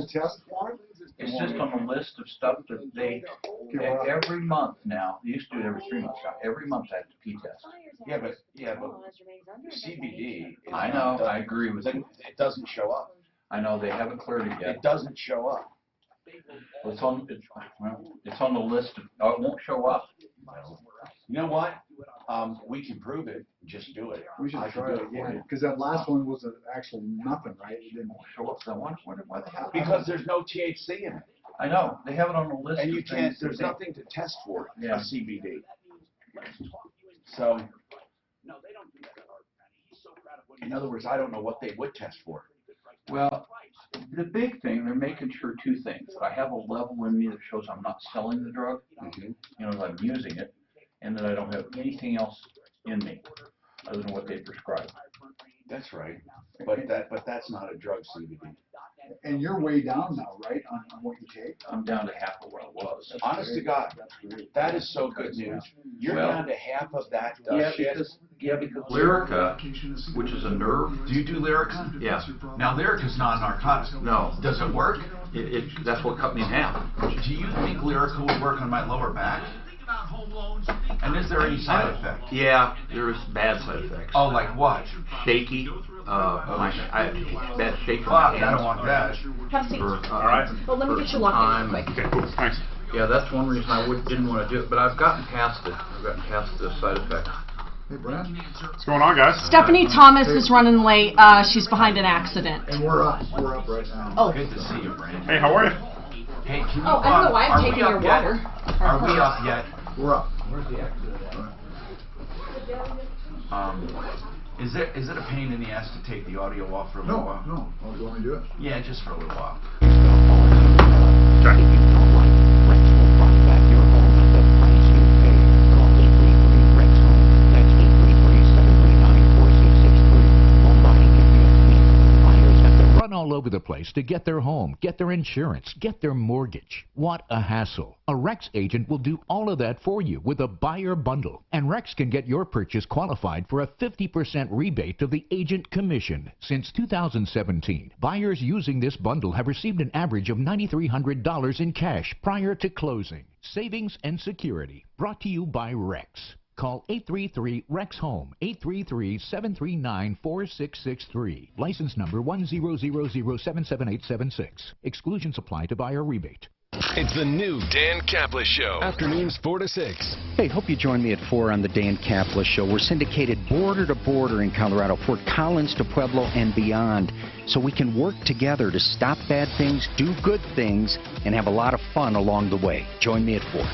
actual test form? It's just on a list of stuff that they, every month now, they used to do it every 3 months now, every month I have to P-test. Yeah, but CBD. I know, I agree with you. It doesn't show up. I know, they haven't cleared it yet. It doesn't show up. It's on the list, it won't show up. You know what? We can prove it. Just do it. We should try it again, because that last one was an actual nothing, right? It didn't Show up, so I wonder why they have it. Because there's no THC in it. I know, they have it on the list. And you can't, there's nothing to test for Yeah. CBD. So, in other words, I don't know what they would test for. Well, the big thing, they're making sure two things. I have a level in me that shows I'm not selling the drug, you know, that I'm using it, and that I don't have anything else in me other than what they prescribe. That's right. But that's not a drug, CBD. And you're way down now, right, on what you take? I'm down to half of what I was. Honest to God, that is so good news. You're down to half of that shit. Because Lyrica, which is a nerve. Do you do Lyrica? Yeah. Now, Lyrica's non-narcotic. No. Does it work? That's what cut me in half. Do you think Lyrica would work on my lower back? And is there any side effect? Yeah, there's bad side effects. Oh, like what? Shaky. I have bad shake. Fuck, I don't want that. Have a seat. All right. Well, let me get you locked in quick. Okay, cool. Thanks. Yeah, that's one reason I didn't want to do it, but I've gotten past it. I've gotten past the side effects. Hey, Brad. What's going on, guys? Stephanie Thomas is running late. She's behind an accident. And we're up right now. Oh. Good to see you, Brandon. Hey, how are you? Hey, can you, Oh, I don't know why I'm taking your water. Are we up yet? We're up. Where's the accident? Is it a pain in the ass to take the audio off for a little while? No. Oh, do you want me to do it? Yeah, just for a little while. All over the place to get their home, get their insurance, get their mortgage. What a hassle. A Rex agent will do all of that for you with a buyer bundle. And Rex can get your purchase qualified for a 50% rebate of the agent commission. Since 2017, buyers using this bundle have received an average of $9,300 in cash prior to closing. Savings and security. Brought to you by Rex. Call 833-REX-HOME, 833-739-4663. License number 100077876. Exclusions apply to buyer rebate. It's the new Dan Caplis Show. Afternoons 4 to 6. Hey, hope you join me at 4 on the Dan Caplis Show. We're syndicated border to border in Colorado, Fort Collins to Pueblo and beyond, so we can work together to stop bad things, do good things, and have a lot of fun along the way. Join me at 4.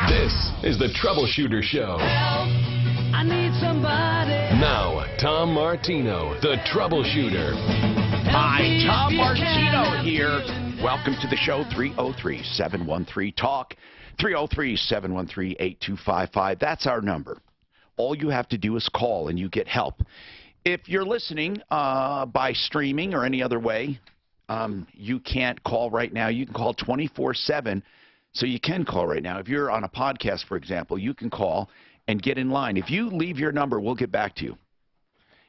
This is the Troubleshooter Show. I need somebody. Now, Tom Martino, the Troubleshooter. Hi, Tom Martino here. Welcome to the show, 303-713-TALK, 303-713-8255. That's our number. All you have to do is call and you get help. If you're listening by streaming or any other way, you can't call right now. You can call 24/7. So you can call right now. If you're on a podcast, for example, you can call and get in line. If you leave your number, we'll get back to you.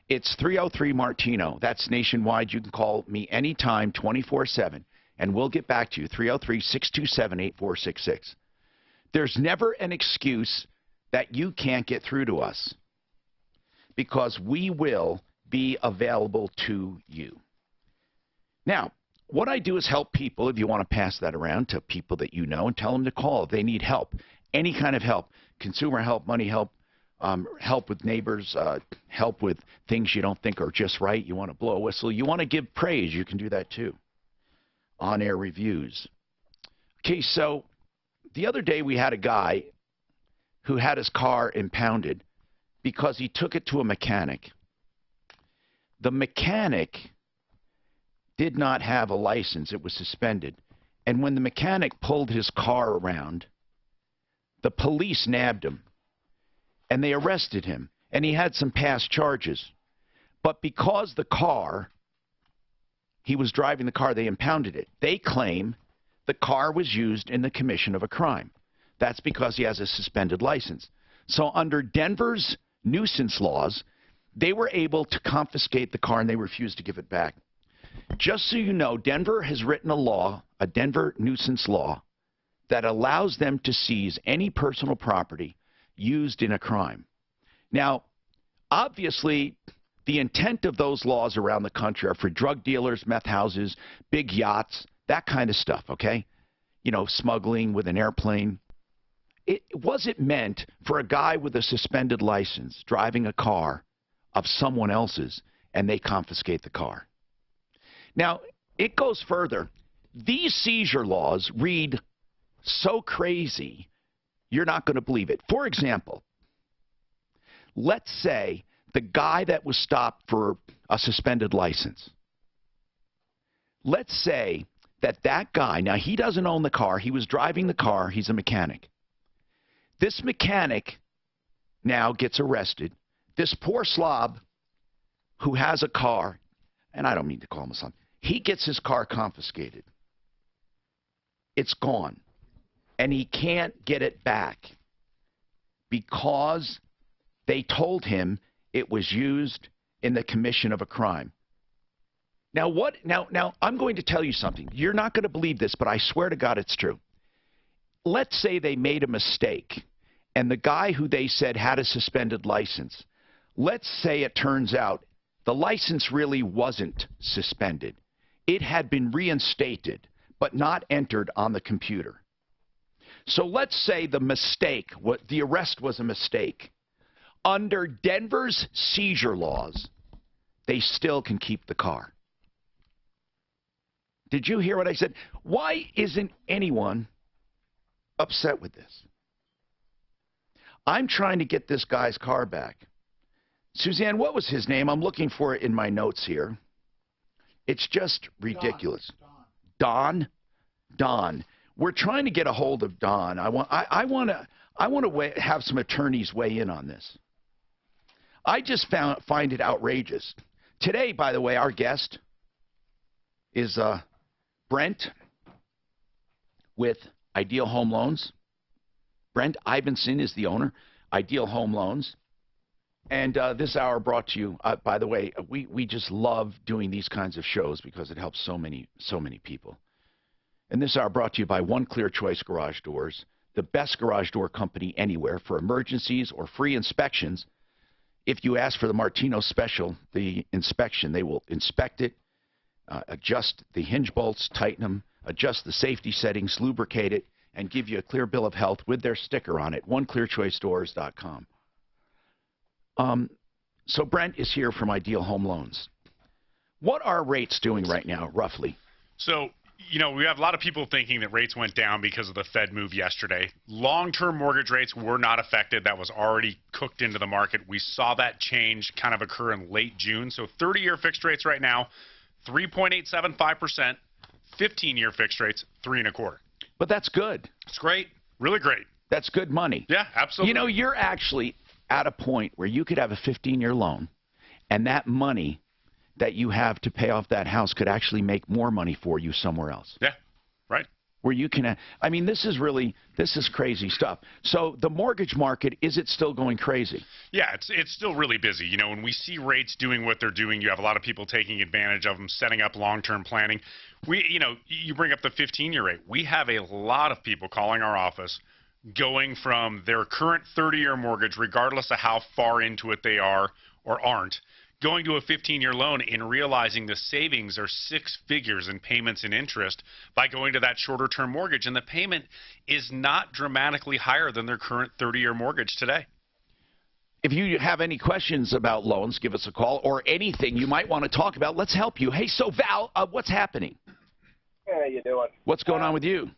It's 303-MARTINO. That's nationwide. You can call me anytime, 24/7, and we'll get back to you, 303-627-8466. There's never an excuse that you can't get through to us because we will be available to you. Now, what I do is help people, if you want to pass that around to people that you know, and tell them to call if they need help. Any kind of help. Consumer help, money help, help with neighbors, help with things you don't think are just right. You want to blow a whistle. You want to give praise. You can do that too. On-air reviews. Okay, so the other day we had a guy who had his car impounded because he took it to a mechanic. The mechanic did not have a license. It was suspended. And when the mechanic pulled his car around, the police nabbed him. And they arrested him. And he had some past charges. But because the car, he was driving the car, they impounded it. They claim the car was used in the commission of a crime. That's because he has a suspended license. So under Denver's nuisance laws, they were able to confiscate the car and they refused to give it back. Just so you know, Denver has written a law, a Denver nuisance law, that allows them to seize any personal property used in a crime. Now, obviously, the intent of those laws around the country are for drug dealers, meth houses, big yachts, that kind of stuff, okay? You know, smuggling with an airplane. It wasn't meant for a guy with a suspended license driving a car of someone else's and they confiscate the car. Now, it goes further. These seizure laws read so crazy, you're not going to believe it. For example, let's say the guy that was stopped for a suspended license. Let's say that that guy, now he doesn't own the car, he was driving the car, he's a mechanic. This mechanic now gets arrested. This poor slob who has a car, and I don't mean to call him a slob, he gets his car confiscated. It's gone. And he can't get it back because they told him it was used in the commission of a crime. Now, Now, I'm going to tell you something. You're not going to believe this, but I swear to God it's true. Let's say they made a mistake, and the guy who they said had a suspended license, let's say it turns out the license really wasn't suspended. It had been reinstated, but not entered on the computer. So let's say the mistake, the arrest was a mistake. Under Denver's seizure laws, they still can keep the car. Did you hear what I said? Why isn't anyone upset with this? I'm trying to get this guy's car back. Suzanne, what was his name? I'm looking for it in my notes here. It's just ridiculous. Don? Don. We're trying to get a hold of Don. I want to have some attorneys weigh in on this. I just find it outrageous. Today, by the way, our guest is Brent with Ideal Home Loans. Brent Ivinson is the owner, Ideal Home Loans. And this hour brought to you, by the way, we just love doing these kinds of shows because it helps so many people. And this hour brought to you by One Clear Choice Garage Doors, the best garage door company anywhere for emergencies or free inspections. If you ask for the Martino Special, the inspection, they will inspect it, adjust the hinge bolts, tighten them, adjust the safety settings, lubricate it, and give you a clear bill of health with their sticker on it, oneclearchoicedoors.com. So Brent is here from Ideal Home Loans. What are rates doing right now, roughly? So, you know, we have a lot of people thinking that rates went down because of the Fed move yesterday. Long-term mortgage rates were not affected. That was already cooked into the market. We saw that change kind of occur in late June. So 30-year fixed rates right now, 3.875%. 15-year fixed rates, 3.25%. But that's good. It's great. Really great. That's good money. Yeah, absolutely. You know, you're actually at a point where you could have a 15-year loan, and that money that you have to pay off that house could actually make more money for you somewhere else. Yeah, right. Where you can, I mean, this is crazy stuff. So the mortgage market, is it still going crazy? Yeah, it's still really busy. You know, when we see rates doing what they're doing, you have a lot of people taking advantage of them, setting up long-term planning. You bring up the 15-year rate. We have a lot of people calling our office going from their current 30-year mortgage, regardless of how far into it they are or aren't, going to a 15-year loan and realizing the savings are 6 figures in payments and interest by going to that shorter-term mortgage, and the payment is not dramatically higher than their current 30-year mortgage today. If you have any questions about loans, give us a call, or anything you might want to talk about. Let's help you. Hey, so Val, what's happening? How you doing? What's going on with you?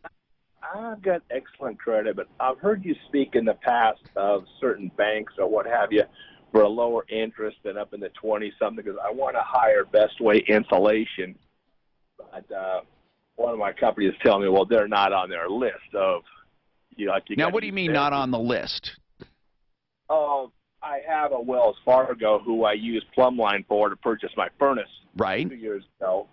I've got excellent credit, but I've heard you speak in the past of certain banks or what have you for a lower interest than up in the 20-something because I want to hire Best Way Insulation. But one of my companies is telling me, well, they're not on their list of, Now, what do you mean not on the list? Oh, I have a Wells Fargo who I use Plumline for to purchase my furnace. Right. 2 years ago.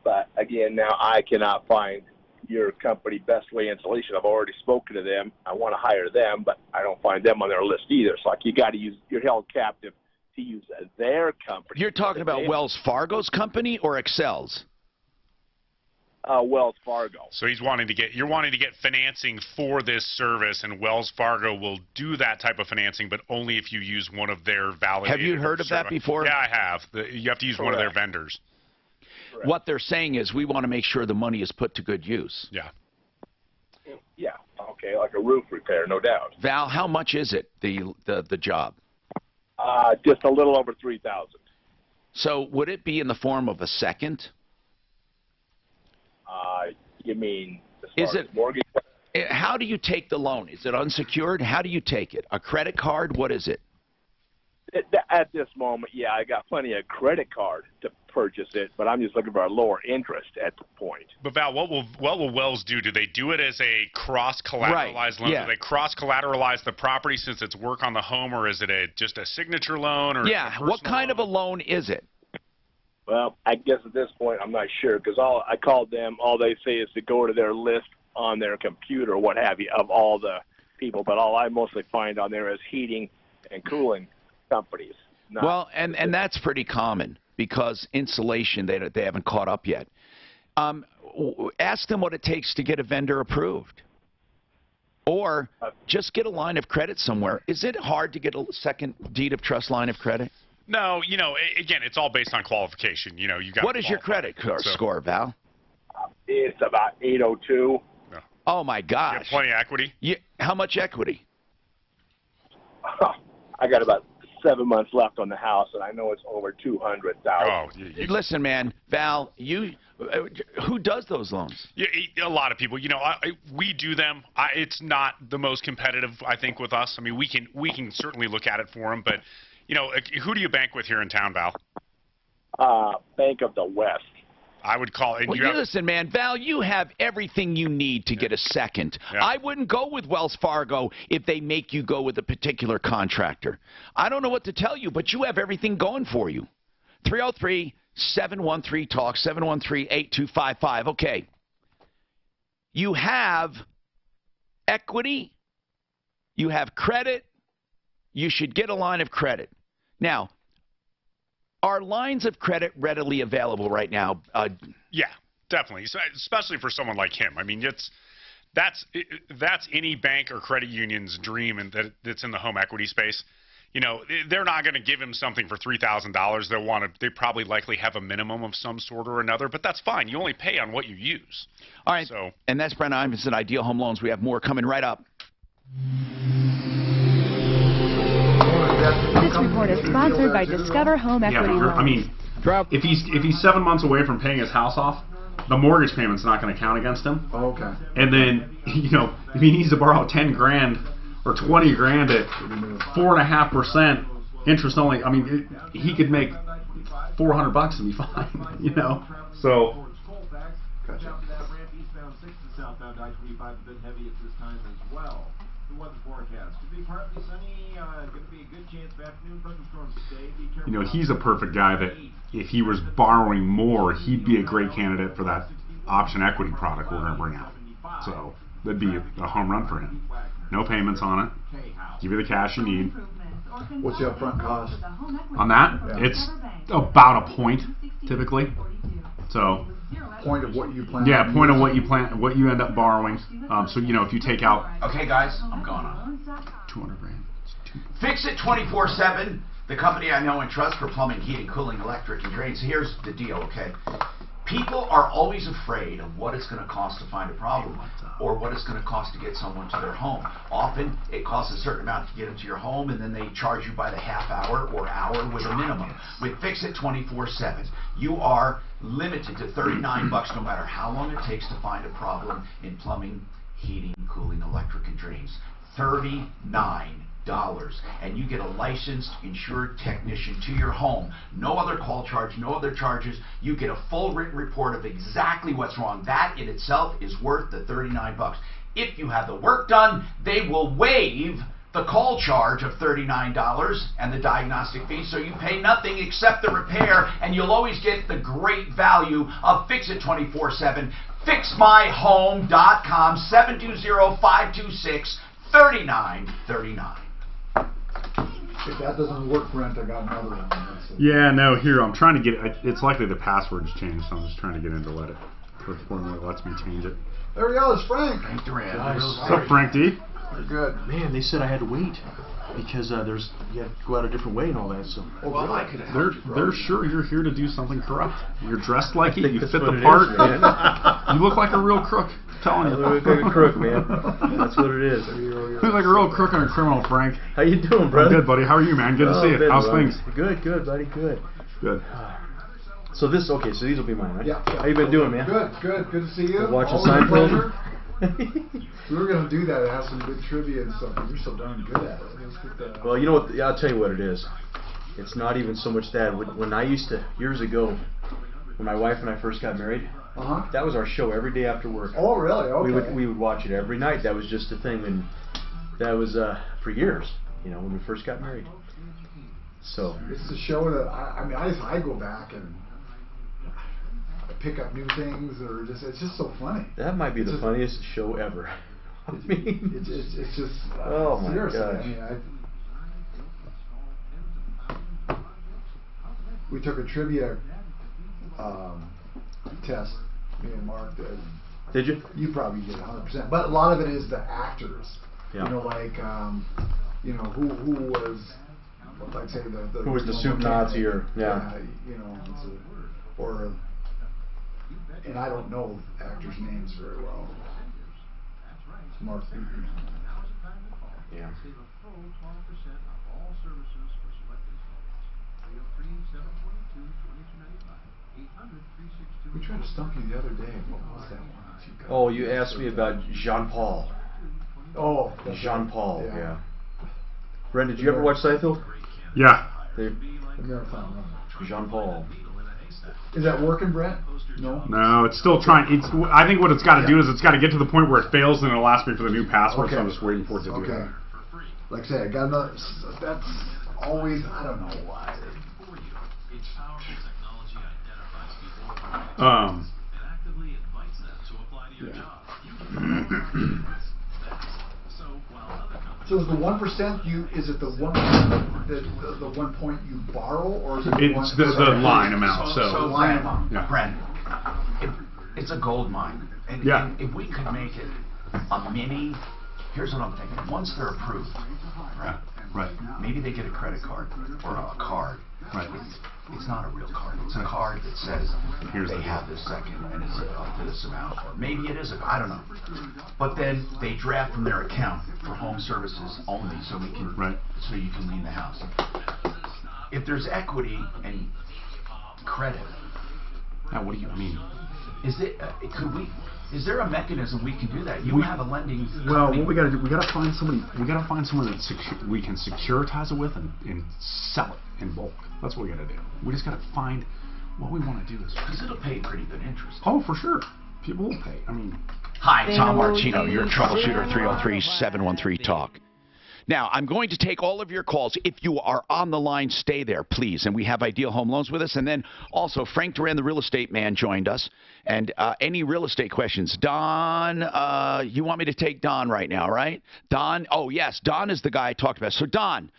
But again, now I cannot find your company, Best Way Insulation. I've already spoken to them. I want to hire them, but I don't find them on their list either. So, you got to use, you're held captive to use their company. You're talking about Wells Fargo's company or Excel's? Wells Fargo. So you're wanting to get financing for this service, and Wells Fargo will do that type of financing, but only if you use one of their validated. Have you heard of that before? Yeah, I have. You have to use one of their vendors. Correct. What they're saying is we want to make sure the money is put to good use. Yeah. Yeah. Okay, like a roof repair, no doubt. Val, how much is it, the job? Just a little over $3,000. So would it be in the form of a second? You mean Is it mortgage? How do you take the loan? Is it unsecured? How do you take it? A credit card? What is it? At this moment, yeah, I got plenty of credit card to purchase it, but I'm just looking for a lower interest at the point. But Val, what will Wells do? Do they do it as a cross-collateralized loan? Yeah. Do they cross-collateralize the property since it's work on the home, or is it just a signature loan? Or Yeah. What kind of a loan is it? Well, I guess at this point I'm not sure because I called them. All they say is to go to their list on their computer, what have you, of all the people. But all I mostly find on there is heating and cooling companies. Well, and that's pretty common because insulation they haven't caught up yet. Ask them what it takes to get a vendor approved, or just get a line of credit somewhere. Is it hard to get a second deed of trust line of credit? No, again, it's all based on qualification. You got. What is your credit score, Val? It's about 802. No. Oh my gosh! You have plenty of equity. How much equity? I got about 7 months left on the house, and I know it's over 200,000. Oh, listen, man, Val, who does those loans? A lot of people. We do them. It's not the most competitive, I think, with us. I mean, we can certainly look at it for them, but who do you bank with here in town, Val? Bank of the West. I would call it. Well, listen, man, Val, you have everything you need to get a second. Yeah. I wouldn't go with Wells Fargo if they make you go with a particular contractor. I don't know what to tell you, but you have everything going for you. 303-713-TALK, 713-8255. Okay. You have equity. You have credit. You should get a line of credit. Now, are lines of credit readily available right now? Yeah, definitely, especially for someone like him. I mean, that's any bank or credit union's dream, and that's in the home equity space. They're not going to give him something for $3,000. They probably likely have a minimum of some sort or another, but that's fine. You only pay on what you use. All right, and that's Brent Iverson, Ideal Home Loans. We have more coming right up. This report is sponsored by Discover Home Equity Loans. I mean, if he's 7 months away from paying his house off, the mortgage payment's not going to count against him. Oh, okay. And then, if he needs to borrow 10 grand or 20 grand at 4.5% interest only, I mean, he could make $400 and be fine. So. Gotcha. The weather forecast could be partly sunny. Going to be a good chance of afternoon thunderstorms today. Be careful. He's a perfect guy that if he was borrowing more, he'd be a great candidate for that option equity product we're going to bring out. So that'd be a home run for him. No payments on it. Give you the cash you need. What's the upfront cost? On that, it's about a point typically. So. Point of what you plan. Yeah, point of what you plan, what you end up borrowing. So if you take out. Okay, guys, I'm going on. 200 grand. Fix It 24/7. The company I know and trust for plumbing, heating, cooling, electric, and drains. Here's the deal, okay? People are always afraid of what it's going to cost to find a problem or what it's going to cost to get someone to their home. Often, it costs a certain amount to get into your home, and then they charge you by the half hour or hour with a minimum. With Fix It 24/7, you are limited to $39 no matter how long it takes to find a problem in plumbing, heating, cooling, electric, and drains. $39. And you get a licensed, insured technician to your home. No other call charge, no other charges. You get a full written report of exactly what's wrong. That in itself is worth the $39. If you have the work done, they will waive the call charge of $39 and the diagnostic fee, so you pay nothing except the repair, and you'll always get the great value of Fix It 24/7. FixMyHome.com, 720-526-3939. If that doesn't work, Brent, I got another one. Yeah, no, here, I'm trying to get, it's likely the password's changed, so I'm just trying to get in to let it formally lets me change it. There we go, it's Frank. Frank Duran. Nice. What's up, Frank D? We're good. Man, they said I had to wait because you have to go out a different way and all that. So. Well, I could have. They're sure you're here to do something corrupt. You're dressed like it. You That's fit what the it part. is, man. You look like a real crook. I'm telling you. I look like a crook, man. That's what it is. You look like a real crook and a criminal, Frank. How you doing, brother? I'm good, buddy. How are you, man? Good to see you. How's things? Good, buddy. Good. Good. So these will be mine, right? Yeah. How you been doing, man? Good to see you. Watching Always a Seinfeld? pleasure. We were gonna do that and have some good trivia and stuff, but you're so darn good at it. Let's get that. Well, you know what? I'll tell you what it is. It's not even so much that. When I used to, years ago, when my wife and I first got married, that was our show every day after work. Oh, really? Okay. We would watch it every night. That was just a thing, and that was for years. You know, when we first got married. So it's the show that I go back and I pick up new things, or it's just so funny. That might be the funniest show ever. I mean, it's just oh my seriously. gosh. We took a trivia test. Me and Mark did. Did you? You probably did 100%, but a lot of it is the actors. Yeah. You know, like who was. I'd say the who was the soup Nazi or you know, and I don't know actors' names very well. Mark. Yeah. We tried to stump you the other day. What was that one? Oh, you asked me about Jean Paul. Oh, Jean Paul. Yeah. Yeah. Ren, did you ever watch Seinfeld? Yeah. Jean Paul. Is that working, Brett? No. No, it's still trying. I think what it's got to do is it's got to get to the point where it fails, and it'll ask me for the new password. So I'm just waiting for it to do that. Like I say, I got another. That's always. I don't know why. So is the 1% is it the 1% the 1 point you borrow, or is it it's the line amount? So line amount. Yeah. Brent, it's a gold mine, and if we could make it a mini, here's what I'm thinking. Once they're approved, right? Maybe they get a credit card or a card. Right. It's not a real card. It's a card that says they have this second and it's up to this amount. Or maybe it is I don't know. But then they draft from their account for home services only, so we can so you can leave the house. If there's equity and credit, now what do you mean? Is it is there a mechanism we can do that? You have a lending Well, what we got to do, we got to find somebody. We got to find someone that we can securitize it with and sell it in bulk. That's what we got to do. We just got to find what we want to do. Because it'll pay pretty good interest. Oh, for sure. People will pay. I mean. Hi, Tom Martino, your troubleshooter, 303-713-TALK. Now, I'm going to take all of your calls. If you are on the line, stay there, please. And we have Ideal Home Loans with us. And then also, Frank Duran, the real estate man, joined us. And any real estate questions? Don, you want me to take Don right now, right? Don, oh, yes, Don is the guy I talked about. So, Don,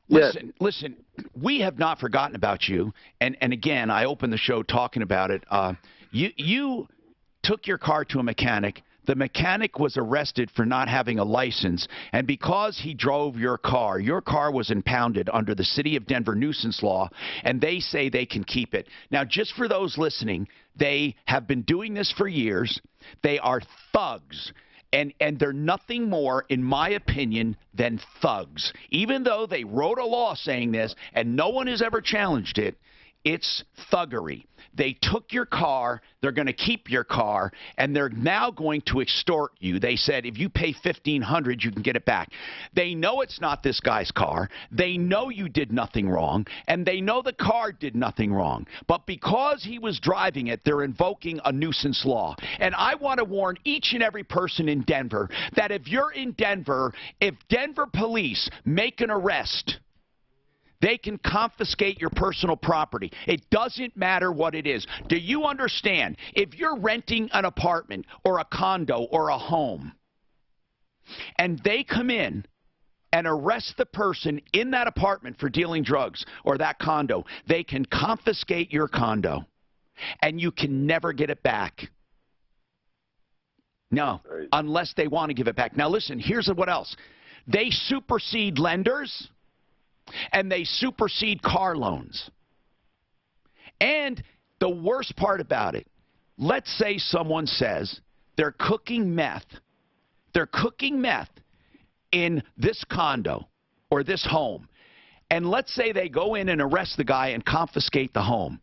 listen, we have not forgotten about you. And again, I opened the show talking about it. You took your car to a mechanic. The mechanic was arrested for not having a license, and because he drove your car was impounded under the City of Denver nuisance law, and they say they can keep it. Now, just for those listening, they have been doing this for years. They are thugs, and they're nothing more, in my opinion, than thugs. Even though they wrote a law saying this, and no one has ever challenged it, it's thuggery. They took your car, they're going to keep your car, and they're now going to extort you. They said if you pay $1,500, you can get it back. They know it's not this guy's car. They know you did nothing wrong, and they know the car did nothing wrong. But because he was driving it, they're invoking a nuisance law. And I want to warn each and every person in Denver that if you're in Denver, if Denver police make an arrest, they can confiscate your personal property. It doesn't matter what it is. Do you understand? If you're renting an apartment or a condo or a home, and they come in and arrest the person in that apartment for dealing drugs or that condo, they can confiscate your condo, and you can never get it back. No, unless they want to give it back. Now, listen, here's what else. They supersede lenders, and they supersede car loans. And the worst part about it, let's say someone says they're cooking meth. They're cooking meth in this condo or this home. And let's say they go in and arrest the guy and confiscate the home.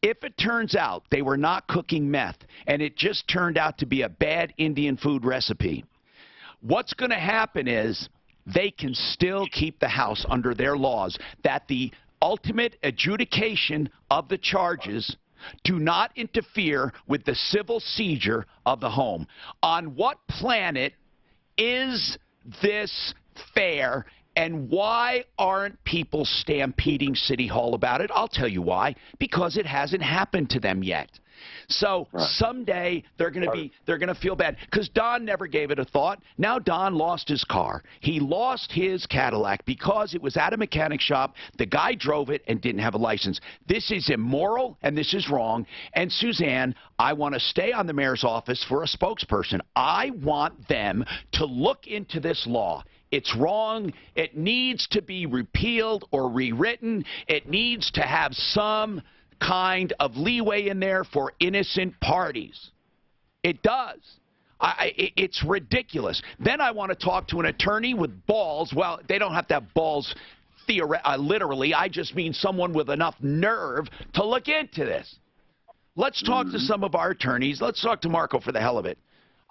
If it turns out they were not cooking meth and it just turned out to be a bad Indian food recipe, what's going to happen is they can still keep the house under their laws that the ultimate adjudication of the charges do not interfere with the civil seizure of the home. On what planet is this fair? And why aren't people stampeding City Hall about it? I'll tell you why. Because it hasn't happened to them yet. So someday they're going to feel bad. Because Don never gave it a thought. Now Don lost his car. He lost his Cadillac because it was at a mechanic shop. The guy drove it and didn't have a license. This is immoral and this is wrong. And Suzanne, I want to stay on the mayor's office for a spokesperson. I want them to look into this law. It's wrong. It needs to be repealed or rewritten. It needs to have some kind of leeway in there for innocent parties. It does. It's ridiculous. Then I want to talk to an attorney with balls. Well, they don't have to have balls literally. I just mean someone with enough nerve to look into this. Let's talk to some of our attorneys. Let's talk to Marco for the hell of it.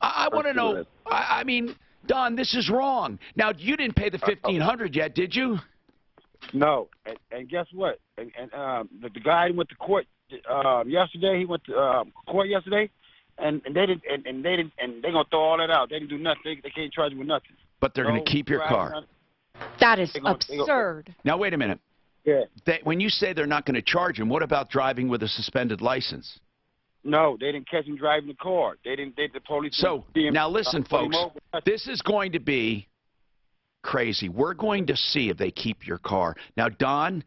I want to know, I mean, Don, this is wrong. Now, you didn't pay the $1,500 yet, did you? No, and guess what? And the guy went to court yesterday. He went to court yesterday, and they didn't. And they're gonna throw all that out. They didn't do nothing. They can't charge you with nothing. But they're going to keep your car. That is absurd. Now, wait a minute. Yeah. When you say they're not going to charge him, what about driving with a suspended license? No, they didn't catch him driving the car. They didn't. The police. So now listen, folks. This is going to be crazy. We're going to see if they keep your car. Now, Don,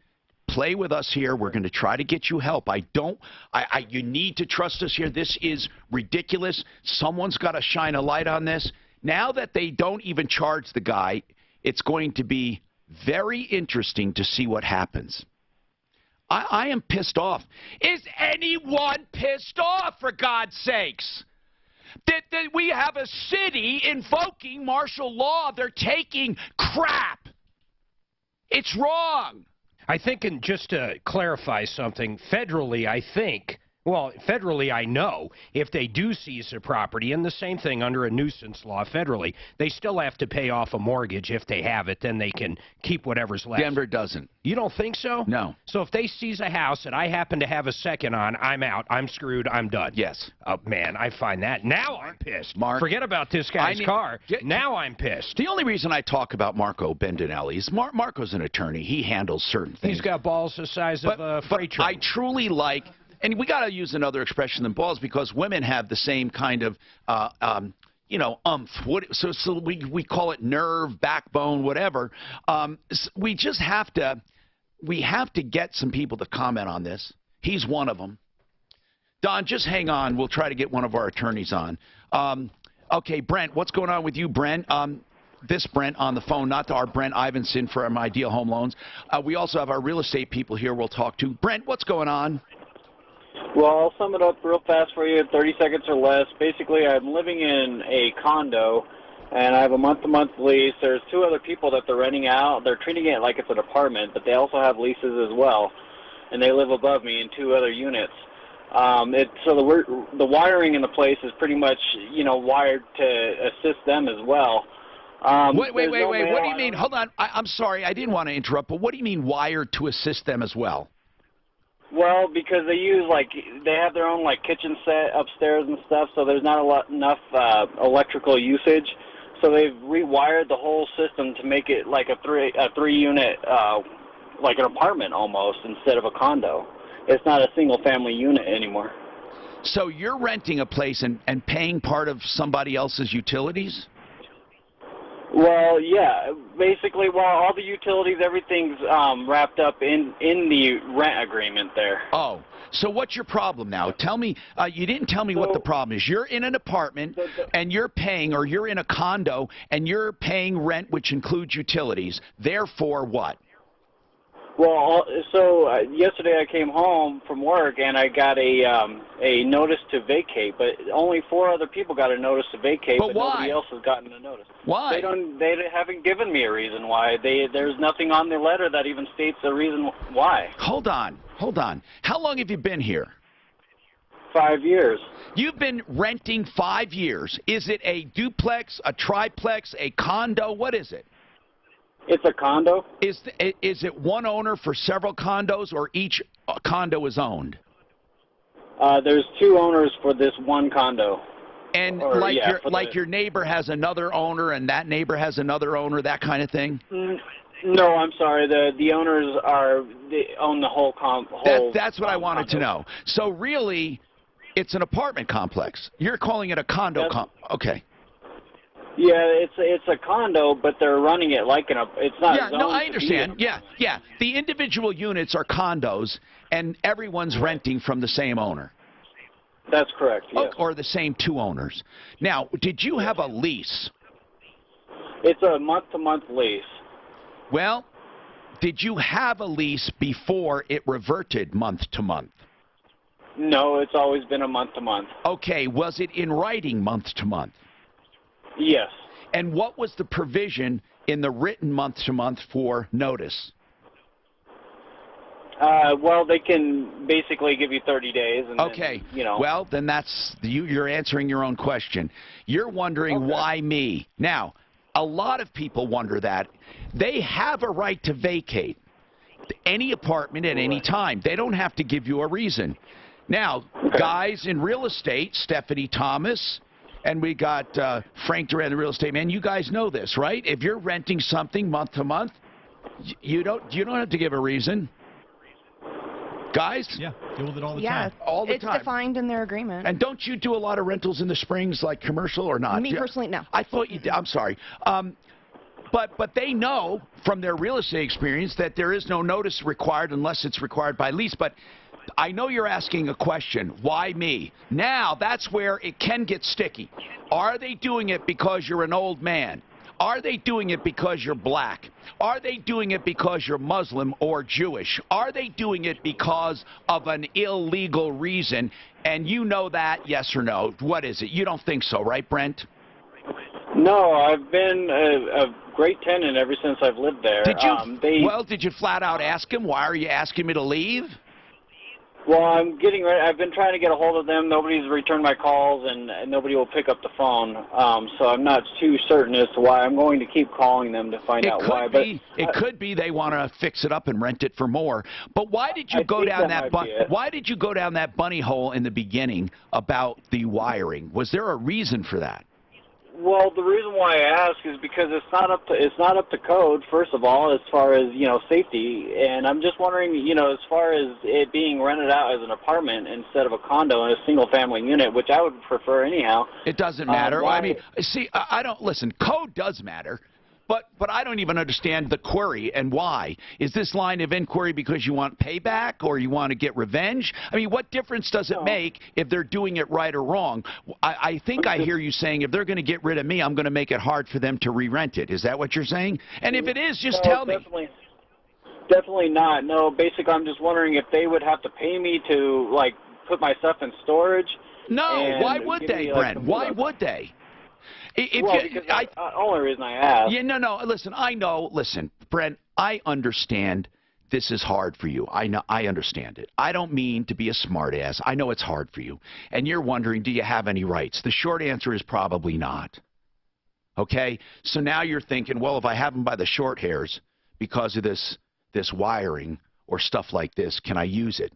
play with us here. We're going to try to get you help. You need to trust us here. This is ridiculous. Someone's got to shine a light on this. Now that they don't even charge the guy, it's going to be very interesting to see what happens. I am pissed off. Is anyone pissed off, for God's sakes? That we have a city invoking martial law. They're taking crap. It's wrong. I think, and just to clarify something, federally, I think, well, federally, I know, if they do seize the property, and the same thing under a nuisance law federally, they still have to pay off a mortgage if they have it, then they can keep whatever's left. Denver doesn't. You don't think so? No. So if they seize a house and I happen to have a second on, I'm out, I'm screwed, I'm done. Yes. Oh, man, I find that. Now I'm pissed. Mark, forget about this guy's car. Now I'm pissed. The only reason I talk about Marco Bendinelli is Marco's an attorney. He handles certain things. He's got balls the size of a freight train. I truly like... And we got to use another expression than balls because women have the same kind of, So we call it nerve, backbone, whatever. We just have to, get some people to comment on this. He's one of them. Don, just hang on. We'll try to get one of our attorneys on. Okay, Brent, what's going on with you, Brent? This Brent on the phone, not our Brent Ivinson from Ideal Home Loans. We also have our real estate people here we'll talk to. Brent, what's going on? Well, I'll sum it up real fast for you in 30 seconds or less. Basically, I'm living in a condo, and I have a month-to-month lease. There's two other people that they're renting out. They're treating it like it's an apartment, but they also have leases as well, and they live above me in two other units. So the wiring in the place is pretty much, wired to assist them as well. Wait. What do you mean? Hold on. I'm sorry. I didn't want to interrupt, but what do you mean wired to assist them as well? Well, because they use, they have their own, kitchen set upstairs and stuff, so there's not enough electrical usage. So they've rewired the whole system to make it like a three-unit, like an apartment almost, instead of a condo. It's not a single-family unit anymore. So you're renting a place and paying part of somebody else's utilities? Well, yeah. Basically, all the utilities, everything's wrapped up in the rent agreement there. Oh, So what's your problem now? Tell me, you didn't tell me what the problem is. You're in an apartment and you're paying, or you're in a condo and you're paying rent, which includes utilities. Therefore, what? Well, yesterday I came home from work and I got a notice to vacate, but only 4 other people got a notice to vacate, but nobody else has gotten a notice. Why? They haven't given me a reason why. There's nothing on the letter that even states a reason why. Hold on. How long have you been here? 5 years. You've been renting 5 years. Is it a duplex, a triplex, a condo? What is it? It's a condo. Is it one owner for several condos, or each condo is owned? There's 2 owners for this one condo. And your neighbor has another owner, and that neighbor has another owner, that kind of thing? No, I'm sorry. The owners they own the whole That's what I wanted to know. So really, it's an apartment complex. You're calling it a condo okay. Yeah, it's a condo, but they're running it like it's not. Yeah, no, I understand. Yeah. The individual units are condos, and everyone's renting from the same owner. That's correct. Yes. Or the same 2 owners. Now, did you have a lease? It's a month-to-month lease. Well, did you have a lease before it reverted month-to-month? No, it's always been a month-to-month. Okay, was it in writing month-to-month? Yes. And what was the provision in the written month-to-month for notice? Well, they can basically give you 30 days. And okay. Then, Well, then you're answering your own question. You're wondering why me. Now, a lot of people wonder that. They have a right to vacate any apartment at any time. They don't have to give you a reason. Now, guys in real estate, Stephanie Thomas, and we got Frank Duran, the real estate man. You guys know this, right? If you're renting something month to month, you don't have to give a reason. Guys? Yeah, deal with it all the time. All the time. It's defined in their agreement. And don't you do a lot of rentals in the Springs, like commercial or not? Me personally, no. I thought you did. I'm sorry. But they know from their real estate experience that there is no notice required unless it's required by lease. But I know you're asking a question. Why me? Now, that's where it can get sticky. Are they doing it because you're an old man? Are they doing it because you're black? Are they doing it because you're Muslim or Jewish? Are they doing it because of an illegal reason? And you know that, yes or no? What is it? You don't think so, right, Brent? No, I've been a great tenant ever since I've lived there. Did you? Did you flat out ask him? Why are you asking me to leave? Well, I'm getting ready. I've been trying to get a hold of them. Nobody's returned my calls, and nobody will pick up the phone. So I'm not too certain as to why. I'm going to keep calling them to find out why. It could be they want to fix it up and rent it for more. But why did you go down that? Why did you go down that bunny hole in the beginning about the wiring? Was there a reason for that? Well, the reason why I ask is because it's not up to code, first of all, as far as, safety. And I'm just wondering, as far as it being rented out as an apartment instead of a condo in a single family unit, which I would prefer anyhow. It doesn't matter. I mean, see, I don't listen. Code does matter. But I don't even understand the query and why. Is this line of inquiry because you want payback or you want to get revenge? I mean, what difference does it make if they're doing it right or wrong? I think I hear you saying if they're going to get rid of me, I'm going to make it hard for them to re-rent it. Is that what you're saying? And if it is, just tell me. Definitely not. No, basically, I'm just wondering if they would have to pay me to, put my stuff in storage. No, why would they, Brent? Why would they? Only reason I asked. Yeah, no. Listen, I know. Listen, Brent, I understand this is hard for you. I know. I understand it. I don't mean to be a smartass. I know it's hard for you. And you're wondering, do you have any rights? The short answer is probably not. Okay? So now you're thinking, well, if I have them by the short hairs because of this wiring or stuff like this, can I use it?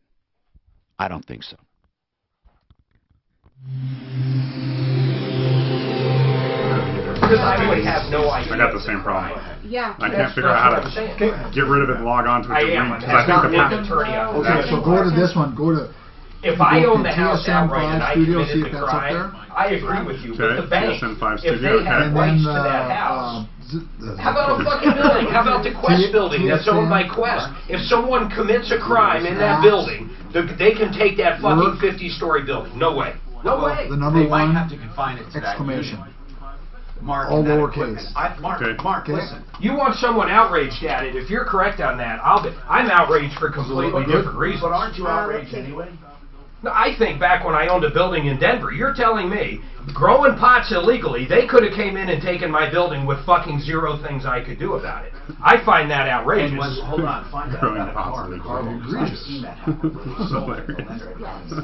I don't think so. Because I would have no idea. I got the same problem. Yeah. I can't figure out how to get rid of it and log on to it. I am. Because I think Okay, so go to this one. Go to If I own the house TSM outright and I Studio, see committed if the that's up there. crime, I agree with you. But Okay, the bank, TSM5 if Studio, they have okay. rights to that house, how about a fucking building? How about the Quest building that's owned by Quest? If someone commits a crime in that building, they can take that fucking 50-story building. No way. No way. The number They might one have to confine it to that exclamation. unit. Mark, All and that lowercase. equipment. Mark, listen. You want someone outraged at it? If you're correct on that, I'm outraged for completely different reasons. But aren't you outraged anyway? No, I think back when I owned a building in Denver, you're telling me growing pots illegally, they could have came in and taken my building with fucking zero things I could do about it. I find that outrageous. And hold on, find out about a car.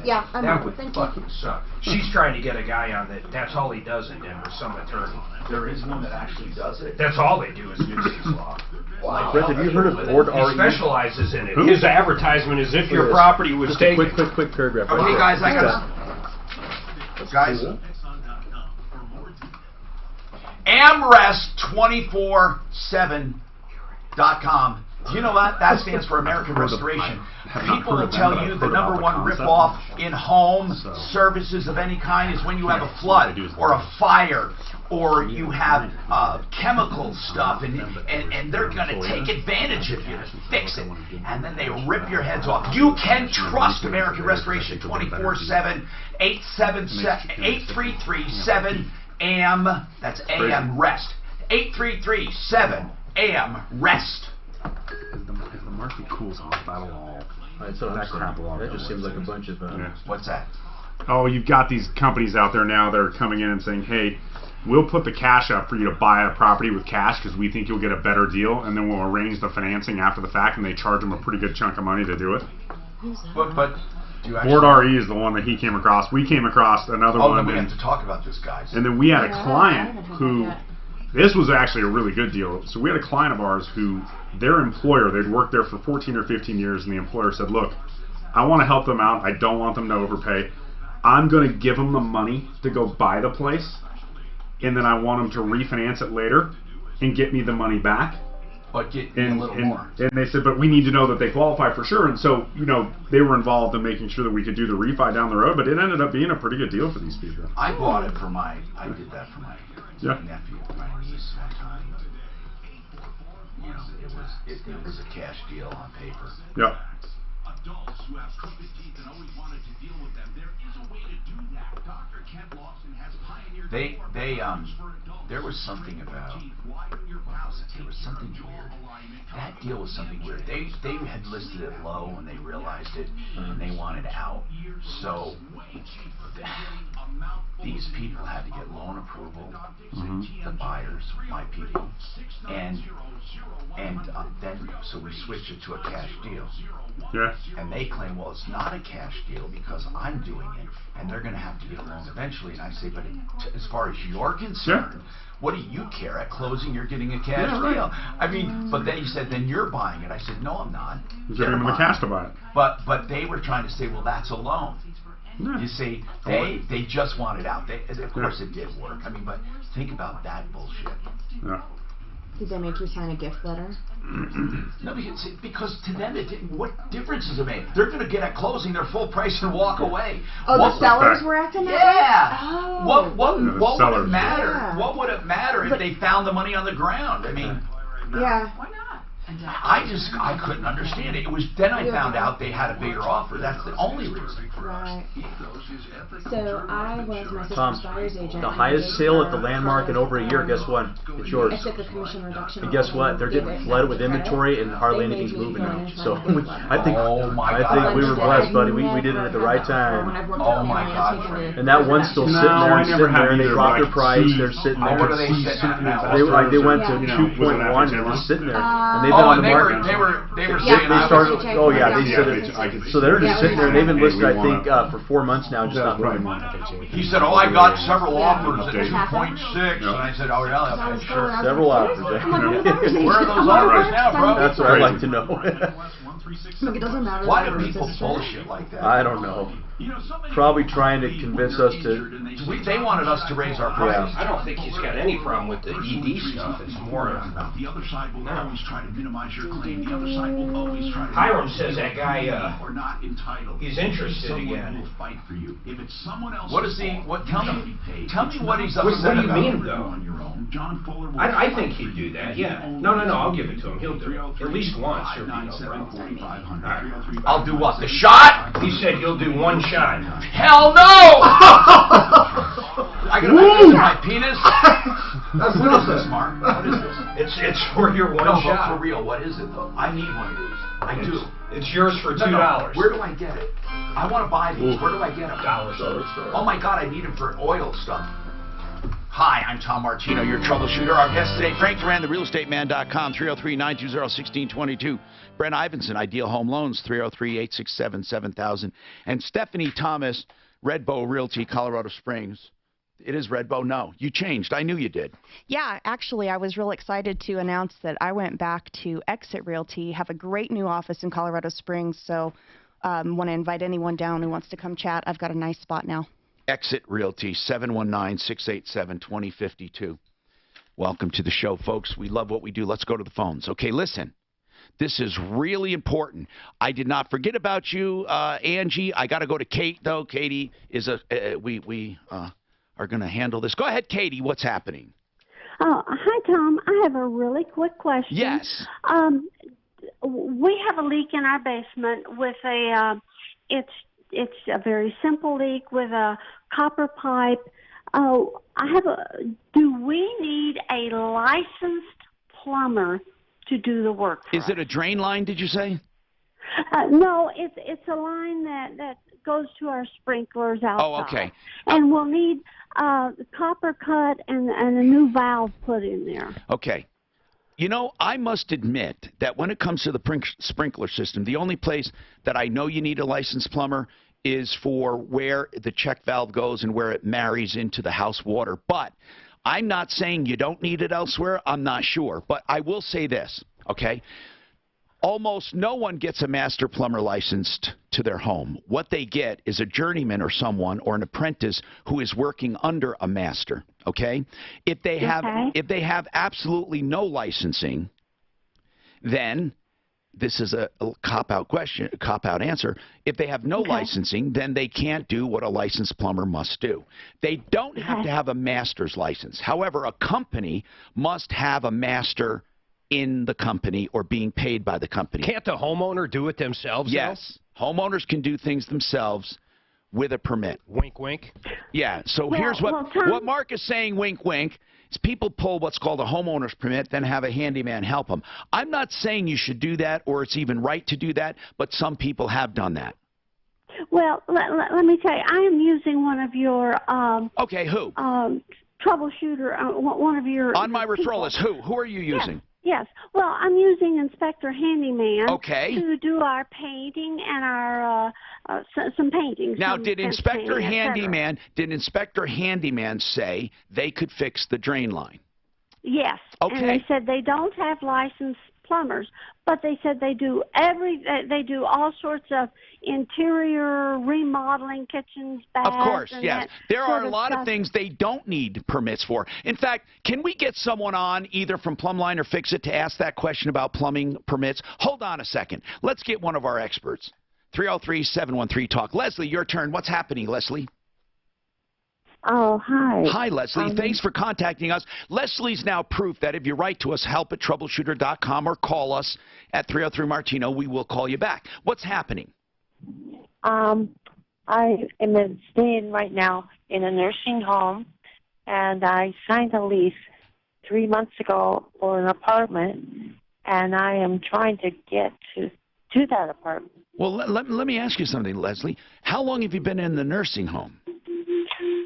Yeah, that would fucking suck. She's trying to get a guy on that. That's all he does in Denver, some attorney. There is one that actually does it. That's all they do is nuisance law. Wow. Brett, have you heard of Board RE? He specializes in it. His advertisement is if your property was Just taken. a quick paragraph. Okay, right guys, there. I got guys. AmRest247.com. You know what? That stands for American Restoration. People will tell you the number one ripoff in home services of any kind is when you have a flood or a fire or you have chemical stuff and they're going to take advantage of you to fix it. And then they rip your heads off. You can trust American Restoration 24/7, 833-7AM. That's AM Rest. 833-7AM-REST. If the market cools off, that'll all That's what I'm saying. That just seems like a bunch of... What's that? Oh, you've got these companies out there now that are coming in and saying, hey, we'll put the cash up for you to buy a property with cash because we think you'll get a better deal, and then we'll arrange the financing after the fact, and they charge them a pretty good chunk of money to do it. But do you Board RE is the one that he came across. We came across another one. Then we have to talk about this, guys. And then we had a client who... This was actually a really good deal. So we had a client of ours who, their employer, they'd worked there for 14 or 15 years, and the employer said, look, I want to help them out. I don't want them to overpay. I'm going to give them the money to go buy the place, and then I want them to refinance it later and get me the money back. But get a little more. And they said, but we need to know that they qualify for sure. And so, you know, they were involved in making sure that we could do the refi down the road, but it ended up being a pretty good deal for these people. I bought it for I did that for my nephew, my niece one time. You know, it was a cash deal on paper. Yep. Adults who have crooked teeth and always wanted to deal with them. There is a way to do that. Dr. Kent Lawson has pioneered there was something about there was something weird. That deal was something weird. They had listed it low and they realized it and they wanted out. So these people had to get loan approval, the buyers, my people, and then so we switched it to a cash deal. Yeah. And they claim, well, it's not a cash deal because I'm doing it, and they're going to have to get a loan eventually. And I say, but as far as you're concerned, what do you care? At closing, you're getting a cash deal. I mean, but then he said, then you're buying it. I said, no, I'm not. You're giving them the cash to buy it. But they were trying to say, well, that's a loan. Yeah. You see, they just wanted out. Of course, it did work. I mean, but think about that bullshit. Yeah. Did they make you sign a gift letter? No, because to them, what difference does it make? They're going to get at closing their full price and walk away. Oh, the sellers were acting that way? Yeah. Oh. What would it matter? Yeah. What would it matter if they found the money on the ground? I mean, yeah. Why not? I couldn't understand it. It was then I found out they had a bigger offer. That's the only reason. Right. So I was my sister's buyer's agent. The highest sale at the Landmark in over a year. Guess what? It's yours. I took a commission reduction. And guess what? They're getting flooded with inventory and hardly anything's moving now. So I think we were blessed, buddy. We did it at the right time. Oh my God! And that one's still sitting there and sitting there. And they dropped their price. They're sitting there. What are they sitting at now? They went to 2.1. They're just sitting there. And they've been on the market. They were saying they started. Oh yeah, they said it. So they're just sitting there. And they've been listed, I think, for 4 months now, just not moving. He said, "Oh, I got several offers at 2.6," and I said, "Oh yeah, okay, sure." Several offers. Where are those offers now, bro? That's what I'd like to know. Look, it doesn't matter. Why do people bullshit like that? I don't know. probably trying to convince us to. They wanted us to raise our prices. I don't think he's got any problem with the ED stuff. It's more of The other side will always try to minimize your claim. The other side will always try to. Hiram says that guy or not entitled. he's interested Someone again. will fight for you. If it's someone else. What is he? What? Tell me what he's What upset do you about. mean, though? John Fuller will I think he'd do that, yeah. No, I'll give it to him. He'll do it. At least once, there'll be no problem. I'll do what? The shot? He said he'll do one shot. Hell no! I gotta make this in my penis? That's What is this, Mark? What is this? It's for your one No, shot. but for real, what is it though? I need one of these. I do. It's yours for $2. No, where do I get it? I want to buy these. Where do I get them? Dollar store. Oh my God, I need them for oil stuff. Hi, I'm Tom Martino, your troubleshooter. Our guest today, Frank Duran, therealestateman.com, 303-920-1622. Brent Ivinson, Ideal Home Loans, 303-867-7000. And Stephanie Thomas, Red Bow Realty, Colorado Springs. It is Red Bow? No, you changed. I knew you did. Yeah, actually, I was real excited to announce that I went back to Exit Realty, have a great new office in Colorado Springs, so want to invite anyone down who wants to come chat. I've got a nice spot now. Exit Realty, 719-687-2052. Welcome to the show, folks. We love what we do. Let's go to the phones. Okay, listen. This is really important. I did not forget about you, Angie. I got to go to Kate, though. Katie is we are going to handle this. Go ahead, Katie. What's happening? Oh, hi, Tom. I have a really quick question. Yes. We have a leak in our basement with a, it's a very simple leak with a copper pipe. Oh, do we need a licensed plumber to do the work for Is it a drain line, did you say? No, it's a line that goes to our sprinklers outside. Oh, okay. And we'll need copper cut and a new valve put in there. Okay. You know, I must admit that when it comes to the sprinkler system, the only place that I know you need a licensed plumber is for where the check valve goes and where it marries into the house water. But I'm not saying you don't need it elsewhere. I'm not sure. But I will say this, okay? Almost no one gets a master plumber licensed to their home. What they get is a journeyman or someone or an apprentice who is working under a master, okay? If they have absolutely no licensing, then this is a cop-out question, a cop-out answer. If they have no licensing, then they can't do what a licensed plumber must do. They don't have to have a master's license. However, a company must have a master in the company or being paid by the company. Can't the homeowner do it themselves? Yes. Homeowners can do things themselves with a permit. Wink, wink. Yeah. So here's what Mark is saying, wink, wink, is people pull what's called a homeowner's permit, then have a handyman help them. I'm not saying you should do that or it's even right to do that, but some people have done that. Well, let me tell you, I am using one of your okay, who? Troubleshooter, one of your on my referral list. Who are you using? Yes. Well, I'm using Inspector Handyman to do our painting and our some paintings. Now, did Inspector Handyman say they could fix the drain line? Yes. Okay. And they said they don't have licensed plumbers, but they said they do all sorts of interior remodeling, kitchens, baths. Of course, yes. There are a lot stuff. of things they don't need permits for. In fact, can we get someone on either from Plumline or Fix It to ask that question about plumbing permits? Hold on a second. Let's get one of our experts. 303-713-TALK. Leslie, your turn. What's happening, Leslie? Oh, hi. Hi, Leslie. Thanks for contacting us. Leslie's now proof that if you write to us, help@troubleshooter.com or call us at 303-MARTINO, we will call you back. What's happening? I am staying right now in a nursing home, and I signed a lease 3 months ago for an apartment, and I am trying to get to that apartment. Well, let me ask you something, Leslie. How long have you been in the nursing home?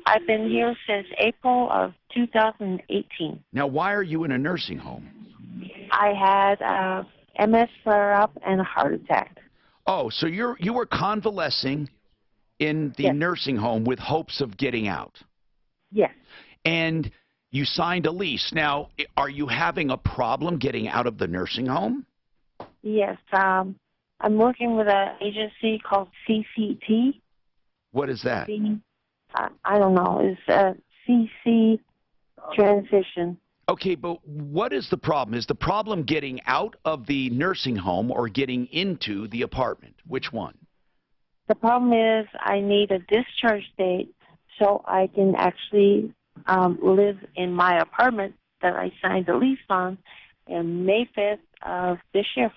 I've been here since April of 2018. Now, why are you in a nursing home? I had a MS flare-up and a heart attack. Oh, so you were convalescing in the nursing home with hopes of getting out? Yes. And you signed a lease. Now, are you having a problem getting out of the nursing home? Yes. I'm working with an agency called CCT. What is that? I don't know. It's a CC transition. Okay, but what is the problem? Is the problem getting out of the nursing home or getting into the apartment? Which one? The problem is I need a discharge date so I can actually live in my apartment that I signed the lease on in May 5th of this year.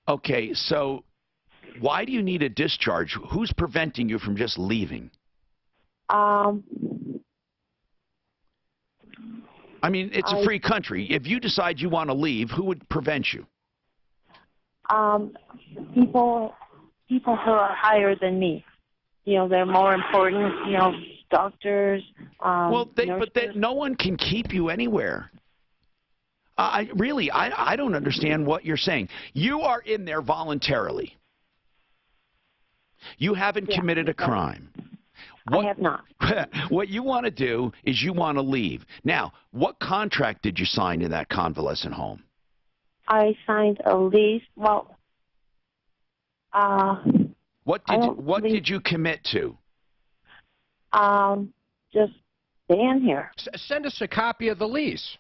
Okay, so why do you need a discharge? Who's preventing you from just leaving? I mean, it's a free country. If you decide you want to leave, who would prevent you? People who are higher than me. You know, they're more important. You know, doctors. No one can keep you anywhere. I don't understand what you're saying. You are in there voluntarily. You haven't committed a crime. I have not. What you want to do is you want to leave. Now, what contract did you sign in that convalescent home? I signed a lease. Well, what did you commit to? Just staying here. Send us a copy of the lease.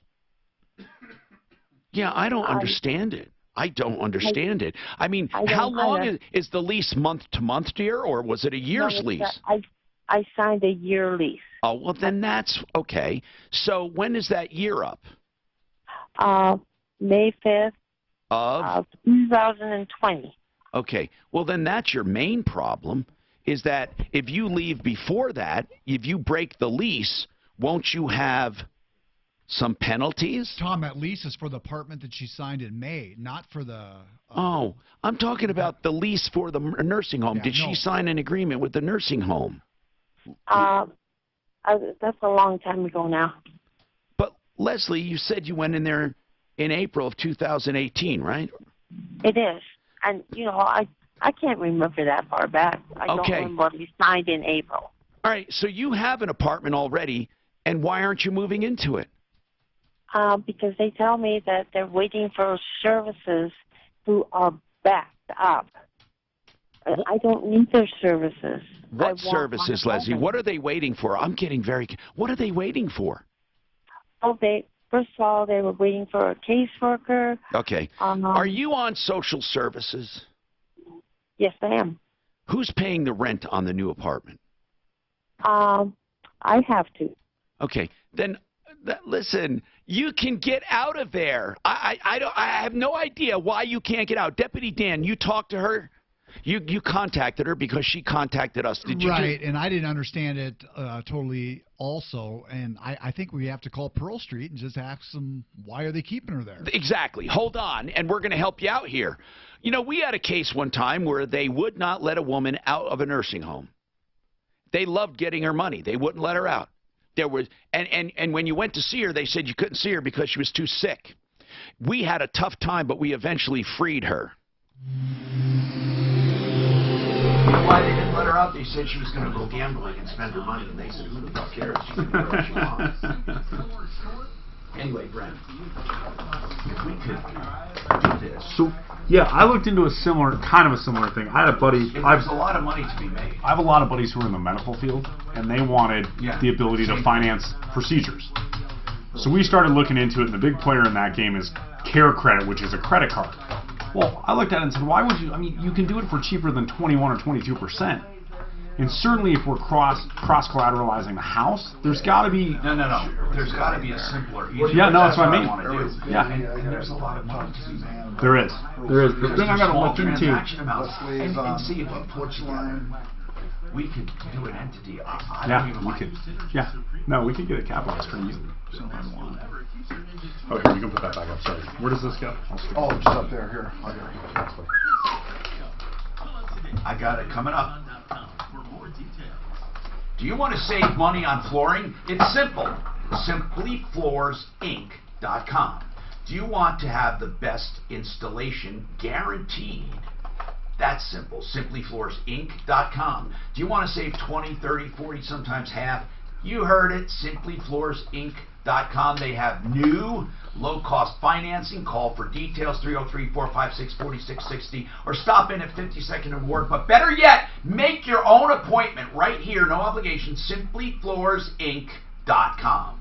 Yeah, I don't understand it. I don't understand it. I mean, how long is the lease, month to month, dear, or was it a year's lease? I signed a year lease. Oh, well, then that's okay. So when is that year up? May 5th of 2020. Okay. Well, then that's your main problem, is that if you leave before that, if you break the lease, won't you have some penalties? Tom, that lease is for the apartment that she signed in May, not for the... Oh, I'm talking about the lease for the nursing home. Did she sign an agreement with the nursing home? That's a long time ago now. But, Leslie, you said you went in there in April of 2018, right? It is. And, you know, I can't remember that far back. I don't remember what we signed in April. All right, so you have an apartment already, and why aren't you moving into it? Because they tell me that they're waiting for services who are backed up. I don't need their services. What services, Leslie? What are they waiting for? I'm getting very... What are they waiting for? Oh, first of all, they were waiting for a caseworker. Okay. Are you on social services? Yes, I am. Who's paying the rent on the new apartment? I have to. Okay. Then, listen, you can get out of there. I have no idea why you can't get out. Deputy Dan, you talked to her? You contacted her because she contacted us. Did you? Right, and I didn't understand it totally also, and I think we have to call Pearl Street and just ask them why are they keeping her there. Exactly. Hold on, and we're going to help you out here. You know, we had a case one time where they would not let a woman out of a nursing home. They loved getting her money. They wouldn't let her out. There was, and when you went to see her, they said you couldn't see her because she was too sick. We had a tough time, but we eventually freed her. You know why they didn't let her out? They said she was going to go gambling and spend her money, and they said, who the fuck cares? She can do what she wants. Anyway, Brent, if we could do this. So, yeah, I looked into a similar thing. I had a buddy. There's a lot of money to be made. I have a lot of buddies who are in the medical field, and they wanted the ability to finance procedures. So we started looking into it, and the big player in that game is Care Credit, which is a credit card. Well, I looked at it and said, why would you? I mean, you can do it for cheaper than 21 or 22%. And certainly if we're cross-collateralizing the house, there's got to be... No. There's got to be a simpler... That's what I mean. Yeah. And there's a lot of money to be made. There is. But then I got to look into... And see if we put together... We could do an entity. We could get it capitalized pretty easily. Okay, you can put that back up. Sorry. Where does this go? Oh, just up there. Here. I got it coming up. Do you want to save money on flooring? It's simple. SimplyFloorsInc.com. Do you want to have the best installation guaranteed? That's simple. SimplyFloorsInc.com. Do you want to save 20, 30, 40, sometimes half? You heard it, simplyfloorsinc.com. They have new low-cost financing. Call for details, 303-456-4660, or stop in at 52nd and Ward. But better yet, make your own appointment right here, no obligation, simplyfloorsinc.com.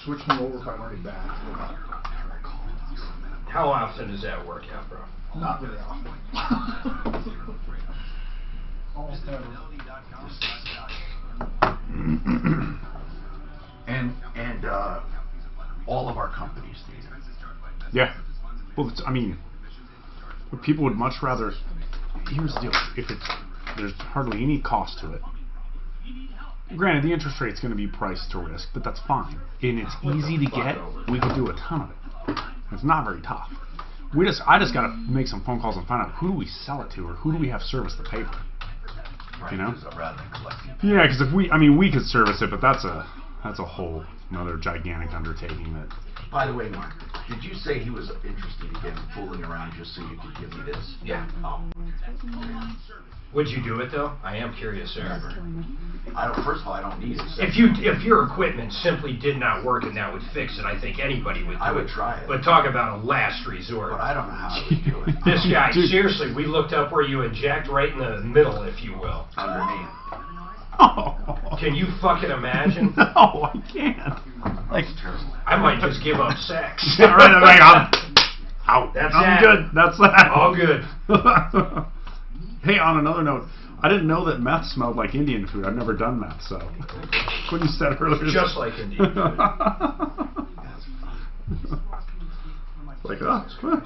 Switch me over if I'm already back. How often does that work out, bro? Not very often. Almost never. And all of our companies need it. Yeah. Well, I mean, people would much rather. Here's the deal: if there's hardly any cost to it. Granted, the interest rate's going to be priced to risk, but that's fine. And it's easy to get. We could do a ton of it. It's not very tough. I just got to make some phone calls and find out who do we sell it to, or who do we have service the paper. You know? Yeah, because if we could service it, but that's a whole another gigantic undertaking. That. By the way, Mark, did you say he was interested in getting fooling around just so you could give me this? Yeah. Oh. Would you do it though? I am curious, sir. First of all, I don't need it. If your equipment simply did not work and that would fix it, I think anybody would do it. I would try it. But talk about a last resort. But I don't know how I would do it. This guy, seriously, we looked up where you inject right in the middle, if you will. Underneath. Oh. Can you fucking imagine? No, I can't. Like, terrible. I might just give up sex. All right, I'm out. That's I'm good. That's that. All good. Hey, on another note, I didn't know that meth smelled like Indian food. I've never done meth, so when you said earlier, just like Indian food. Like, oh, huh.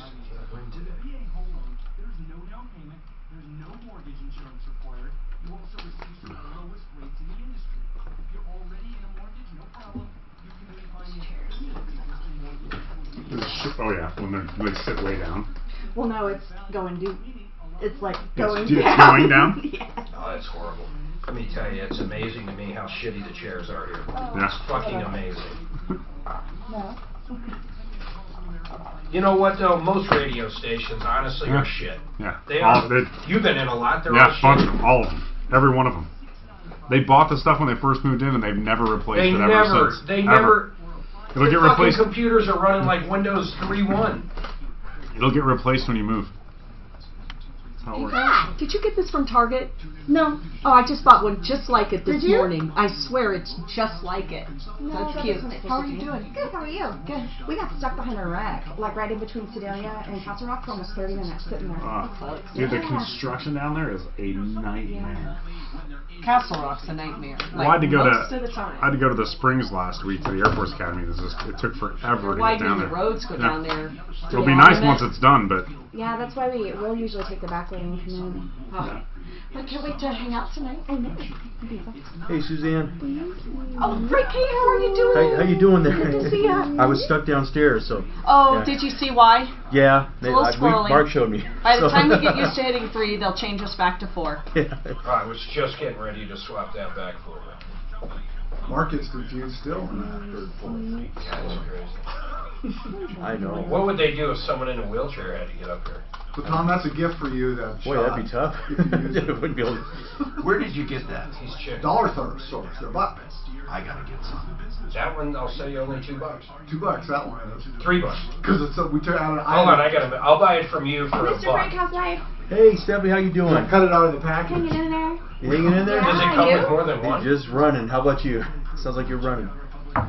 Oh yeah, when they sit way down. Well, no, it's going deep. It's like going down. down. Going down? Yeah. Oh, that's horrible. Let me tell you, it's amazing to me how shitty the chairs are here. Yeah. It's fucking amazing. No. You know what though? Most radio stations, honestly, are shit. Yeah. They are. You've been in a lot. They're all shit. Bunch of them, all of them, every one of them. They bought the stuff when they first moved in, and they've never replaced it ever since. They never. It'll get fucking replaced. Computers are running like Windows 3.1. It'll get replaced when you move. That's how it works. Ah, did you get this from Target? No. Oh, I just bought one just like it this morning. I swear it's just like it. No, That's cute. How are you doing? Good, how are you? Good. We got stuck behind a wreck, like right in between Sedalia and Castle Rock for almost 30 minutes sitting there. Dude, the construction down there is a nightmare. Castle Rock's a nightmare. Well, I had to go most of the time. I had to go to the Springs last week to the Air Force Academy. It took forever to get down there. The roads go down there. It'll be nice once it's done, but yeah, that's why we'll usually take the back way and come in. Oh. I can't wait to hang out tonight. I know. Hey, Suzanne. Oh, great, Kate. How are you doing? How you doing there? Good to see ya. I was stuck downstairs, so. Oh, yeah. Did you see why? Yeah, Mark showed me. By the time we get used to hitting 3, they'll change us back to 4. Yeah. I was just getting ready to swap that back for you. Mark gets confused still. I know. What would they do if someone in a wheelchair had to get up here? But Tom, that's a gift for you. That boy, that'd be tough. Wouldn't be able to. Where did you get that? He's chicken. Dollar stores. They're $1. I gotta get some. That one, I'll say only $2. $2. That one is. $3. Because it's we took out an. Hold on, I'll buy it from you for Mr. $1. Breakhouse Life. Hey, Stephanie, how you doing? I cut it out of the package. Hanging in there. You hanging in there? Does it come with more than one? Just running. How about you? Sounds like you're running.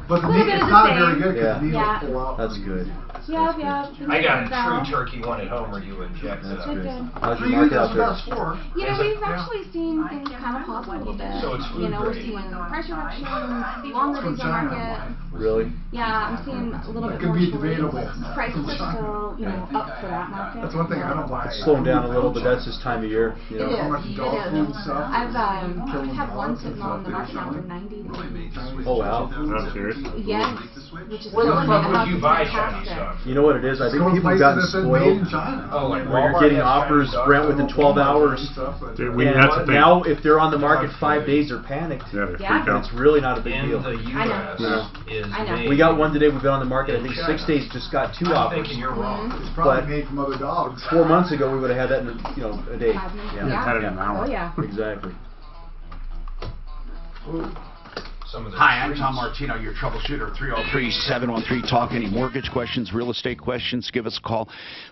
But the meat is not very good because the meat Yeah. will pull out. That's good. Yeah. I got a true turkey one at home where you inject it. That's good. Good. How's For your you, market out that's there? about $4. You know, we've actually seen things kind of pop a little bit. So it's food we're grade. seeing price reductions, longer days on market. Really? Yeah, I'm seeing a little That bit could more be choice. debatable. Prices are still, up for that market. That's one thing I don't buy. It's slowing down a little, but that's this time of year. You It know. How much is. dog It food is. stuff? I've had one sitting on the market now for 90 days. Oh wow. I'm serious. Yes, which is Where the killing fuck me. would you buy Fantastic. shiny stuff? You know what it is? I think Go to people places gotten that says made in spoiled. China. Oh, like Where you're Walmart getting has offers shiny rent dog within food. 12 hours. Dude, And that's the thing. now, if they're on the market 5 days, they're panicked. Yeah, they Yeah. freak out. It's really not a big In deal. the I know. U.S. is is. I know. We got one today. We've been on the market. I think 6 days. Just got 2 I'm offers. thinking you're wrong. It's probably But made from other dogs. 4 months ago, we would have had that in a day. 5 minutes. Yeah, had it in an hour. Oh yeah. Exactly. Hi, I'm Tom Martino, your troubleshooter, 303-713-TALK. Any mortgage questions, real estate questions, give us a call.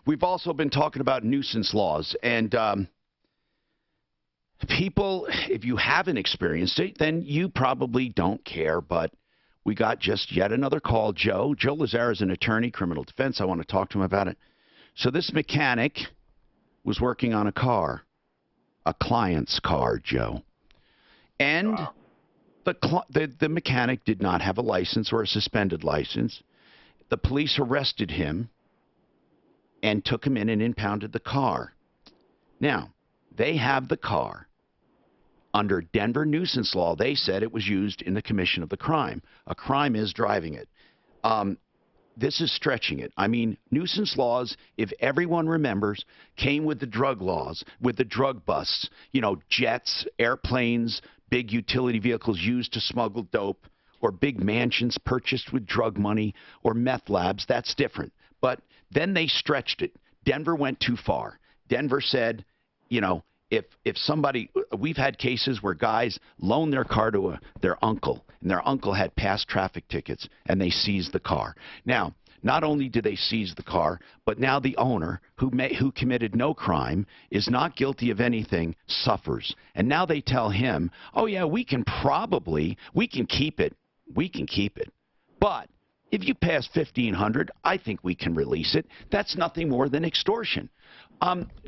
We've also been talking about nuisance laws. And people, if you haven't experienced it, then you probably don't care. But we got just yet another call. Joe Lazara is an attorney, criminal defense. I want to talk to him about it. So this mechanic was working on a car, a client's car, Joe. And the mechanic did not have a license or a suspended license. The police arrested him and took him in and impounded the car. Now, they have the car. Under Denver nuisance law, they said it was used in the commission of the crime. A crime is driving it. This is stretching it. I mean, nuisance laws, if everyone remembers, came with the drug laws, with the drug busts. You know, jets, airplanes, big utility vehicles used to smuggle dope, or big mansions purchased with drug money, or meth labs. That's different. But then they stretched it. Denver went too far. Denver said, you know, if somebody, we've had cases where guys loan their car to their uncle, and their uncle had past traffic tickets, and they seized the car. Now, not only did they seize the car, but now the owner, who committed no crime, is not guilty of anything, suffers. And now they tell him, oh yeah, we can keep it. We can keep it. But if you pass $1,500, I think we can release it. That's nothing more than extortion.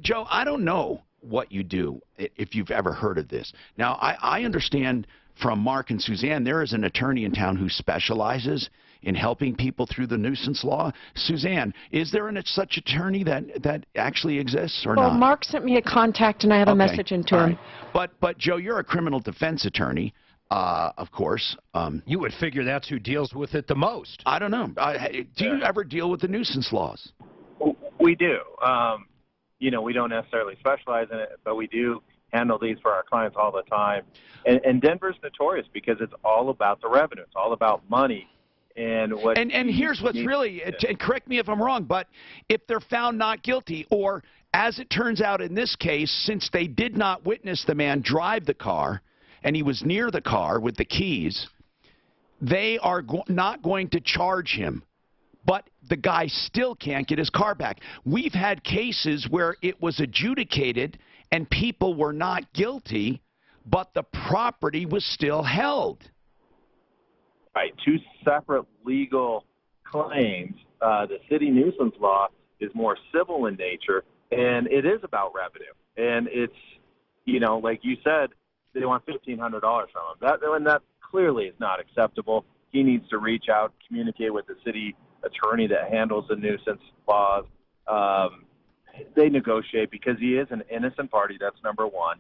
Joe, I don't know what you do, if you've ever heard of this. Now, I understand from Mark and Suzanne, there is an attorney in town who specializes in helping people through the nuisance law. Suzanne, is there such attorney that actually exists or not? Well, Mark sent me a contact, and I have a message into him. Right. But Joe, you're a criminal defense attorney, of course. You would figure that's who deals with it the most. I don't know. Do you ever deal with the nuisance laws? We do. You know, we don't necessarily specialize in it, but we do handle these for our clients all the time. And Denver's notorious because it's all about the revenue. It's all about money. And here's what's really, and correct me if I'm wrong, but if they're found not guilty, or as it turns out in this case, since they did not witness the man drive the car, and he was near the car with the keys, they are not going to charge him. But the guy still can't get his car back. We've had cases where it was adjudicated and people were not guilty, but the property was still held. Right, 2 separate legal claims. The city nuisance law is more civil in nature, and it is about revenue. And it's, you know, like you said, they want $1,500 from him. That clearly is not acceptable. He needs to reach out, communicate with the city attorney that handles the nuisance laws. They negotiate because he is an innocent party. That's number 1.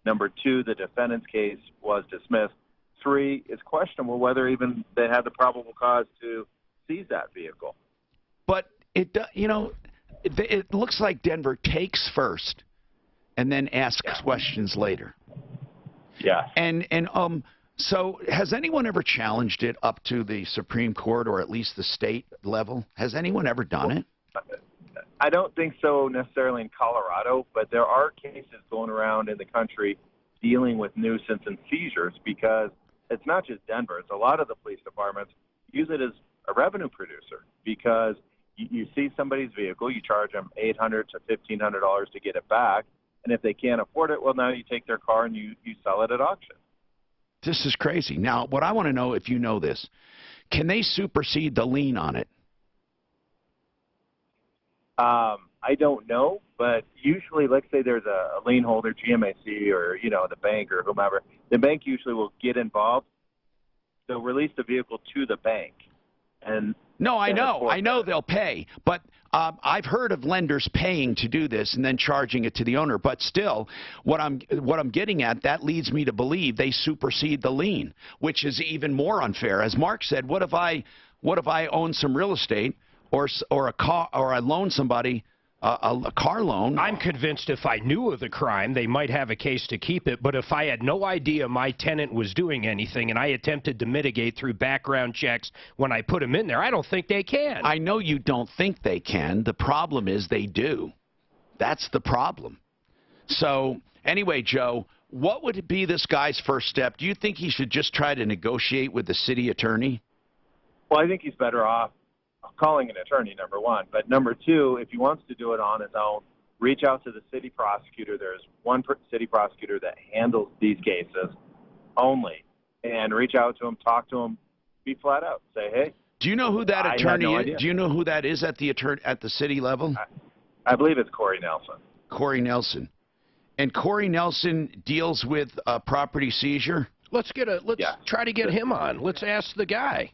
Number 2, the defendant's case was dismissed. 3, it's questionable whether even they had the probable cause to seize that vehicle. But it looks like Denver takes first and then asks questions later. Yeah. So has anyone ever challenged it up to the Supreme Court or at least the state level? Has anyone ever done it? I don't think so necessarily in Colorado, but there are cases going around in the country dealing with nuisance and seizures because it's not just Denver. It's a lot of the police departments use it as a revenue producer because you see somebody's vehicle, you charge them $800 to $1,500 to get it back, and if they can't afford it, well, now you take their car and you sell it at auction. This is crazy. Now, what I want to know, if you know this, can they supersede the lien on it? I don't know, but usually, let's say there's a lien holder, GMAC, or, you know, the bank or whomever. The bank usually will get involved. They'll release the vehicle to the bank. No, I know they'll pay, but I've heard of lenders paying to do this and then charging it to the owner. But still, what I'm getting at, that leads me to believe they supersede the lien, which is even more unfair. As Mark said, what if I own some real estate or a car, or I loan somebody a car loan. I'm convinced if I knew of the crime, they might have a case to keep it. But if I had no idea my tenant was doing anything and I attempted to mitigate through background checks when I put him in there, I don't think they can. I know you don't think they can. The problem is they do. That's the problem. So anyway, Joe, what would be this guy's first step? Do you think he should just try to negotiate with the city attorney? Well, I think he's better off calling an attorney, number one. But number two, if he wants to do it on his own, reach out to the city prosecutor. There's one city prosecutor that handles these cases only. And reach out to him, talk to him, be flat out. Say, hey. Do you know who that attorney no is? idea. Do you know who that is at the city level? I believe it's Corey Nelson. Corey Nelson. And Corey Nelson deals with property seizure? Let's try to get him on. Let's ask the guy.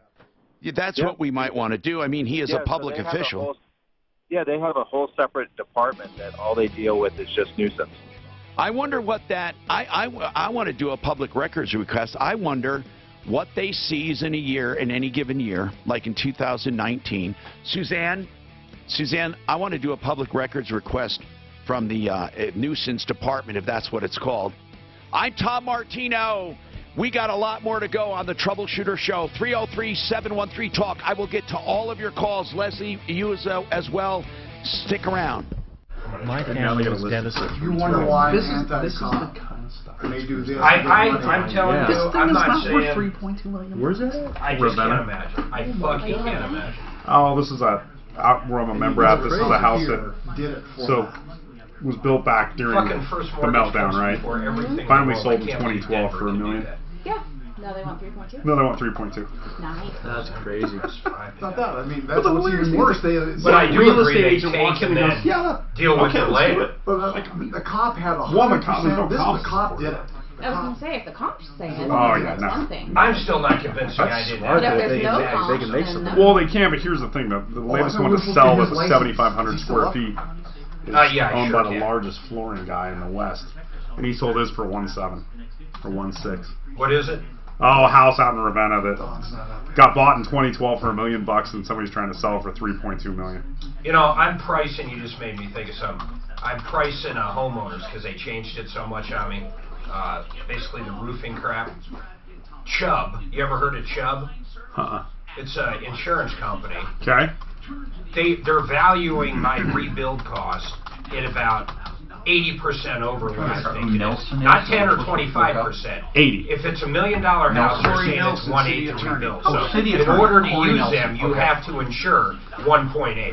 Yeah, that's what we might want to do. I mean, he is a public official. They have a whole separate department that all they deal with is just nuisance. I wonder what that I want to do a public records request. I wonder what they seize in a year, in any given year, like in 2019. Suzanne, I want to do a public records request from the nuisance department, if that's what it's called. I'm Tom Martino. We got a lot more to go on the Troubleshooter Show. 303-713-TALK. I will get to all of your calls. Leslie, you as well. Stick around. My family was devastated. You wonder why this is anti-cop may do this. I'm telling you, I'm not saying. worth $3.2 million. Where's it? I just can't imagine. I fucking can't imagine. Oh, this is where I'm a member at. This is a house that was built back during the meltdown, right? Finally sold in 2012 for $1 million. Yeah. No, they want 3.2. No, they want 3.2. Nice. That's crazy. It's not that. I mean, that's what's even worse. But I do real estate agent walks in and goes, deal with it later. But the cop had 100%. The cop did it. I was gonna say if the comp's saying it, that's one thing. I'm still not convinced the guy did But that. if there's no comp, They can make then something. Well, they can, but here's the thing: the latest one to sell that was 7,500 square feet is owned by the largest flooring guy in the West, and he sold his for 1.7 or 1.6. What is it? Oh, a house out in Ravenna that got bought in 2012 for $1 million, and somebody's trying to sell it for 3.2 million. You know, I'm pricing. You just made me think of something. I'm pricing homeowners because they changed it so much on me. Basically the roofing crap. Chubb. You ever heard of Chubb? It's an insurance company. Okay. They're valuing my rebuild cost at about 80% over what I think it is. Not 10 or 25%. 80. If it's $1 million house, they're saying it's 1.8 to rebuild. So in order to use them, you have to insure 1.8.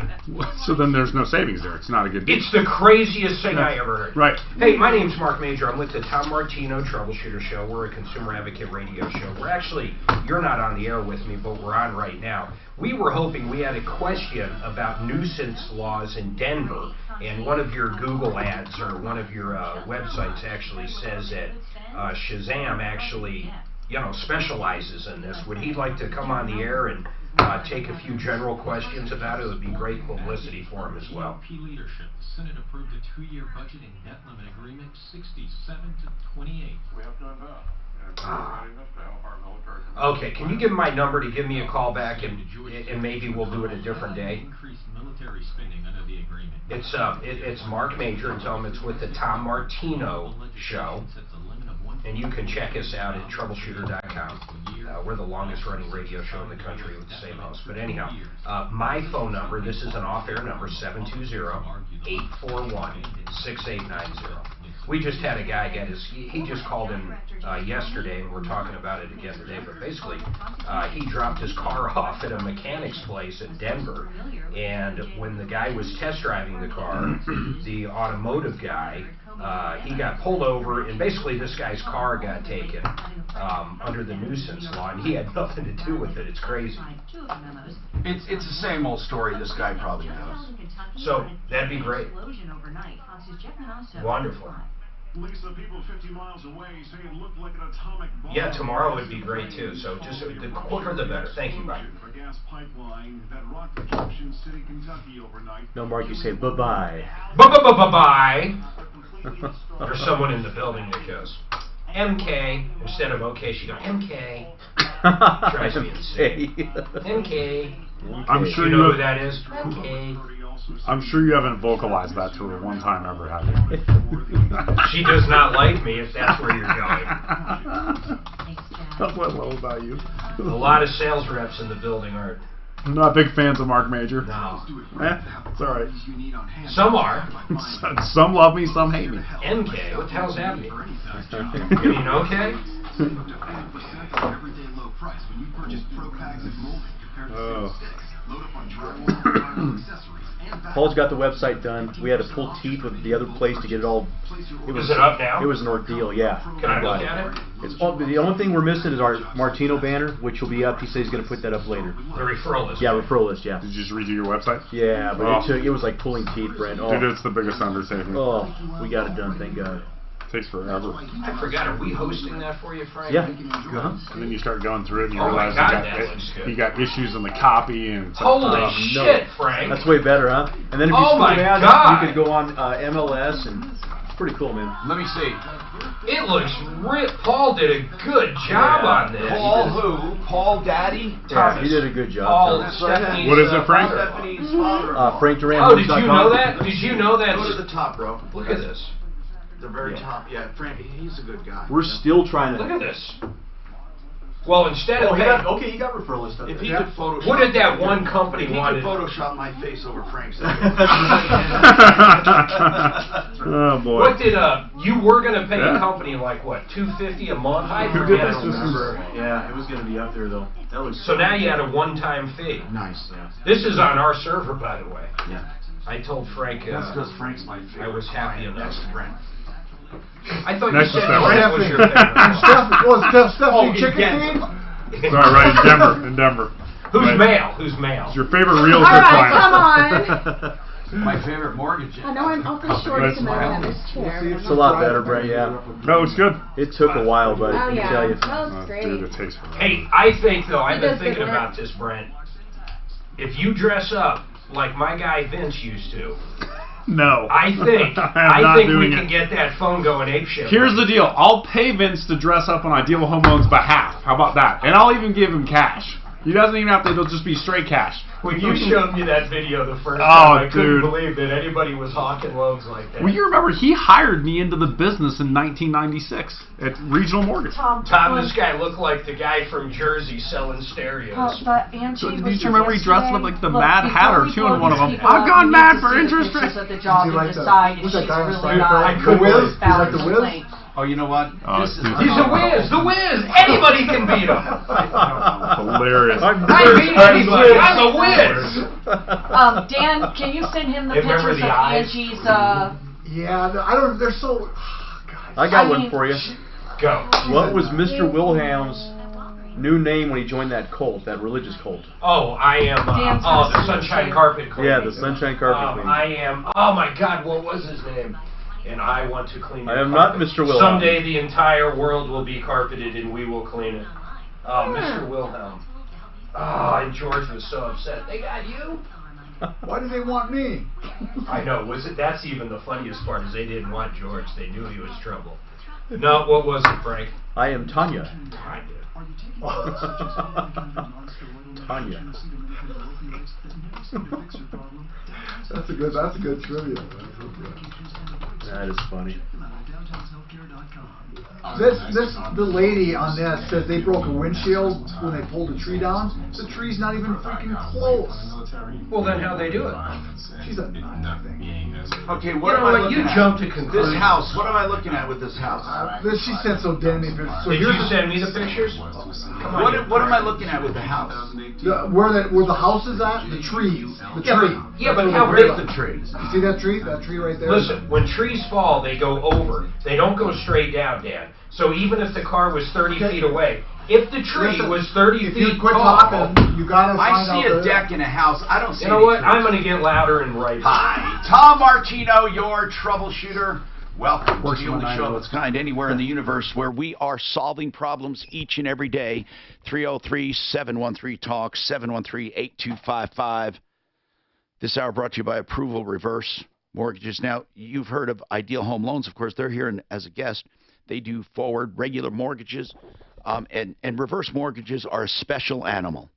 So then there's no savings there. It's not a good deal. It's the craziest thing I ever heard. Right. Hey, my name's Mark Major. I'm with the Tom Martino Troubleshooter Show. We're a consumer advocate radio show. We're actually, you're not on the air with me, but we're on right now. We were hoping we had a question about nuisance laws in Denver, and one of your Google ads or one of your websites actually says that Shazam actually, specializes in this. Would he like to come on the air and take a few general questions about it? It would be great publicity for him as well. Leadership. The Senate approved a 2-year budget and debt limit agreement, 67 to 28. We have done that. Okay, can you give him my number to give me a call back, and maybe we'll do it a different day? Increased military spending under the agreement. It's Mark Major, and tell him it's with the Tom Martino Show. And you can check us out at troubleshooter.com. We're the longest running radio show in the country with the same host. But anyhow, my phone number, this is an off-air number, 720-841-6890. We just had a guy he just called in yesterday, and we're talking about it again today, but basically, he dropped his car off at a mechanic's place in Denver, and when the guy was test driving the car, the automotive guy, he got pulled over, and basically this guy's car got taken under the nuisance law, and he had nothing to do with it. It's crazy. It's the same old story this guy probably knows. So, that'd be great. Wonderful. Lisa, people 50 miles away say it looked like an atomic bomb. Yeah, tomorrow would be great too. So just the quicker the better. Thank you, bye. For gas pipeline that rocked Junction City, Kentucky overnight. No, Mark, you say bye-bye. Bye-bye-bye-bye. There's someone in the building that goes, MK, instead of okay, she goes, MK. Drives me insane. MK. I'm sure you know who that is. MK. I'm sure you haven't vocalized that to her one time ever, have you? She does not like me, if that's where you're going. That's what I love about you. A lot of sales reps in the building aren't. I'm not big fans of Mark Major. No. It's alright. Some are. Some love me, some hate me. MK, what the hell's happening? You mean okay? Paul's got the website done. We had to pull teeth with the other place to get it all. Is it up now? It was an ordeal, yeah. Can I look at it? It's all, the only thing we're missing is our Martino banner, which will be up. He says he's going to put that up later. The referral list. Yeah, referral list, yeah. Did you just redo your website? Yeah, but it was like pulling teeth, Brent. Oh. Dude, it's the biggest undertaking. Oh, we got it done, thank God. Takes forever. I forgot. Are we hosting that for you, Frank? Yeah. And then you start going through it and you Oh my realize God, that looks good. you got issues in the copy and it's Holy shit, Frank. That's way better, huh? And then if you Oh scroll my down, God. you could go on MLS, and it's pretty cool, man. Let me see. It looks Paul did a good job on this. Paul who? Paul Daddy? Yeah, he did a good job. Paul, Stephanie's, what is it, Frank? Stephanie's father. Frank Duran. Oh, did you know that? Did you know that? Go to the top, bro. Look at this. The very top. Yeah, Frank, he's a good guy. We're still trying to. Look at this. Well, instead of he got referral list. If he could Photoshop. what did that one company if he want? could Photoshop my face over Frank's. Oh boy. What did you were gonna pay a company like what, $250 a month? I forget. I don't remember. Yeah, it was going to be up there though. That was so now you had a one-time fee. Nice. Yeah. This is on our server, by the way. Yeah. I told Frank. That's because Frank's my favorite. I was happy enough. Next to Brent. I thought Next you to said Stephanie. Brent was your favorite. Stephanie chicken feed? Sorry, right in Denver. Who's Right. male? Who's male? It's your favorite realtor All right, client. come on. My favorite mortgage. I know I'm awfully short Nice to move smile. on this chair. It's a lot better, Brent, yeah. No, it's good. It took a while, buddy, Oh, let me yeah. tell you. That was great. Dude, it takes forever. Hey, I think though, I've He been does good thinking work. about this, Brent. If you dress up like my guy Vince used to, No. I think I'm not we doing can it. get that phone going apeshit. Here's the deal. I'll pay Vince to dress up on Ideal Home Loans' behalf. How about that? And I'll even give him cash. He doesn't even have to. It'll just be straight cash. When you showed me that video the first Oh, time, I couldn't dude. believe that anybody was hawking loans like that. Well, you remember he hired me into the business in 1996 at Regional Mortgage. Tom, this guy looked like the guy from Jersey selling stereos. But Angie So, was did you remember he dressed with like the Look, Mad before Hatter we too pull in one of these them? people I've up, gone we need mad to for see the interest pictures rates. of the job Is he and like the- decide if who's she's that guy on really Sniper? not The Wiz? He's like the Wiz? complaint. Oh, you know what? Oh, This is dude. He's a whiz, the whiz. Anybody can beat him. Hilarious. I beat anybody. I'm a whiz. Dan, can you send him the Remember pictures the of eyes? Angie's? Yeah, I don't. They're so. I got I one mean, for you. Go. What was Mr. Wilhelm's new name when he joined that cult, that religious cult? Oh, I am. Dan's The husband. Sunshine Carpet Cleaning. Yeah, the Sunshine Carpet Cleaning. I am. Oh my God, what was his name? And I want to clean. I your am not carpet. Mr. Wilhelm. Someday the entire world will be carpeted and we will clean it. Oh, Mr. Wilhelm. Oh, and George was so upset. They got you. Why do they want me? I know. That's even the funniest part is they didn't want George. They knew he was trouble. No, what was it, Frank? I am Tanya. Tanya. That's a good trivia. That is funny. The lady on that said they broke a windshield when they pulled a tree down. The tree's not even freaking close. Well, then how'd they do it? She's a nothing. Okay, You what know am I what? looking You at? jumped to conclusions. This house. What am I looking at with this house? She sent so damn many pictures. So Did here's you send me the pictures? Come on. What am I looking at with the house? where the house is at, the trees, the tree. Yeah, but That's how where big the the tree? You see that tree? That tree right there. Listen, when trees fall, they go over. They don't go straight down, Dan. So even if the car was 30 feet away, if the tree Listen, was 30 if feet you quit tall, talking, you gotta I find see out a the- deck in a house. I don't see you know any what? trees. I'm going to get louder and right. Hi, Tom Martino, your troubleshooter. Welcome Works to the for only nine show of of its its kind anywhere in the universe where we are solving problems each and every day. 303-713-TALK, 713-8255. This hour brought to you by Approval Reverse Mortgages. Now, you've heard of Ideal Home Loans. Of course, they're here as a guest. They do forward, regular mortgages, and reverse mortgages are a special animal.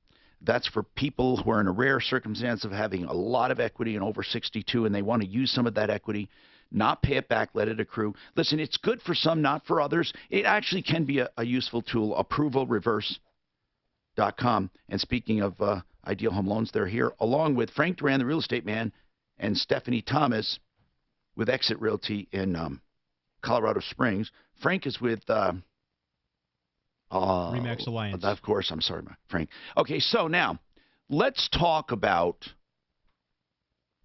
That's for people who are in a rare circumstance of having a lot of equity and over 62, and they want to use some of that equity, not pay it back, let it accrue. Listen, it's good for some, not for others. It actually can be a useful tool. ApprovalReverse.com. And speaking of Ideal Home Loans, they're here, along with Frank Duran, the real estate man, and Stephanie Thomas with Exit Realty in Colorado Springs. Frank is with Remax Alliance. Of course. I'm sorry, Frank. Okay, so now let's talk about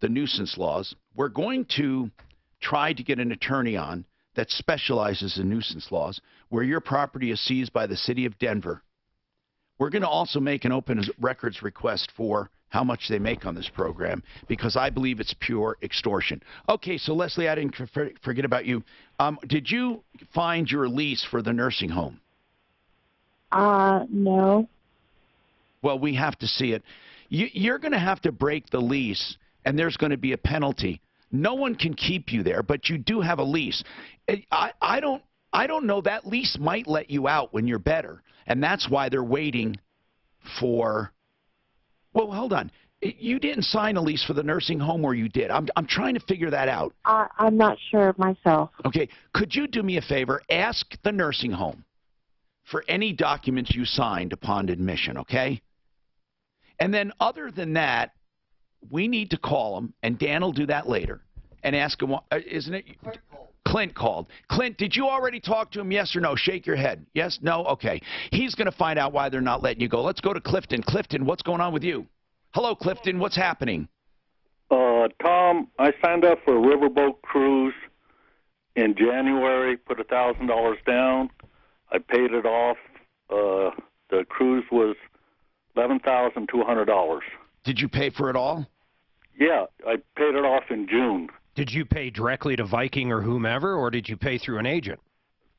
the nuisance laws. We're going to try to get an attorney on that specializes in nuisance laws where your property is seized by the city of Denver. We're going to also make an open records request for how much they make on this program because I believe it's pure extortion. Okay, so Leslie, I didn't forget about you. Did you find your lease for the nursing home? No. Well, we have to see it. You're going to have to break the lease, and there's going to be a penalty. No one can keep you there, but you do have a lease. I don't know. That lease might let you out when you're better, and that's why they're waiting for. Well, hold on. You didn't sign a lease for the nursing home, or you did? I'm trying to figure that out. I'm not sure myself. Okay. Could you do me a favor? Ask the nursing home for any documents you signed upon admission, okay? And then other than that, we need to call them, and Dan will do that later, and ask him, isn't it? Clint called. Clint, did you already talk to him, yes or no? Shake your head. Yes? No? Okay. He's going to find out why they're not letting you go. Let's go to Clifton. Clifton, what's going on with you? Hello, Clifton. What's happening? Tom, I signed up for a riverboat cruise in January, put $1,000 down. I paid it off. The cruise was $11,200. Did you pay for it all? Yeah, I paid it off in June. Did you pay directly to Viking or whomever, or did you pay through an agent?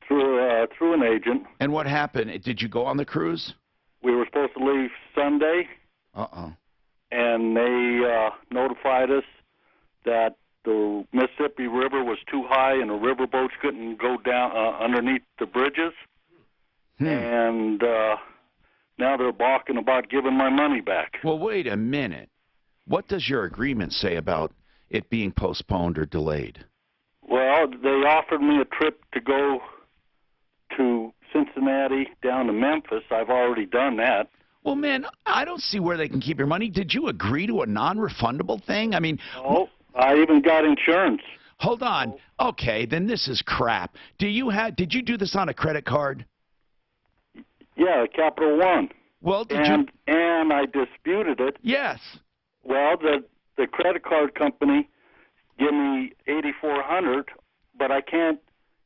Through an agent. And what happened? Did you go on the cruise? We were supposed to leave Sunday. And they notified us that the Mississippi River was too high and the riverboats couldn't go down underneath the bridges. And now they're balking about giving my money back. Well, wait a minute. What does your agreement say about it being postponed or delayed? Well, they offered me a trip to go to Cincinnati down to Memphis. I've already done that. Well, man, I don't see where they can keep your money. Did you agree to a non-refundable thing? I mean... No, I even got insurance. Hold on. Okay, then this is crap. Did you do this on a credit card? Yeah, Capital One. Well, and I disputed it. Yes. Well, the credit card company give me $8,400, but I can't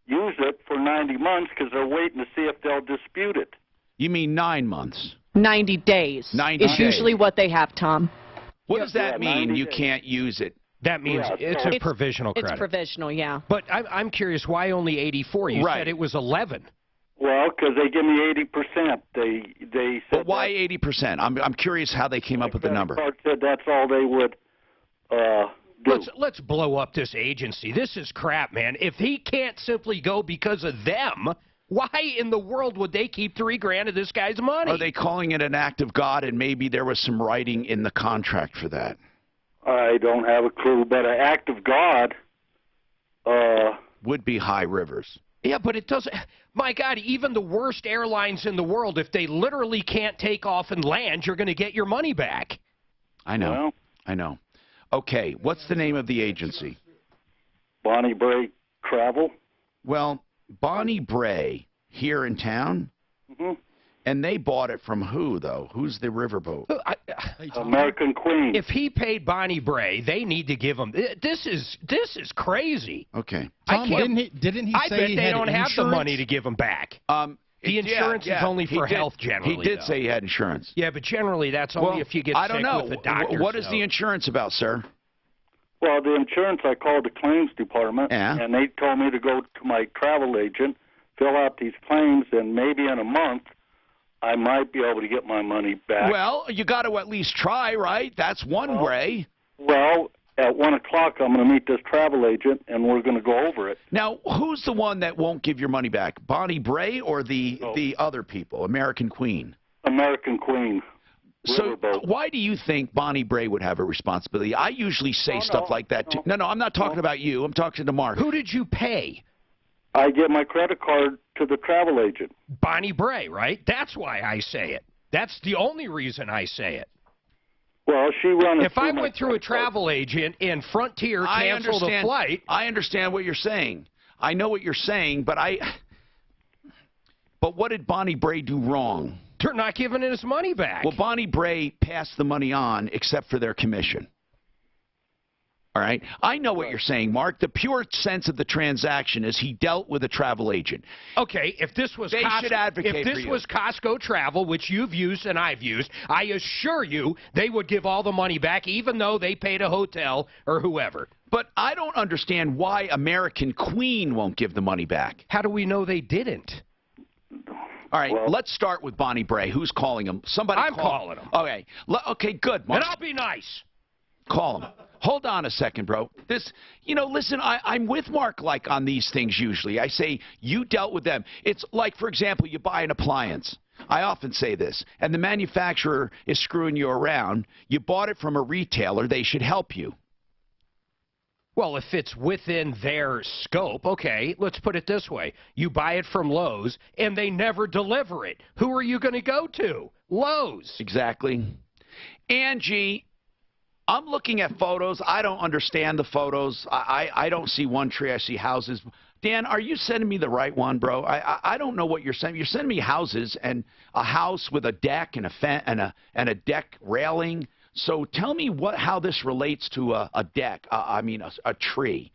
use it for 90 months because they're waiting to see if they'll dispute it. You mean 9 months? 90 days 90 is days. usually what they have, Tom. What does that mean, you can't use it? That means it's a provisional credit. It's provisional, yeah. But I'm curious, why only 84? You said it was 11. Well, because they give me 80%. They said. But why 80%? I'm curious how they came up with the number. The card said that's all they would do. Let's blow up this agency. This is crap, man. If he can't simply go because of them, why in the world would they keep $3,000 of this guy's money? Are they calling it an act of God, and maybe there was some writing in the contract for that? I don't have a clue, but an act of God would be High Rivers. Yeah, but it doesn't. My God, even the worst airlines in the world, if they literally can't take off and land, you're going to get your money back. I know. Well, I know. Okay, what's the name of the agency? Bonnie Bray Travel. Well, Bonnie Bray here in town? Mm-hmm. And they bought it from who, though? Who's the riverboat? American Queen. If he paid Bonnie Bray, they need to give him. This is crazy. Okay. Tom, didn't he I say bet he they had don't have the insurance? money to give him back. The insurance is only for health generally. He did say he had insurance. Yeah, but generally that's only if you get I sick don't know. with the doctor. What is the insurance about, sir? Well, the insurance, I called the claims department, and they told me to go to my travel agent, fill out these claims, and maybe in a month I might be able to get my money back. Well, you got to at least try, right? That's one way. Well, at 1 o'clock I'm going to meet this travel agent, and we're going to go over it. Now, who's the one that won't give your money back? Bonnie Bray or the other people, American Queen? American Queen. So why do you think Bonnie Bray would have a responsibility? I usually say stuff like that too. No, I'm not talking about you. I'm talking to Mark. Who did you pay? I get my credit card to the travel agent. Bonnie Bray, right? That's why I say it. That's the only reason I say it. Well, she run it. If I went through a travel agent and Frontier canceled a flight. I understand what you're saying. I know what you're saying, but what did Bonnie Bray do wrong? They're not giving his money back. Well, Bonnie Bray passed the money on except for their commission. All right? I know what you're saying, Mark. The pure sense of the transaction is he dealt with a travel agent. Okay, if this was they should advocate if this was Costco Travel, which you've used and I've used, I assure you they would give all the money back, even though they paid a hotel or whoever. But I don't understand why American Queen won't give the money back. How do we know they didn't? All right, let's start with Bonnie Bray. Who's calling him? Somebody. I'm calling him. Okay, okay, good. Mark. And I'll be nice. Call him. Hold on a second, bro. Listen, I'm with Mark like on these things usually. I say you dealt with them. It's like, for example, you buy an appliance. I often say this, and the manufacturer is screwing you around. You bought it from a retailer. They should help you. Well, if it's within their scope, okay, let's put it this way. You buy it from Lowe's, and they never deliver it. Who are you going to go to? Lowe's. Exactly. Angie, I'm looking at photos. I don't understand the photos. I don't see one tree. I see houses. Dan, are you sending me the right one, bro? I don't know what you're sending. You're sending me houses and a house with a deck and a deck railing. So tell me how this relates to a deck. A tree.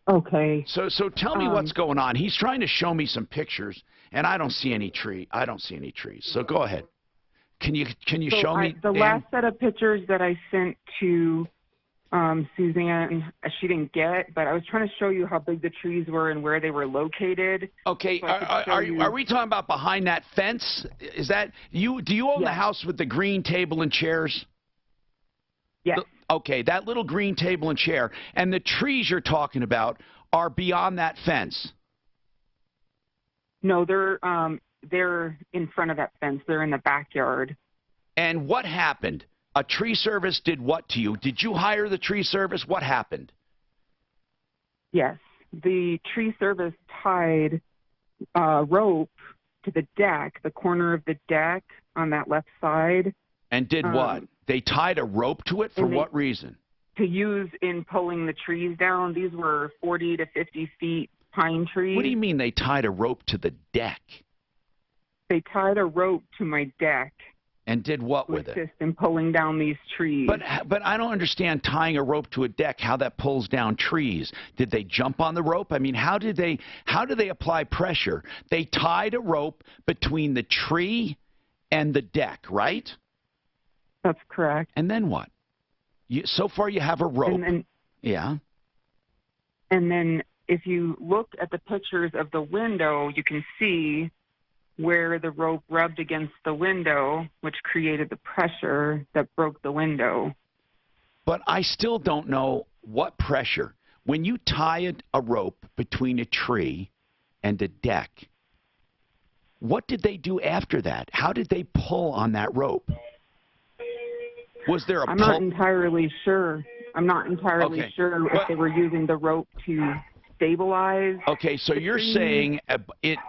Okay. So tell me what's going on. He's trying to show me some pictures, and I don't see any tree. I don't see any trees. So go ahead. Can you show me the Dan? last set of pictures that I sent to Suzanne, she didn't get, but I was trying to show you how big the trees were and where they were located. Okay, so are we talking about behind that fence? Is that you? Do you own the house with the green table and chairs? Yes. Okay, that little green table and chair, and the trees you're talking about are beyond that fence. No, they're in front of that fence. They're in the backyard. And what happened? A tree service did what to you? Did you hire the tree service? What happened? Yes. The tree service tied rope to the deck, the corner of the deck on that left side. And did what? They tied a rope to it for what reason? To use in pulling the trees down. These were 40 to 50 feet pine trees. What do you mean they tied a rope to the deck? They tied a rope to my deck. And did what with it? Assist in pulling down these trees. But I don't understand tying a rope to a deck, how that pulls down trees. Did they jump on the rope? I mean, how do they apply pressure? They tied a rope between the tree and the deck, right? That's correct. And then what? So far you have a rope. Yeah. And then if you look at the pictures of the window, you can see where the rope rubbed against the window, which created the pressure that broke the window. But I still don't know what pressure. When you tie a rope between a tree and a deck, what did they do after that? How did they pull on that rope? Was there a pull? I'm not entirely sure. I'm not entirely sure if they were using the rope to stabilize. Okay, so you're saying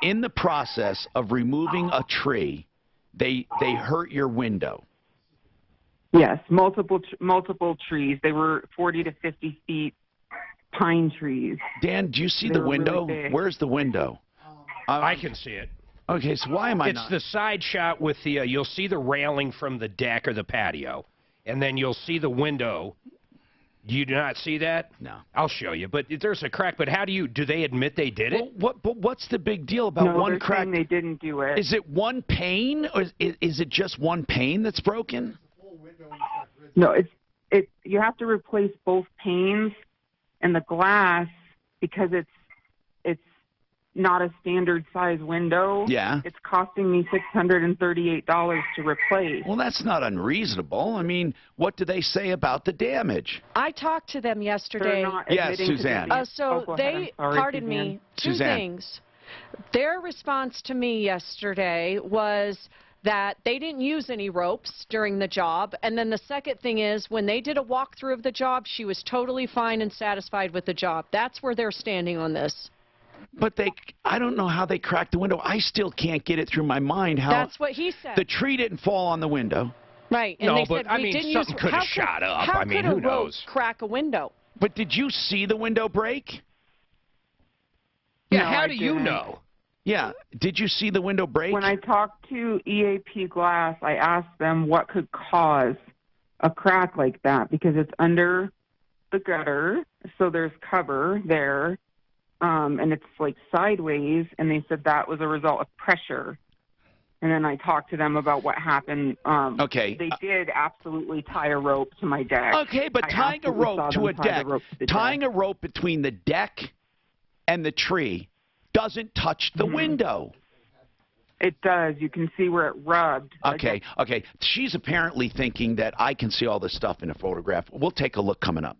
in the process of removing a tree, they hurt your window. Yes, multiple trees. They were 40 to 50 feet pine trees. Dan, do you see the window? Really Where's the window? I can see it. Okay, so why am I not? It's the side shot with the, you'll see the railing from the deck or the patio, and then you'll see the window. You do not see that? No. I'll show you. But there's a crack. But do they admit they did it? But what's the big deal about one crack? Saying they didn't do it. Is it one pane, or is it just one pane that's broken? No, you have to replace both panes and the glass because it's not a standard size window. Yeah. It's costing me $638 to replace. Well, that's not unreasonable. I mean, what do they say about the damage? I talked to them yesterday. Yes, Suzanne. Pardon me, two things. Their response to me yesterday was that they didn't use any ropes during the job. And then the second thing is, when they did a walkthrough of the job, she was totally fine and satisfied with the job. That's where they're standing on this. But I don't know how they cracked the window. I still can't get it through my mind how. That's what he said. The tree didn't fall on the window. Right. And no, they but said, I we mean, didn't something use, could have shot up. How I mean, could who a rope knows? crack a window? But did you see the window break? Yeah, No, how I do you didn't. know? Yeah, did you see the window break? When I talked to EAP Glass, I asked them what could cause a crack like that because it's under the gutter, so there's cover there, and it's like sideways, and they said that was a result of pressure. And then I talked to them about what happened. Okay. They did absolutely tie a rope to my deck. Okay, but tying a rope to a deck, tying a rope between the deck and the tree doesn't touch the window. It does. You can see where it rubbed. Okay, okay. She's apparently thinking that I can see all this stuff in a photograph. We'll take a look coming up.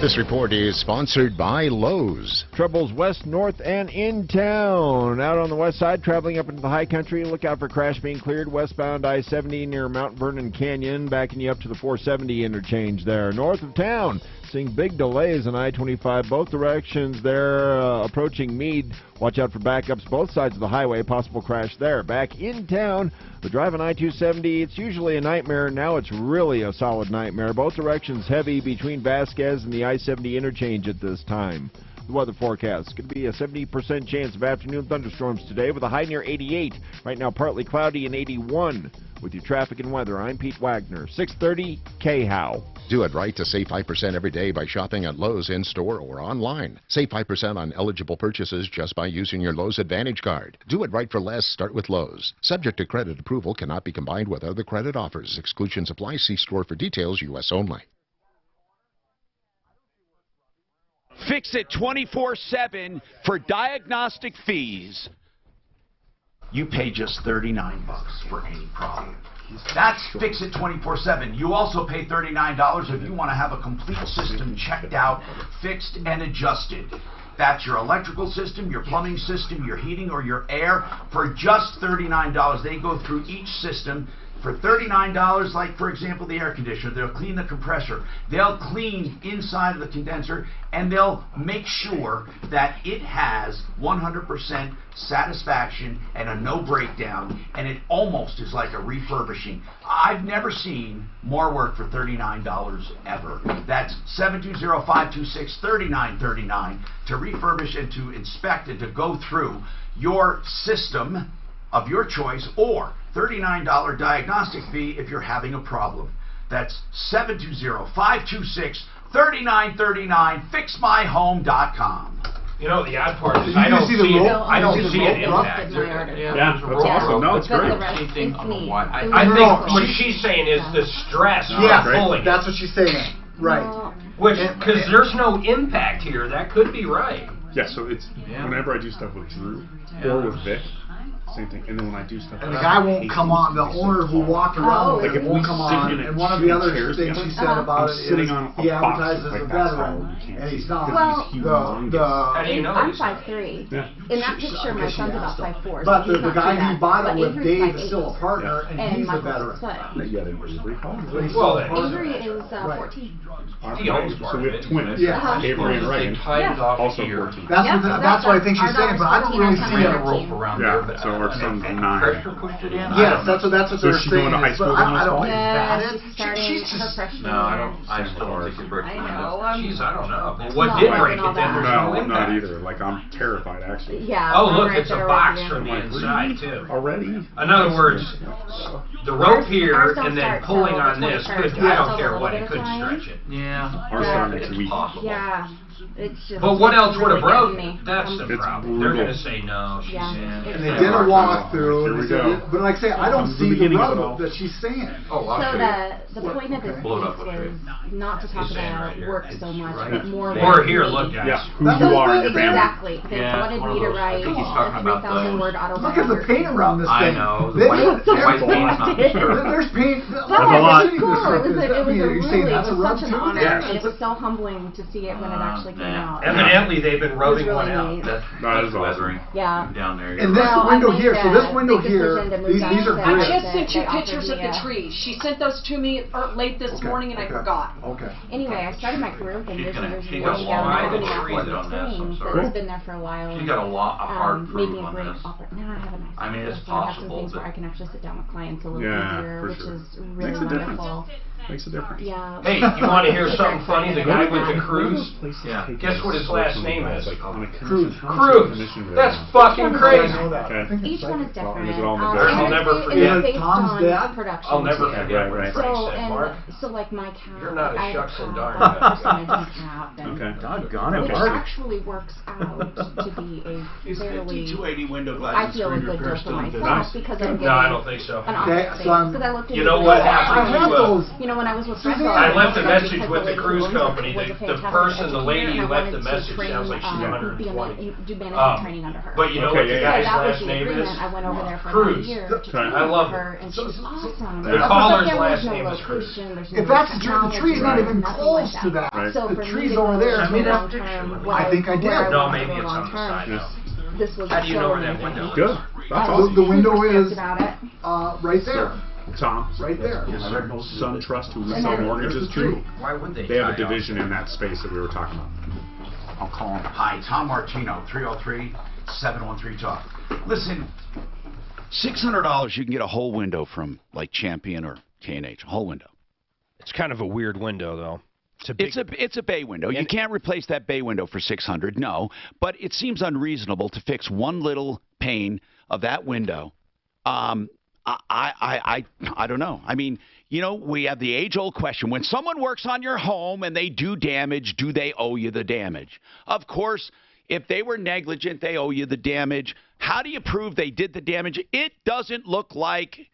This report is sponsored by Lowe's. Troubles west, north, and in town. Out on the west side, traveling up into the high country, look out for crash being cleared westbound I-70 near Mount Vernon Canyon, backing you up to the 470 interchange there. North of town, seeing big delays on I-25 both directions there, approaching Meade. Watch out for backups both sides of the highway, possible crash there. Back in town, the drive on I-270, it's usually a nightmare. Now it's really a solid nightmare. Both directions heavy between Vasquez and the I-70 interchange at this time. The weather forecast could be a 70% chance of afternoon thunderstorms today with a high near 88. Right now partly cloudy and 81. With your traffic and weather, I'm Pete Wagner, 630 KHOW. Do it right to save 5% every day by shopping at Lowe's in-store or online. Save 5% on eligible purchases just by using your Lowe's Advantage card. Do it right for less. Start with Lowe's. Subject to credit approval, cannot be combined with other credit offers. Exclusions apply. See store for details. U.S. only. Fix It 24/7 for diagnostic fees. You pay just $39 for any problem. That's Fix It 24/7. You also pay $39 if you want to have a complete system checked out, fixed, and adjusted. That's your electrical system, your plumbing system, your heating, or your air for just $39. They go through each system. For $39, like, for example, the air conditioner, they'll clean the compressor, they'll clean inside of the condenser, and they'll make sure that it has 100% satisfaction and a no breakdown, and it almost is like a refurbishing. I've never seen more work for $39 ever. That's 720-526-3939 to refurbish and to inspect and to go through your system of your choice, or $39 diagnostic fee if you're having a problem. That's 720-526-3939, fixmyhome.com. You know, the odd part is I don't see an impact. Yeah, that's awesome. No, it's great. I think what she's saying is the stress of pulling it. That's what she's saying. Right. Which, because there's no impact here, that could be right. Yeah, so it's whenever I do stuff with Drew or with Vic, same thing. And then when I do stuff, and the guy won't come on. The owner who walked around like won't come on. And one of the other things she said about it is he advertises as a veteran, and he's not. Well, How do you know? I'm 5'3". In that picture, my son's about 5'4". But the guy who bought it with Dave is still a partner, and he's a veteran. Well, Avery is 14. He owns part of it. So we have twins. Avery and Ryan. Also 14. That's what I think she's saying, but I don't really see a rope around there. But so our son's 9. Pressure pushed it in. Yes, that's what they're saying. Is she going to high school? I don't think She's just her freshman. No, I don't. I still don't think it's I know. Jeez, I don't know. Well, what did break it? Then there's no impact. Not either. Like, I'm terrified, actually. Yeah. Oh, look, it's a box from the inside too. Already? In other words, the rope here and then pulling on this could. I don't care what, it could stretch it. Yeah. Our son is weak. Yeah. It's just but what else would have really broken? That's the problem. They're going to say no. She's in. And they did a walkthrough. Here we go. But like I say, I don't see the rub that she's saying. So the point of this piece was not to talk about work so much, but more. Or here, look, guys. Yeah, who you are in your family. Exactly. They wanted me to write a 3,000-word autobiography. Look at the paint around this thing. I know. The white paint's not disturbed. There's paint. That's a lot. It was cool. It was such an honor, Yeah. and it was so humbling to see it when it actually came out. Evidently, they've been rubbing really one out. neat. That is weathering. Yeah. Down there. And this window here, so this window here, these are I bricks. just sent you They offered pictures of me the a- trees. She sent those to me late this morning, and I forgot. Okay. Anyway, I started my career with them years and years She ago. got a lot of Nobody trees offered on me this, I'm things, but sorry. it's been there for a while. She got a lot of hard made proof me a on great this. offer. Now I have a nice I mean, it's office, and I have some possible, things but- where I can actually sit down with clients a little Yeah, easier, for which sure. is really Makes a difference. wonderful. Makes a difference. Yeah. Hey, you want to hear something funny? The guy with the Yeah. cruise? Yeah. Guess what his last name is? Cruz. Cruz. That's fucking crazy. Each one is different. Is it all I'll and never it's- forget. It's based Tom's on dad? production. I'll never too. forget what Frank So said, Mark. so like my cat, You're not a I have shucks and cat, darn but about percentage of cat, and Okay. Doggone it, which Mark. actually works out to be a fairly, 280 window glass. I feel a good deal for myself Nice. because I'm getting No, I don't think so. an Okay, office so I'm- space. Because I looked You into know the what business. happened I have to those. You know, when I was with Suzanne. Red I Bull, left a because message the with the lady cruise who company. was a The fantastic person, the lady educator, who and I left the wanted to message train, sounds like she's be a 120. do management training under her. But you know Okay, what the yeah, So guy's that was last the name agreement. is? I went over there for Cruz. about a year to Okay. train I love her, it. and she's awesome. The But caller's there last was no name is Cruz. location, there's no If that's the technology, tree's not there's even nothing close like to that. Right. So The for me tree's to go over there. to Send me that long picture. term, I think I did. where No, want maybe to go it's on long the term, side now. this was How do you so know where that amazing. window is? Good. That's I was awesome. The window super is stoked about it. right there. Tom, Right there. Sun Trust, who we And sell then mortgages there's the tree. to, Why would they? they have a tie off? division in that space that we were talking about. I'll call them. Hi, Tom Martino, 303-713-TALK. Listen, $600 you can get a whole window from like Champion or K&H, a whole window. It's kind of a weird window, though. It's a big, It's a bay window. You can't replace that bay window for $600, no. But it seems unreasonable to fix one little pane of that window. I don't know. I mean, you know, we have the age-old question. When someone works on your home and they do damage, do they owe you the damage? Of course, if they were negligent, they owe you the damage. How do you prove they did the damage? It doesn't look like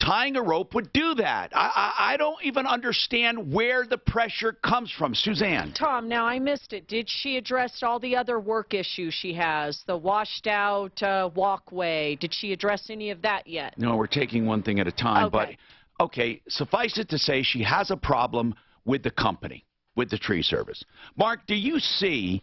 tying a rope would do that. I don't even understand where the pressure comes from. Suzanne. Tom, now I missed it. Did she address all the other work issues she has? The washed out walkway. Did she address any of that yet? No, we're taking one thing at a time. Okay. But, okay, suffice it to say she has a problem with the company, with the tree service. Mark, do you see,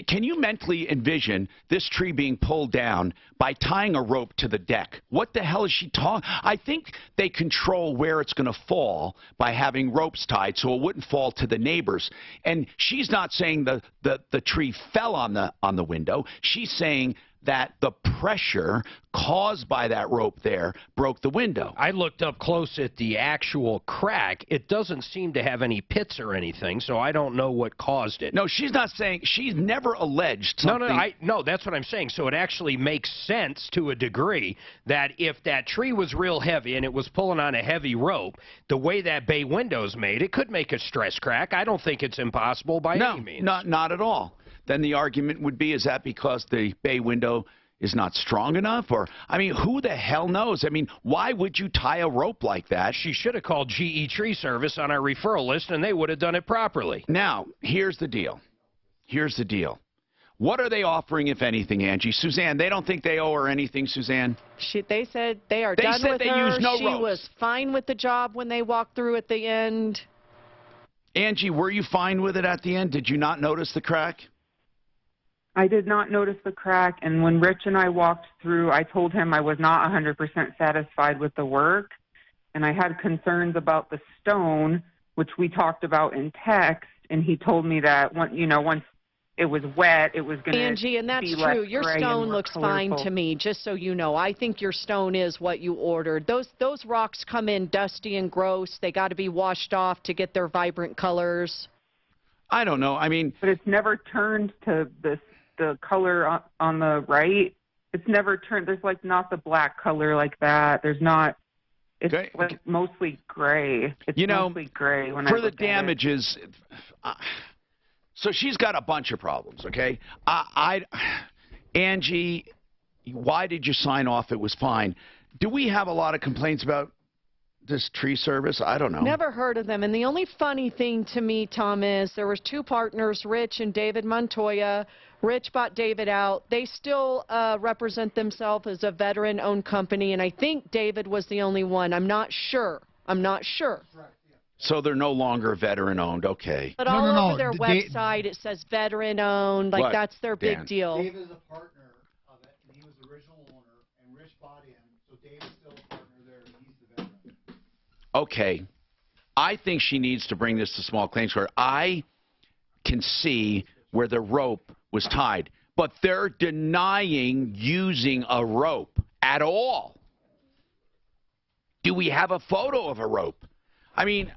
can you mentally envision this tree being pulled down by tying a rope to the deck? What the hell is she talking? I think they control where it's going to fall by having ropes tied so it wouldn't fall to the neighbors. And she's not saying the tree fell on the window. She's saying that the pressure caused by that rope there broke the window. I looked up close at the actual crack. It doesn't seem to have any pits or anything, so I don't know what caused it. No, she's not saying, she's never alleged something. No, that's what I'm saying. So it actually makes sense to a degree that if that tree was real heavy and it was pulling on a heavy rope, the way that bay window's made, it could make a stress crack. I don't think it's impossible by any means. No, not at all. Then the argument would be, is that because the bay window is not strong enough? Or, I mean, who the hell knows? I mean, why would you tie a rope like that? She should have called GE Tree Service on our referral list, and they would have done it properly. Now, here's the deal. Here's the deal. What are they offering, if anything, Angie? Suzanne, they don't think they owe her anything, Suzanne? They said they are They done said with they her. used no she ropes. was fine with the job when they walked through at the end. Angie, were you fine with it at the end? Did you not notice the crack? I did not notice the crack, and when Rich and I walked through, I told him I was not 100% satisfied with the work, and I had concerns about the stone, which we talked about in text, and he told me that once it was wet, it was going to Angie, and that's be less true. Your gray and stone more looks fine colorful. to me, just so you know. I think your stone is what you ordered. Those rocks come in dusty and gross. They got to be washed off to get their vibrant colors. I don't know. I mean, but it's never turned to the color on the right. It's never turned. There's like not the black color like that. There's not. It's like mostly gray. It's mostly gray when I for the look at it. damages. So she's got a bunch of problems. Okay, Angie, why did you sign off? It was fine. Do we have a lot of complaints about this tree service? I don't know. Never heard of them. And the only funny thing to me, Tom, is there was two partners, Rich and David Montoya. Rich bought David out. They still represent themselves as a veteran-owned company, and I think David was the only one. I'm not sure. So they're no longer veteran-owned. Okay. But all over their website, it says veteran-owned. Like, What, that's their big Dan? deal. Dave is a partner of it, and he was the original owner, and Rich bought in, so Dave is still a partner there, and he's the veteran. Okay. I think she needs to bring this to small claims court. I can see where the rope was tied, but they're denying using a rope at all. Do we have a photo of a rope? I mean,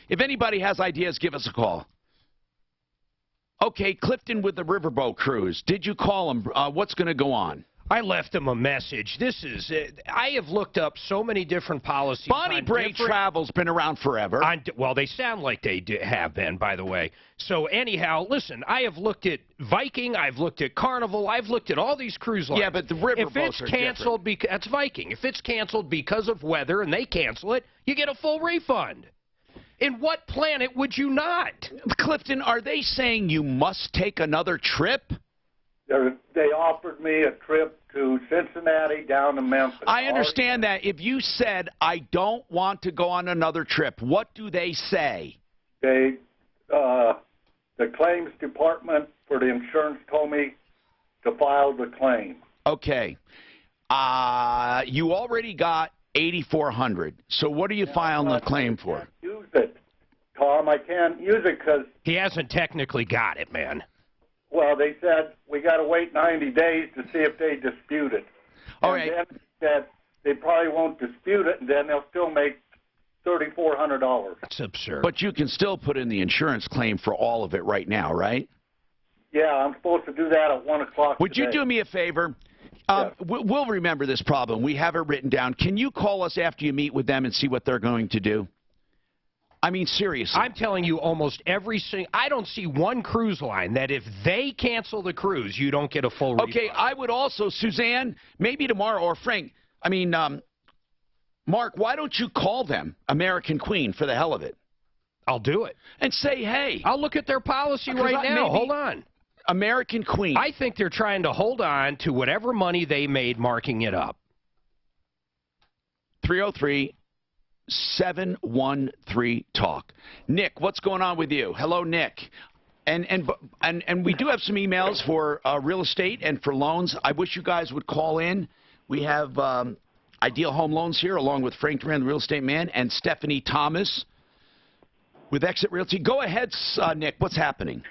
if anybody has ideas, give us a call. Okay, Clifton with the Riverboat Cruise. Did you call him? What's going to go on? I left him a message. This is, I have looked up so many different policies. Bonnie Brae Travel's been around forever. Well, they sound like they have been, by the way. So anyhow, listen, I have looked at Viking, I've looked at Carnival, I've looked at all these cruise lines. Yeah, but the riverboats If it's canceled, that's Viking. If it's canceled because of weather and they cancel it, you get a full refund. In what planet would you not? Clifton, are they saying you must take another trip? They offered me a trip to Cincinnati down to Memphis. I understand that. If you said, I don't want to go on another trip, what do they say? The claims department for the insurance told me to file the claim. Okay. You already got $8,400. So what are you filing the claim for? Use it, Tom. I can't use it because he hasn't technically got it, man. Well, they said we got to wait 90 days to see if they dispute it. All right. And then said they probably won't dispute it, and then they'll still make $3,400. That's absurd. But you can still put in the insurance claim for all of it right now, right? Yeah, I'm supposed to do that at 1 o'clock Would today. you do me a favor? Yes. We'll remember this problem. We have it written down. Can you call us after you meet with them and see what they're going to do? I mean, seriously. I'm telling you, almost every single... I don't see one cruise line that if they cancel the cruise, you don't get a full refund. Okay, I would also, Suzanne, maybe tomorrow, or Frank, Mark, why don't you call them, American Queen, for the hell of it? I'll do it. And say, hey. I'll look at their policy right now. Hold on. American Queen. I think they're trying to hold on to whatever money they made marking it up. 303-713-TALK. Nick, what's going on with you? Hello, Nick. And we do have some emails for real estate and for loans. I wish you guys would call in. We have Ideal Home Loans here, along with Frank Duran, the real estate man, and Stephanie Thomas with Exit Realty. Go ahead, Nick. What's happening?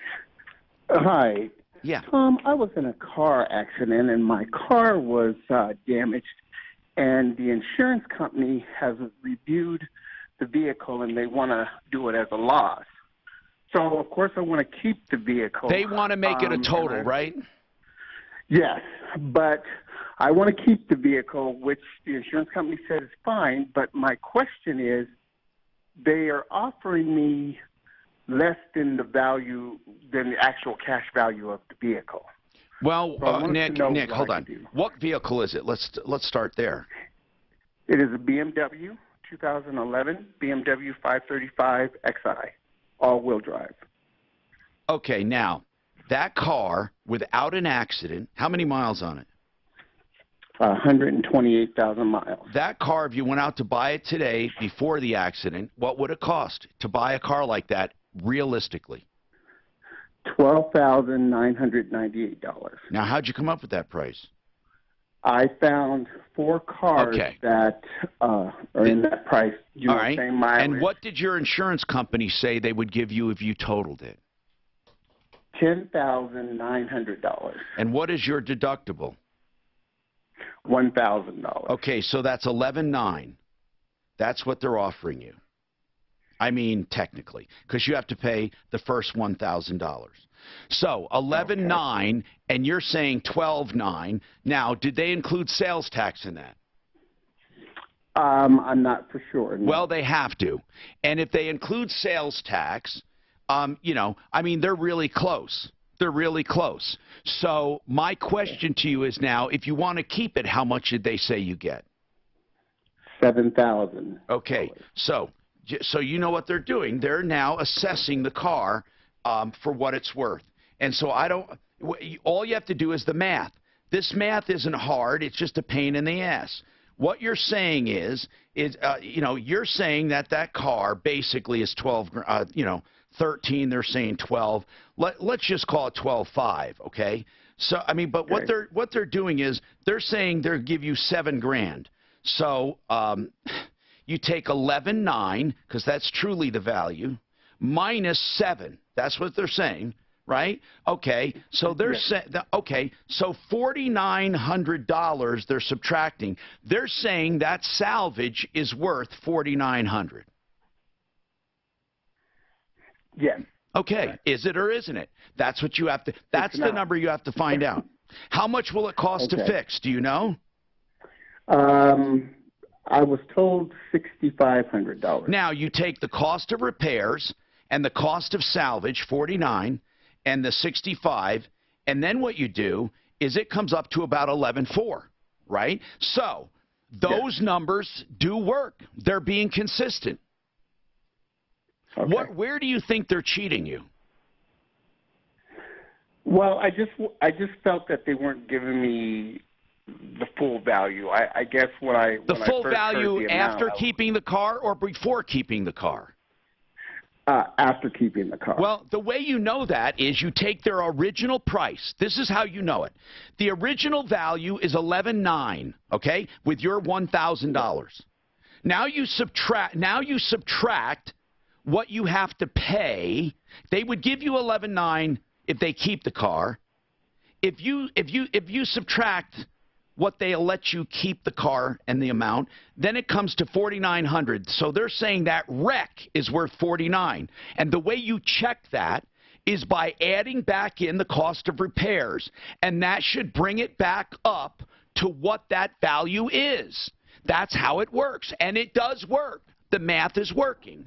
Hi. Yeah. Tom, I was in a car accident, and my car was damaged, and the insurance company has reviewed the vehicle, and they want to do it as a loss. So, of course, I want to keep the vehicle. They want to make it a total, right? Yes, but I want to keep the vehicle, which the insurance company said is fine, but my question is, they are offering me less than the value, than the actual cash value of the vehicle. Well, So Nick, hold on. What vehicle is it? Let's start there. It is a BMW 2011 BMW 535 Xi, all-wheel drive. Okay, now, that car, without an accident, how many miles on it? 128,000 miles. That car, if you went out to buy it today before the accident, what would it cost to buy a car like that realistically? $12,998. Now, how'd you come up with that price? I found 4 cars that are in that price. All right. Same mileage. And what did your insurance company say they would give you if you totaled it? $10,900. And what is your deductible? $1,000. Okay, so that's $11,900. That's what they're offering you. I mean, technically, because you have to pay the first $1,000. So $11,900, and you're saying $12,900. Now, did they include sales tax in that? I'm not for sure. No. Well, they have to. And if they include sales tax, they're really close. They're really close. So my question to you is now, if you want to keep it, how much did they say you get? $7,000. Okay. So you know what they're doing. They're now assessing the car for what it's worth. And so all you have to do is the math. This math isn't hard. It's just a pain in the ass. what you're saying is you know, you're saying that car basically is 12, you know, 13. They're saying 12. Let's just call it 12.5, okay? So I mean, but what they're doing is they're saying they'll give you $7 grand. So you take 11.9 because that's truly the value minus 7. That's what they're saying. Right? Okay. So they're saying, okay, so $4,900 they're subtracting. They're saying that salvage is worth $4,900. Yeah. Okay. Right. Is it or isn't it? That's what you have to, that's the number you have to find out. How much will it cost to fix? Do you know? I was told $6,500. Now you take the cost of repairs and the cost of salvage, $49,000, and the 65, and then what you do is it comes up to about 11.4, right? So those numbers do work. They're being consistent. Okay. Where do you think they're cheating you? Well, I just felt that they weren't giving me the full value. I guess the full value after keeping the car or before keeping the car? After keeping the car. Well, the way you know that is you take their original price. This is how you know it. The original value is $11,900, okay, with your $1,000. Now you subtract what you have to pay. They would give you $11,900 if they keep the car. If you subtract what they'll let you keep the car and the amount, then it comes to $4,900. So they're saying that wreck is worth $49,000. And the way you check that is by adding back in the cost of repairs. And that should bring it back up to what that value is. That's how it works. And it does work. The math is working.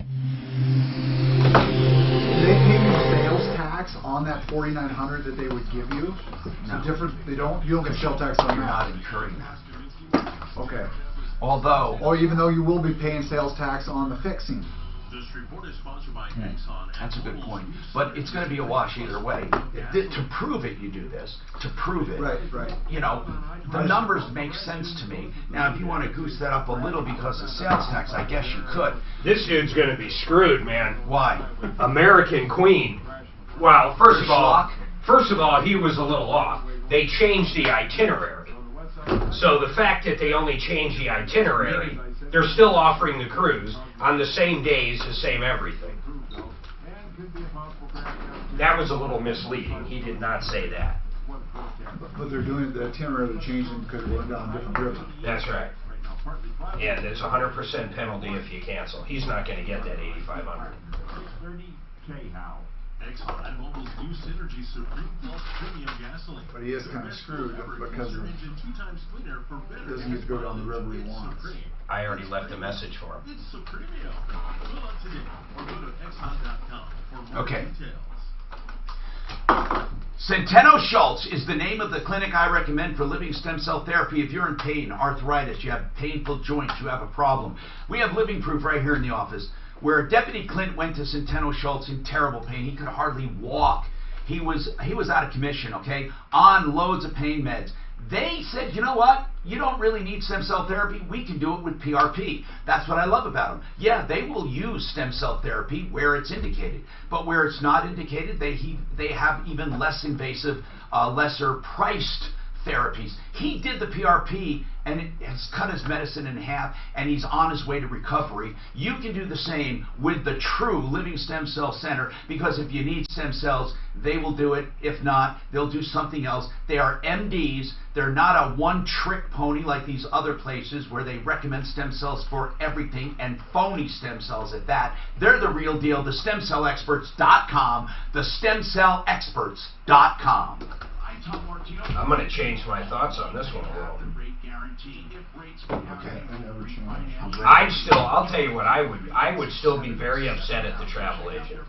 They pay you sales tax on that $4,900 that they would give you. No. Different. You don't get sales tax on You're that. not incurring that. Okay. Although, or even though you will be paying sales tax on the fixing. This report is sponsored by that's a good point. But it's going to be a wash either way. To prove it, you do this. To prove it, right. You know, the numbers make sense to me. Now, if you want to goose that up a little because of sales tax, I guess you could. This dude's going to be screwed, man. Why? American Queen. Well, first of all, he was a little off. They changed the itinerary. So the fact that they only changed the itinerary, they're still offering the cruise on the same days, the same everything. That was a little misleading. He did not say that. But they're doing the itinerary, they're changing because we're down a different river. That's right. And there's a 100% penalty if you cancel. He's not going to get that $8,500. Exxon and Mobil's new Synergy Supreme Plus Premium Gasoline. But he is kind of screwed because of doesn't get to go down the river he wants. I already left a message for him. It's Supremio. Fill up today or go to Exxon.com for more details. Centeno Schultz is the name of the clinic I recommend for living stem cell therapy. If you're in pain, arthritis, you have painful joints, you have a problem. We have Living Proof right here in the office, where Deputy Clint went to Centeno Schultz in terrible pain. He could hardly walk. He was out of commission, okay, on loads of pain meds. They said, you know what? You don't really need stem cell therapy. We can do it with PRP. That's what I love about them. Yeah, they will use stem cell therapy where it's indicated. But where it's not indicated, they have even less invasive, lesser priced therapies. He did the PRP and it has cut his medicine in half and he's on his way to recovery. You can do the same with the True Living Stem Cell Center, because if you need stem cells, they will do it. If not, they'll do something else. They are MDs. They're not a one-trick pony like these other places where they recommend stem cells for everything, and phony stem cells at that. They're the real deal. The StemCellExperts.com. The StemCellExperts.com. I'm going to change my thoughts on this one a little. Okay. I'll tell you what, I would still be very upset at the travel agent.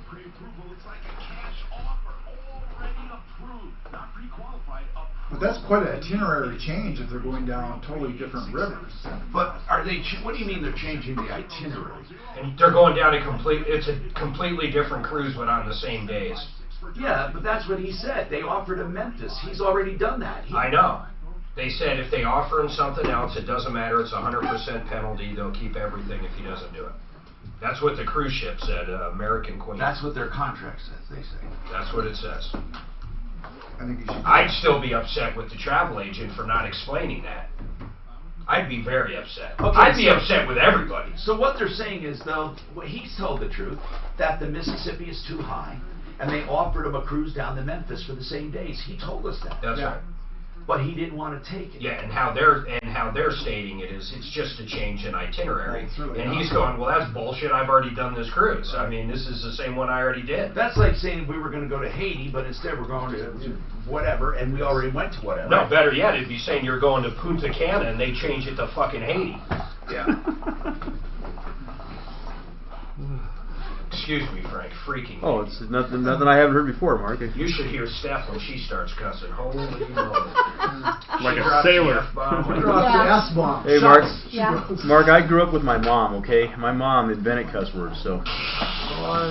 But that's quite an itinerary change if they're going down totally different rivers. But are they? What do you mean they're changing the itinerary? And they're going down it's a completely different cruise, but on the same days. Yeah, but that's what he said. They offered him Memphis. He's already done that. I know. They said if they offer him something else, it doesn't matter. It's 100% penalty. They'll keep everything if he doesn't do it. That's what the cruise ship said, American Queen. That's what their contract says, they say. That's what it says. I think you should. I'd still be upset with the travel agent for not explaining that. I'd be very upset. Okay, I'd be upset with everybody. So what they're saying is, though, he's told the truth, that the Mississippi is too high, and they offered him a cruise down to Memphis for the same days. He told us that. That's right. But he didn't want to take it. Yeah, and how they're stating it is it's just a change in itinerary. Really and he's going, well, that's bullshit. I've already done this cruise. I mean, this is the same one I already did. That's like saying we were going to go to Haiti, but instead we're going to whatever, and we already went to whatever. No, better yet, it'd be saying you're going to Punta Cana, and they change it to fucking Haiti. Yeah. Excuse me, Frank. Freaking. Oh, it's nothing I haven't heard before, Mark. You should hear Steph when she starts cussing. Holy moly. Like a sailor. The S-bomb. Hey, Mark. Yeah. Mark, I grew up with my mom, okay? My mom invented cuss words, so.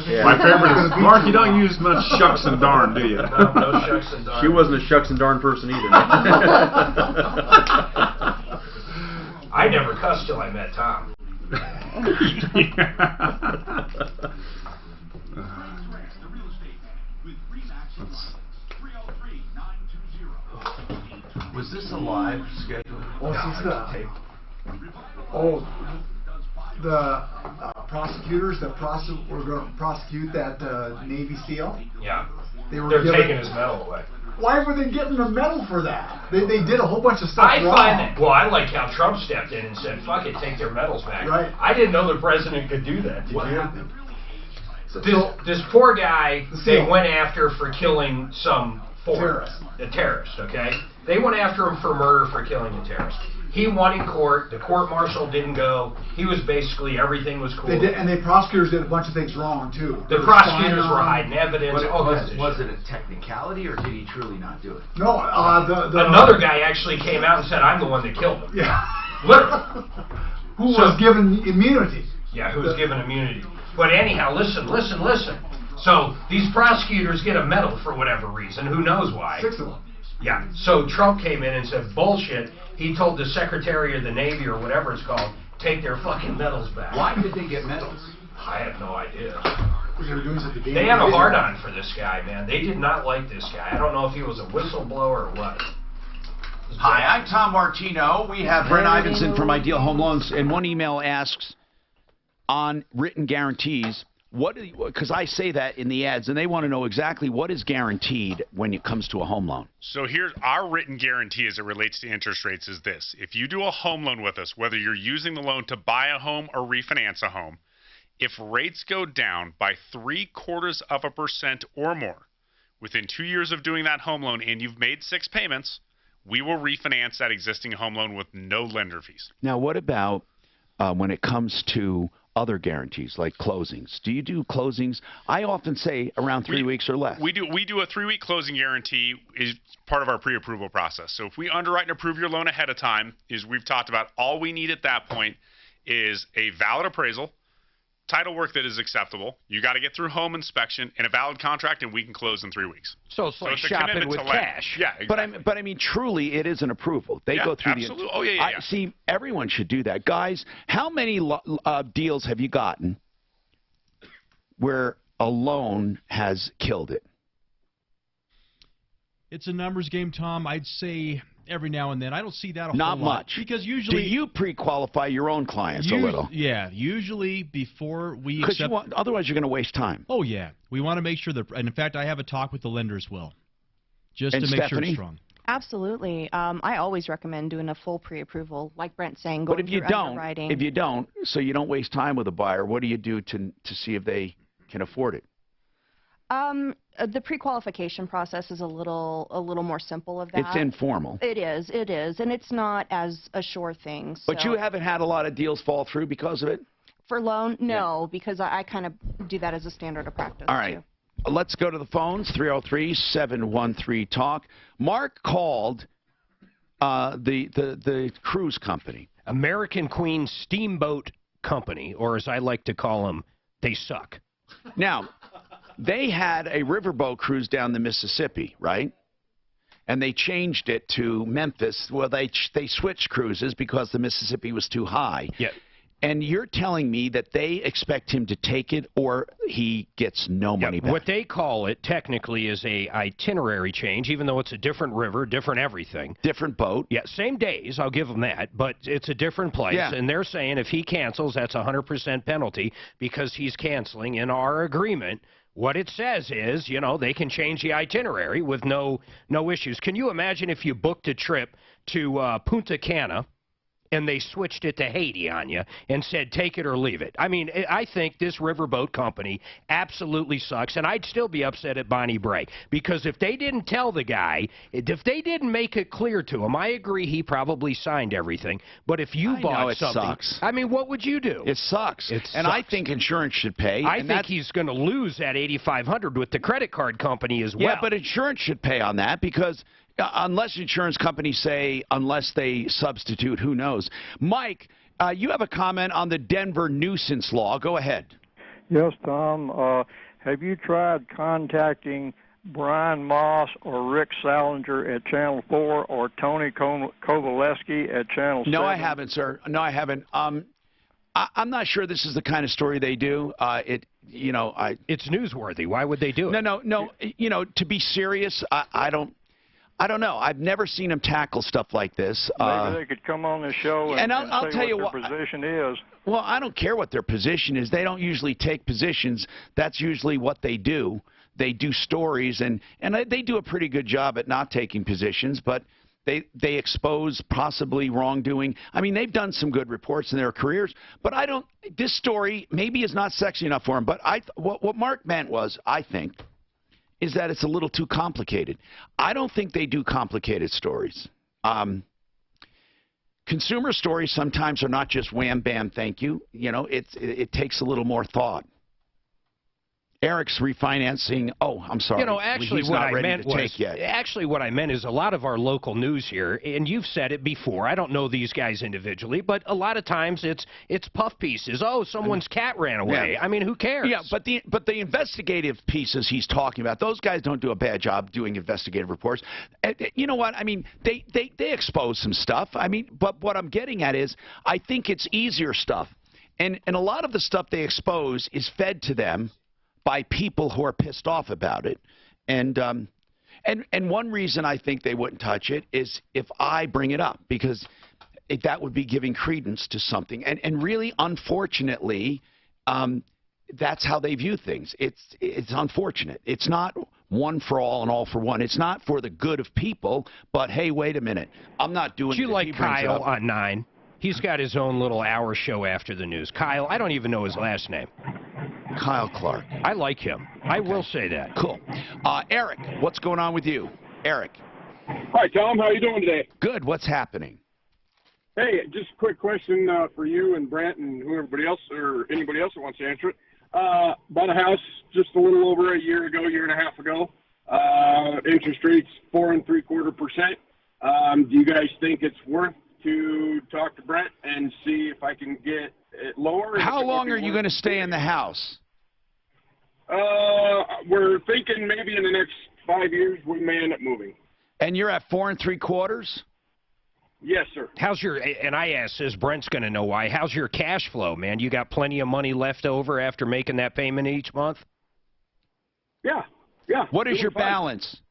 Yeah. My favorite is, Mark, you don't use much shucks and darn, do you? No shucks and darn. She wasn't a shucks and darn person either. I never cussed till I met Tom. Was this a live schedule? The prosecutors that were going to prosecute that Navy SEAL. Yeah. They're taking his medal away. Why were they getting a medal for that? They did a whole bunch of stuff wrong. I like how Trump stepped in and said, fuck it, take their medals back. Right. I didn't know the president could do that. Did What you? happened? This poor guy they went after for killing some terrorist. A terrorist, okay? They went after him for murder for killing a terrorist. He won in court. The court-martial didn't go. He was basically, everything was cool. And the prosecutors did a bunch of things wrong, too. The prosecutors were hiding evidence. Was it a technicality, or did he truly not do it? No, another guy actually came out and said, I'm the one that killed him. Yeah. Literally. Who was given immunity. Yeah, who was given immunity. But anyhow, listen. So these prosecutors get a medal for whatever reason. Who knows why? 6 of them. Yeah. So Trump came in and said, bullshit. He told the Secretary of the Navy or whatever it's called, take their fucking medals back. Why did they get medals? I have no idea. They had a hard-on for this guy, man. They did not like this guy. I don't know if he was a whistleblower or what. Hi, I'm Tom Martino. We have Brent Ivinson from Ideal Home Loans, and one email asks, on written guarantees, because I say that in the ads, and they want to know exactly what is guaranteed when it comes to a home loan. So here's our written guarantee as it relates to interest rates is this. If you do a home loan with us, whether you're using the loan to buy a home or refinance a home, if rates go down by 0.75% or more within 2 years of doing that home loan and you've made 6 payments, we will refinance that existing home loan with no lender fees. Now, what about when it comes to other guarantees like closings? Do you do closings? I often say around 3 weeks or less. We do a 3-week closing guarantee is part of our pre-approval process. So if we underwrite and approve your loan ahead of time, is we've talked about all we need at that point is a valid appraisal, title work that is acceptable. You got to get through home inspection and a valid contract, and we can close in 3 weeks. So it's like shopping with cash. Yeah, exactly. But I mean, truly, it is an approval. They go through absolutely. Oh yeah. See, everyone should do that, guys. How many deals have you gotten where a loan has killed it? It's a numbers game, Tom. I'd say every now and then. I don't see that a Not whole lot. much. Because usually... Do you pre-qualify your own clients a little? Yeah. Usually before we accept... Otherwise, you're going to waste time. Oh, yeah. We want to make sure that... And in fact, I have a talk with the lender as well. Just to make sure it's strong. Absolutely. I always recommend doing a full pre-approval, like Brent's saying, But going if you through don't, underwriting. so you don't waste time with a buyer, what do you do to see if they can afford it? The pre-qualification process is a little more simple of that. It's informal. It is, and it's not as a sure thing. So. But you haven't had a lot of deals fall through because of it? For loan, no, because I kind of do that as a standard of practice. All right. Too. Let's go to the phones, 303-713-TALK. Mark called the cruise company. American Queen Steamboat Company, or as I like to call them, they suck. Now, they had a riverboat cruise down the Mississippi, right? and they changed it to Memphis. Well, they switched cruises because the Mississippi was too high. Yeah. And you're telling me that they expect him to take it or he gets no money back? What they call it technically is a itinerary change, even though it's a different river, different everything. Different boat. Yeah, same days, I'll give them that, but it's a different place. Yeah. And they're saying if he cancels, that's a 100% penalty because he's canceling. In our agreement, what it says is, you know, they can change the itinerary with no issues. Can you imagine if you booked a trip to Punta Cana and they switched it to Haiti on you and said, take it or leave it? I mean, I think this riverboat company absolutely sucks, and I'd still be upset at Bonnie Bray, because if they didn't tell the guy, if they didn't make it clear to him, I agree he probably signed everything, but if you bought something, sucks. I mean, what would you do? It sucks. It and sucks. I think insurance should pay. I think he's going to lose that $8,500 with the credit card company as well. Yeah, but insurance should pay on that because unless insurance companies say, unless they substitute, who knows. Mike, you have a comment on the Denver nuisance law. Go ahead. Yes, Tom. Have you tried contacting Brian Moss or Rick Salinger at Channel 4 or Tony Kovaleski at Channel 7? No, I haven't, sir. No, I haven't. I'm not sure this is the kind of story they do. It's newsworthy. Why would they do it? No. You know, to be serious, I don't know. I've never seen them tackle stuff like this. Maybe they could come on the show and I'll say tell you what their position is. Well, I don't care what their position is. They don't usually take positions. That's usually what they do. They do stories, and they do a pretty good job at not taking positions, but they expose possibly wrongdoing. I mean, they've done some good reports in their careers, but this story maybe is not sexy enough for them, but what Mark meant was, I think, is that it's a little too complicated. I don't think they do complicated stories. Consumer stories sometimes are not just wham, bam, thank you. You know, it takes a little more thought. Eric's refinancing. Oh, I'm sorry. You know, actually, what I meant was, yet. actually, what I meant is a lot of our local news here, and you've said it before. I don't know these guys individually, but a lot of times it's puff pieces. Oh, someone's cat ran away. Yeah. I mean, who cares? Yeah, but the investigative pieces he's talking about, those guys don't do a bad job doing investigative reports. You know what? I mean, they expose some stuff. I mean, but what I'm getting at is, I think it's easier stuff, and a lot of the stuff they expose is fed to them by people who are pissed off about it. And one reason I think they wouldn't touch it is if I bring it up, because that would be giving credence to something. And really, unfortunately, that's how they view things. It's unfortunate. It's not one for all and all for one. It's not for the good of people, but hey, wait a minute. I'm not doing it. Do you like Kyle on 9? He's got his own little hour show after the news. Kyle, I don't even know his last name. Kyle Clark. I like him. I will say that. Cool. Eric, what's going on with you? Eric. Hi, Tom. How are you doing today? Good. What's happening? Hey, just a quick question for you and Brent and everybody else, or anybody else that wants to answer it. Bought a house just a little over a year and a half ago. Interest rates 4.75%. Do you guys think it's worth to talk to Brent and see if I can get it lower? How long are you going to stay in the house? We're thinking maybe in the next 5 years we may end up moving. And you're at 4.75%? Yes, sir. How's your, and I asked this, Brent's going to know why, how's your cash flow, man? You got plenty of money left over after making that payment each month? Yeah. What is your balance?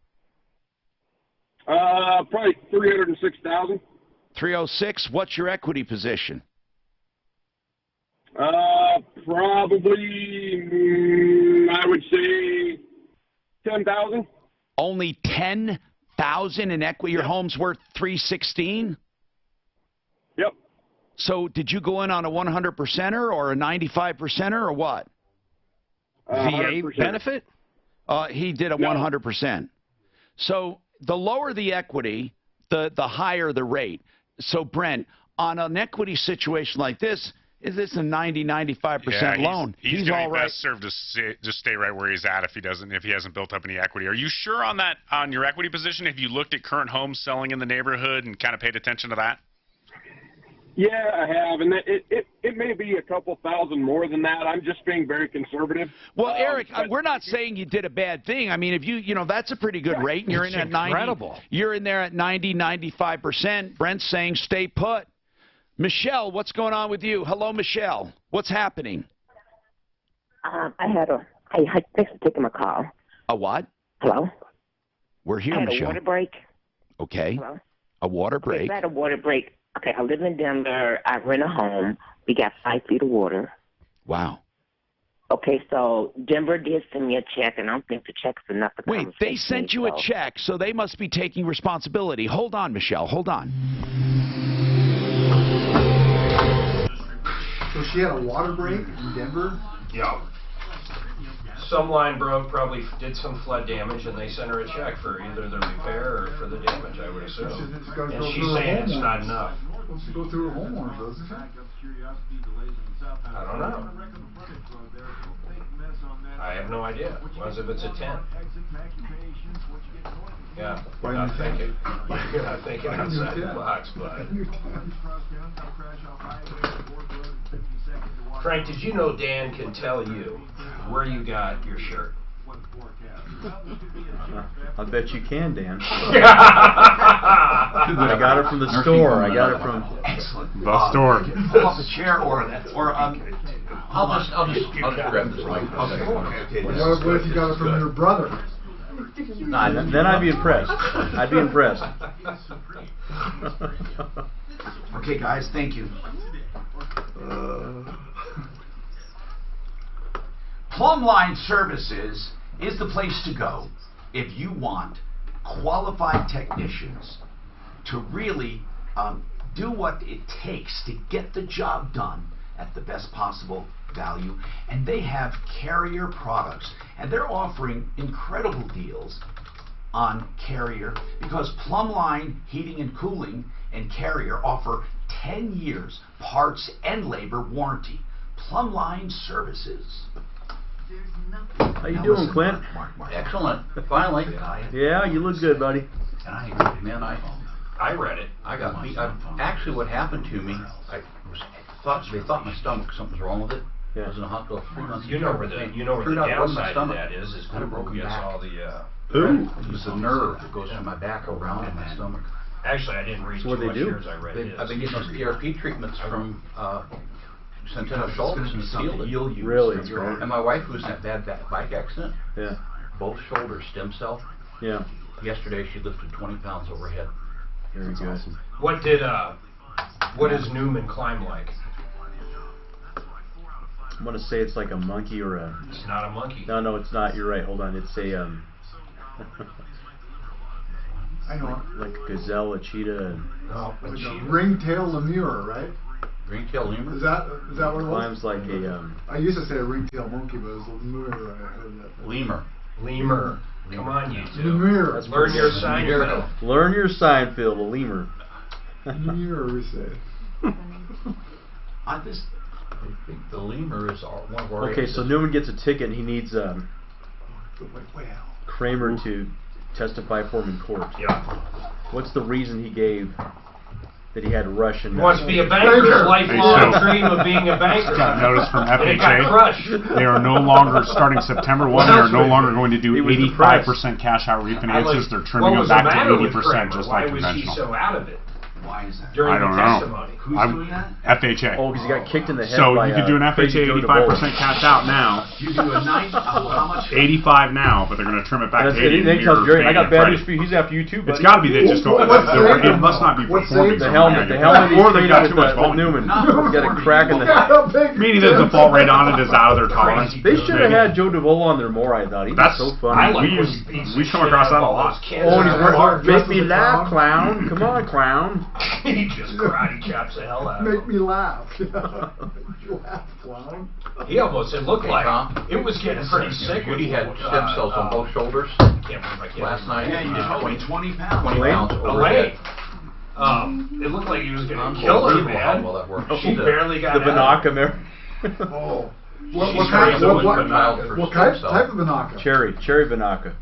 Probably $306,000. 306. What's your equity position? Probably, I would say 10,000. Only 10,000 in equity. Your home's worth 316. Yep. So did you go in on a 100%er or a 95%er or what? VA benefit? He did a 100%. So the lower the equity, the higher the rate. So Brent, on an equity situation like this, is this a 90-95% loan? He's all going right. best served to just stay right where he's at if he hasn't built up any equity. Are you sure on your equity position? Have you looked at current homes selling in the neighborhood and kind of paid attention to that? Yeah, I have, and it may be a couple thousand more than that. I'm just being very conservative. Well, Eric, we're not saying you did a bad thing. I mean, if you know, that's a pretty good rate, and you're in at 90. You're in there at 95%. Brent's saying stay put. Michelle, what's going on with you? Hello, Michelle. What's happening? Thanks for taking my call. A what? Hello? We're here, I had Michelle. a water break. Okay. Hello? A water break. I had a water break. Okay, I live in Denver. I rent a home. We got 5 feet of water. Wow. Okay, so Denver did send me a check, and I don't think the check's enough to Wait, they sent you a check, so they must be taking responsibility. Hold on, Michelle. Hold on. So she had a water break in Denver? Yeah. Some line broke, probably did some flood damage, and they sent her a check for either the repair or for the damage, I would assume. And she's saying it's not enough. Supposed to go through her homeowner, doesn't she? I don't know. I have no idea. What if it's a 10? Yeah, we're not thinking. You're not thinking outside the box, bud. Frank, did you know Dan can tell you where you got your shirt? I bet you can, Dan. I got it from the store. I got it from the store. Pull off the chair, or I'll just grab this mic. Okay. What if you got it from your brother? Nah, then I'd be impressed. I'd be impressed. Okay, guys, thank you. Plumbline Services is the place to go if you want qualified technicians to really do what it takes to get the job done at the best possible value. And they have Carrier products, and they're offering incredible deals on Carrier because Plumbline Heating and Cooling and Carrier offer 10 years parts and labor warranty. Plumbline Services. How you doing, Clint? Excellent. Finally. Yeah, you look good, buddy. And I read it. I got beat. Actually, what happened to me, they thought my stomach, something was wrong with it. Yeah. I was in the hospital 3 months. You know where the downside of that is kind of broken back. All the It's a nerve that goes from my back around to my stomach. Actually, I didn't read too much here as I read his. I've been getting those PRP treatments from Centeno Schultz and healed it. Really? And my wife was in that bad bike accident. Yeah. Both shoulders stem cell. Yeah. Yesterday she lifted 20 pounds overhead. Very good. Awesome. What does Newman climb like? I'm gonna say it's like a monkey or a. It's not a monkey. No, it's not. You're right. Hold on. It's a I know. like a gazelle, a cheetah. Ringtail lemur, right? Ringtail lemur. Is that what it was? Climbs like a. I used to say a ringtail monkey, but it was a lemur. I heard that. Lemur. Come on, you two. Lemur. Learn your Seinfeld. Learn your Seinfeld, a lemur. Lemur, we say. I think the lemur is one of our. Okay, so Newman gets a ticket and he needs Kramer to testify for him in court. Yeah. What's the reason he gave that he had to rush and... He wants to be a banker. His lifelong dream of being a banker. Got notice from FHA. And it got crushed. They are no longer, starting September 1, they are no longer going to do 85% cash out refinances. They're trimming them back to 80% just like conventional. Why was he so out of it? Why is that? During I don't the know. testimony. Who's doing that? FHA. Oh, because he got kicked in the head So by, you could do an FHA 85% cash out now. You do a 90, how much? 85 now, but they're going to trim it back to 80. They tell Jerry, I got bad news for you. He's after you too, buddy. It's got to be they just go. It must not be performing. The helmet. Or they got too much volume. Newman. He's got a crack in the head. Meaning the default rate on it is out of their tolerance. They should have had Joe DeVoe on there more, I thought. He was so funny. We come across that a lot. Oh, and he's working. Make me laugh, clown. Come on, clown. He just karate chops the hell out of Make him. me laugh. Make you laugh, clown. He almost, it looked like it was getting pretty sick. Woody had stem cells on both shoulders last night. Yeah, you just weighed 20 pounds. 20 pounds overhead. It looked like he was going to kill her, man. Well, that worked. She barely got the Banaka. Oh. What type of Banaka? Cherry Banaka.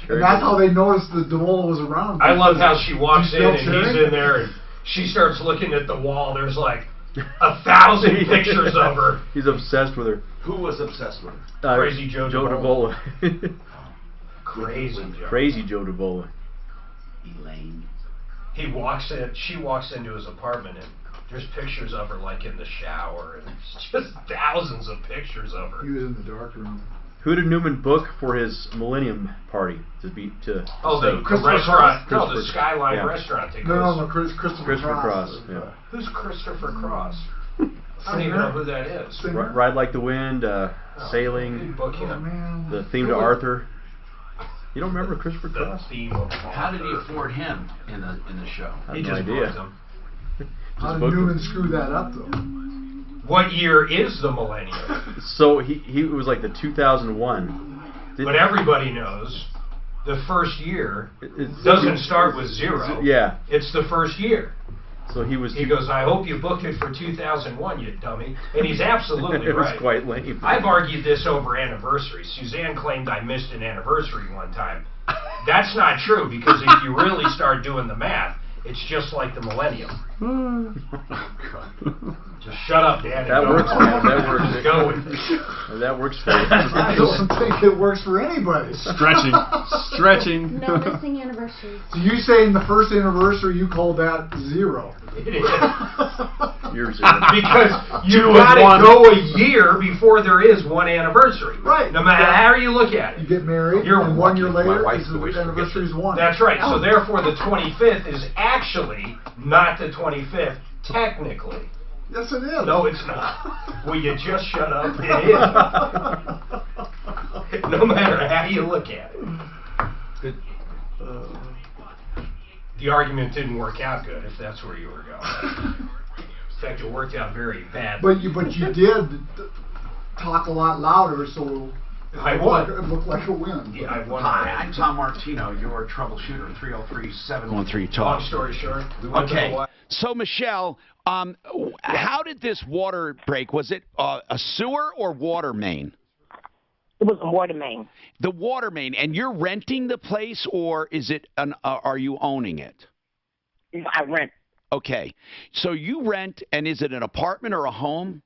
And that's how they noticed the DeVola was around. I love how she walks in and he's in there and she starts looking at the wall. There's like 1,000 pictures of her. He's obsessed with her. Who was obsessed with her? Crazy Joe DeVola. Crazy Joe. Crazy Joe DeVola. Elaine. She walks into his apartment and there's pictures of her like in the shower and there's just thousands of pictures of her. He was in the dark room. Who did Newman book for his Millennium Party to? Oh, the restaurant. No, the Skyline restaurant. No, Christopher Cross. Yeah. Who's Christopher Cross? I don't even know who that is. Ride Like the Wind, Sailing, Book him. the theme to Arthur. You don't remember Christopher Cross? How did he afford him in the show? I have no idea. How did Newman screw that up, though? What year is the millennium? So he was like the 2001. But everybody knows the first year doesn't start with 0. Yeah. It's the first year. So he was. He goes, I hope you booked it for 2001, you dummy. And he's absolutely it was right. quite lame. I've argued this over anniversaries. Suzanne claimed I missed an anniversary one time. That's not true, because if you really start doing the math, it's just like the millennium. Just shut up, Daddy. That works, man. That works. Go with it. That works for you. I don't think it works for anybody. Stretching. No missing anniversaries. So you saying the first anniversary you called that 0? It is. You're 0. Because you got to go a year before there is one anniversary. Right. No matter how you look at it. You get married, and 1 year later, the anniversary is 1. That's right. So therefore the 25th is actually not the 25th, technically. Yes, it is. No, it's not. Will you just shut up? It is. No matter how you look at it. The argument didn't work out good, if that's where you were going. In fact, it worked out very bad. But you did talk a lot louder, so I won. It looked like a win. Yeah, I won. Hi, I'm Tom Martino, your troubleshooter, 303-713-TALK. Long story short. Okay. So, Michelle, how did this water break? Was it a sewer or water main? It was a water main. The water main. And you're renting the place, or is it are you owning it? I rent. Okay. So you rent, and is it an apartment or a home?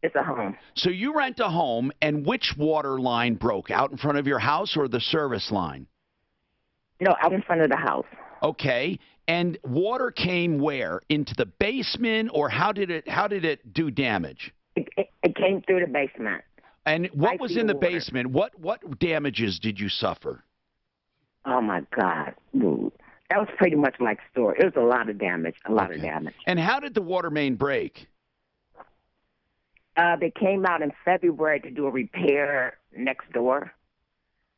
It's a home. So you rent a home, and which water line broke? Out in front of your house or the service line? No, out in front of the house. Okay. And water came where? Into the basement, or how did it do damage? It came through the basement. And what was in the basement? What damages did you suffer? Oh my God. Ooh. That was pretty much like store. It was a lot of damage. A lot of damage. And how did the water main break? They came out in February to do a repair next door,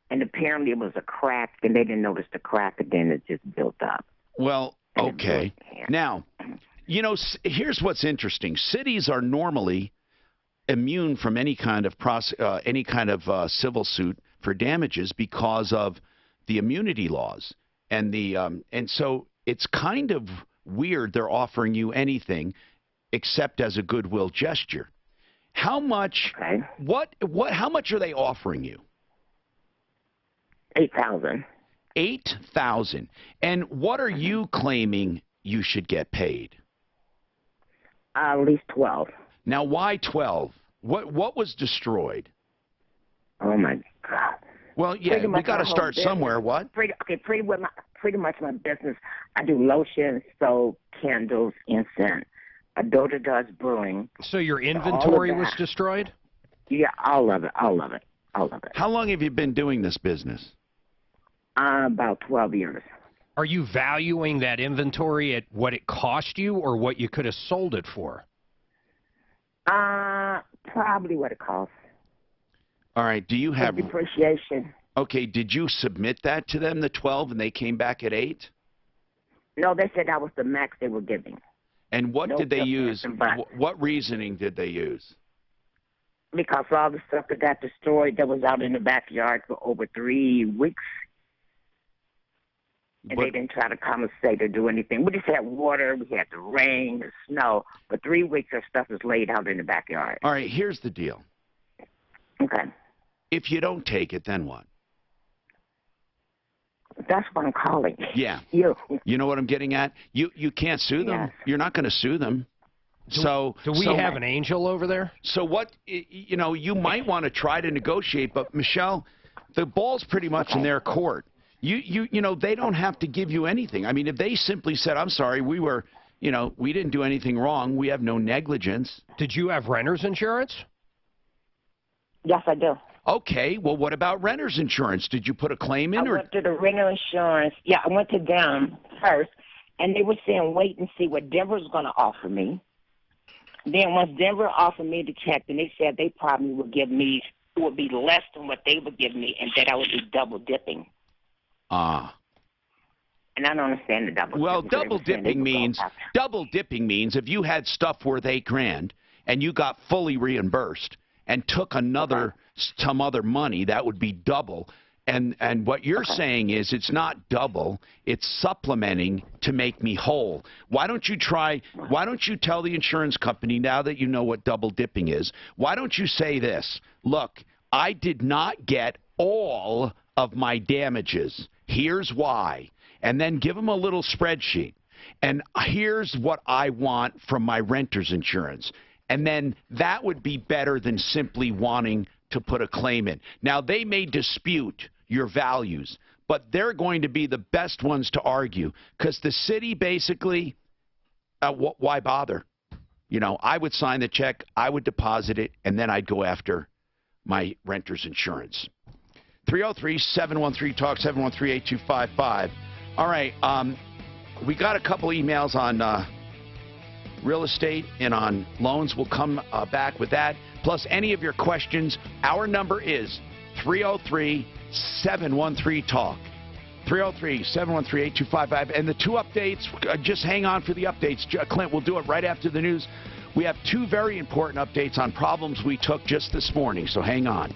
and apparently it was a crack, and they didn't notice the crack, and then it just built up. Well, okay. Now, you know, here's what's interesting. Cities are normally immune from any kind of civil suit for damages because of the immunity laws, and so it's kind of weird they're offering you anything except as a goodwill gesture. How much? Okay. How much are they offering you? $8,000. $8,000. And what are you claiming you should get paid? At least 12. Now, why 12? What was destroyed? Oh my God. Well, yeah, we got to start somewhere. What? Pretty much my business. I do lotion, soap, candles, incense. My daughter does brewing. So your inventory was destroyed? Yeah, all of it. How long have you been doing this business? About 12 years. Are you valuing that inventory at what it cost you or what you could have sold it for? Probably what it costs. All right. Do you have depreciation? Okay. Did you submit that to them, the 12, and they came back at 8? No, they said that was the max they were giving. And what did they use? What reasoning did they use? Because all the stuff that got destroyed that was out in the backyard for over 3 weeks. And they didn't try to compensate or do anything. We just had water, we had the rain, the snow. For 3 weeks, our stuff was laid out in the backyard. All right, here's the deal. Okay. If you don't take it, then what? That's what I'm calling. Yeah. You. You know what I'm getting at? You can't sue them. Yes. You're not going to sue them. So do we have an angel over there? So what, you know, you might want to try to negotiate, but Michelle, the ball's pretty much in their court. You know, they don't have to give you anything. I mean, if they simply said, I'm sorry, we didn't do anything wrong, we have no negligence. Did you have renter's insurance? Yes, I do. Okay, well, what about renter's insurance? Did you put a claim in? I went to the renter insurance. Yeah, I went to them first, and they were saying wait and see what Denver's going to offer me. Then once Denver offered me the check, then they said they probably would give me, it would be less than what they would give me, and that I would be double dipping. Ah. And I don't understand the double dipping. Well, double dipping means if you had stuff worth $8,000 and you got fully reimbursed and took some other money, that would be double. And what you're saying is it's not double, it's supplementing to make me whole. Why don't you tell the insurance company, now that you know what double dipping is, why don't you say this? Look, I did not get all of my damages. Here's why. And then give them a little spreadsheet. And here's what I want from my renter's insurance. And then that would be better than simply wanting to put a claim in. Now, they may dispute your values, but they're going to be the best ones to argue, because the city basically, why bother? You know, I would sign the check, I would deposit it, and then I'd go after my renter's insurance. 303-713-TALK, 713-8255. All right, we got a couple emails on real estate and on loans. We'll come back with that. Plus, any of your questions, our number is 303-713-TALK. 303-713-8255. And the two updates, just hang on for the updates. Clint, we'll do it right after the news. We have two very important updates on problems we took just this morning, so hang on.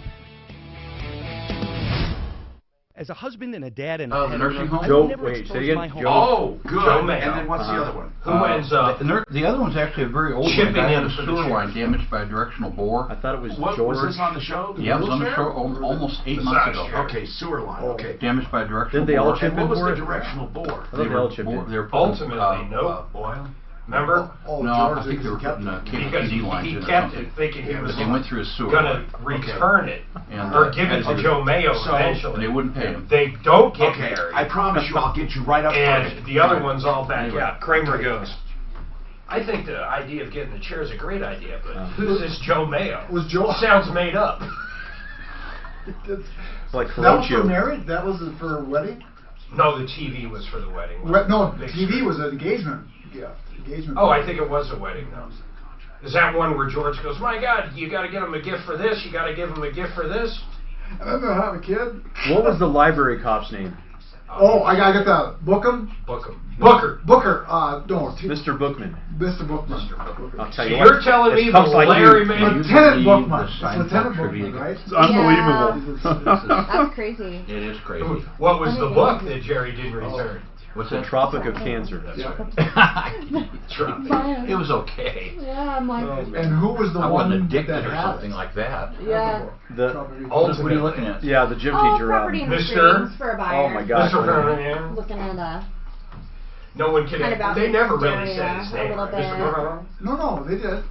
As a husband and a dad and the nursing home? Joe, wait, say again. Oh, good. Joe and then what's the other one? Who ends up? The other one's actually a very old one. Chipping in a for the sewer line damaged by a directional bore. I thought it was George. Was this on the show? Yeah, it was on the show almost 8 months ago. Okay, sewer line. Okay. Damaged by a directional bore. Did they all chip in what was for the it? directional bore? They all chipped in. They were Ultimately, no. Oil. Remember? No, I think they were putting KPD lines in. He kept it thinking he was they went through a sewer. going to return it or give it to Joe Mayo eventually. And they wouldn't pay him. They don't get married. I promise you I'll get you right up and the other one's all back out. Kramer goes, I think the idea of getting the chair is a great idea, but who's this Joe Mayo? Was Joe sounds made up. It's like that was for marriage? That was for a wedding? No, the TV was for the wedding. No, the TV was an engagement. Yeah, engagement. Oh, I think it was a wedding, though. Is that one where George goes, my God, you got to get him a gift for this, you got to give him a gift for this? I don't know how to have a kid. What was the library cop's name? Oh, I gotta get that. Booker. Booker. No. Mr. Bookman. Mr. Bookman. I'll tell So you you're telling me that Larry made Lieutenant Bookman. It's Lieutenant Bookman, right? It's unbelievable. That's crazy. It is crazy. What was the book that Jerry didn't return? What's The that? Tropic of Cancer. That's right. It was okay. Yeah, I'm like. And who was the I one wasn't addicted that or had something like that. Yeah. What are you looking at? Yeah, the gym teacher. Property and Mr. screens for a buyer. Oh my God. Mr. Herman. Looking at No one can. kind of about They never really area said his a name. little Right? bit. Mr. Herman. No, they did.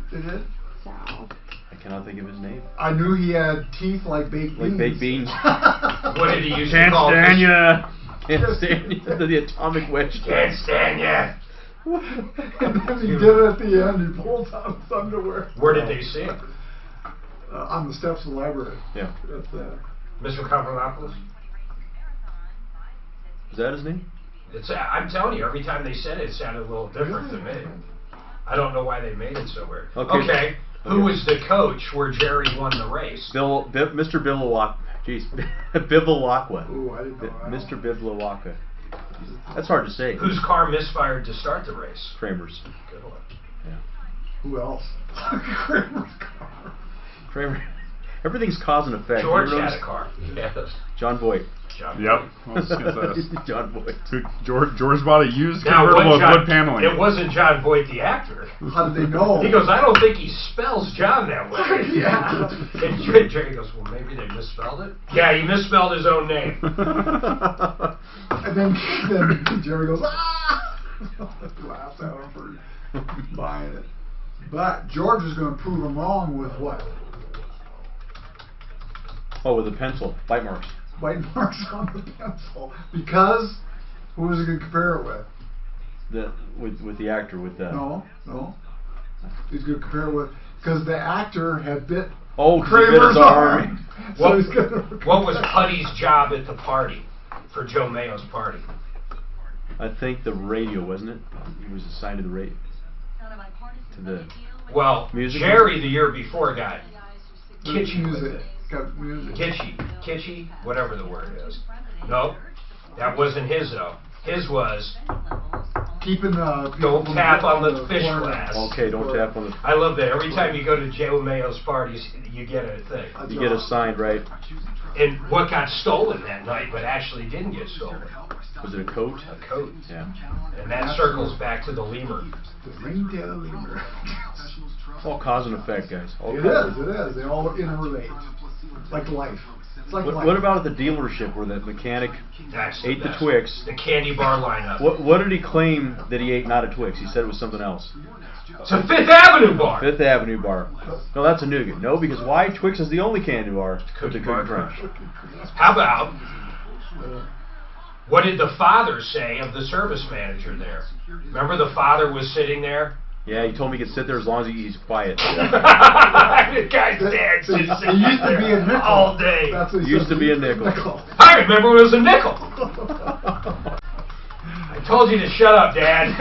So. I cannot think of his name. I knew he had teeth like baked beans. Like baked beans. What did he used to Can't call stand this? ya. Can't stand ya. The atomic wedge. Can't stand ya. And then he did it at the end. He pulled out his underwear. Where did they see him? On the steps of the library. Yeah. That's Mr. Kavranopoulos? Is that his name? I'm telling you, every time they said it, it sounded a little different to me. I don't know why they made it so weird. Okay. Who was the coach where Jerry won the race? Mr. Bivouac. Jeez. Bivouacqua. Ooh, I didn't know. Mr. Bivouacqua. That's hard to say. Whose car misfired to start the race? Kramer's. Good one. Yeah. Who else? Kramer's car. Kramer. Everything's cause and effect. George had a car. Yes. John Voight. Yep. John Voight. George bought a used Now, convertible with wood paneling. It wasn't John Voight, the actor. How did they know? He goes, I don't think he spells John that way. Yeah. And Jerry goes, well, maybe they misspelled it. Yeah, he misspelled his own name. And then Jerry goes, ah! Laughs at him for buying it. But George is going to prove him wrong with what? Oh, with a pencil, bite marks. Bite marks on the pencil. Because who was he going to compare it with? With the actor, with the... No. He's going to compare it with... Because the actor had bit Kramer's arm. So what was Putty's job at the party, for Joe Mayo's party? I think the radio, wasn't it? He was assigned to the radio. To the music. Jerry the year before got kitschy with it. Got music. Kitschy, whatever the word is. No, that wasn't his though. His was keeping don't tap on the fish glass. Okay, don't tap on the... I love that. Every time you go to Joe Mayo's parties, you get a thing. You get assigned, right? And what got stolen that night, but actually didn't get stolen? Was it a coat? A coat. Yeah. And that circles back to the lemur. The ringtail lemur. It's all cause and effect, guys. It is. They all interrelate. Like life. It's like life. What about at the dealership where the mechanic ate the Twix? The candy bar lineup. What did he claim that he ate? Not a Twix. He said it was something else. It's a Fifth Avenue bar. Fifth Avenue bar. No, that's a nougat. No, because why? Twix is the only candy bar with the Cookie Crunch. How about, what did the father say of the service manager there? Remember the father was sitting there? Yeah, he told me he could sit there as long as he's quiet. The guy's dad just sitting there all day. Used to be a nickel. I remember when it was a nickel. I told you to shut up, Dad.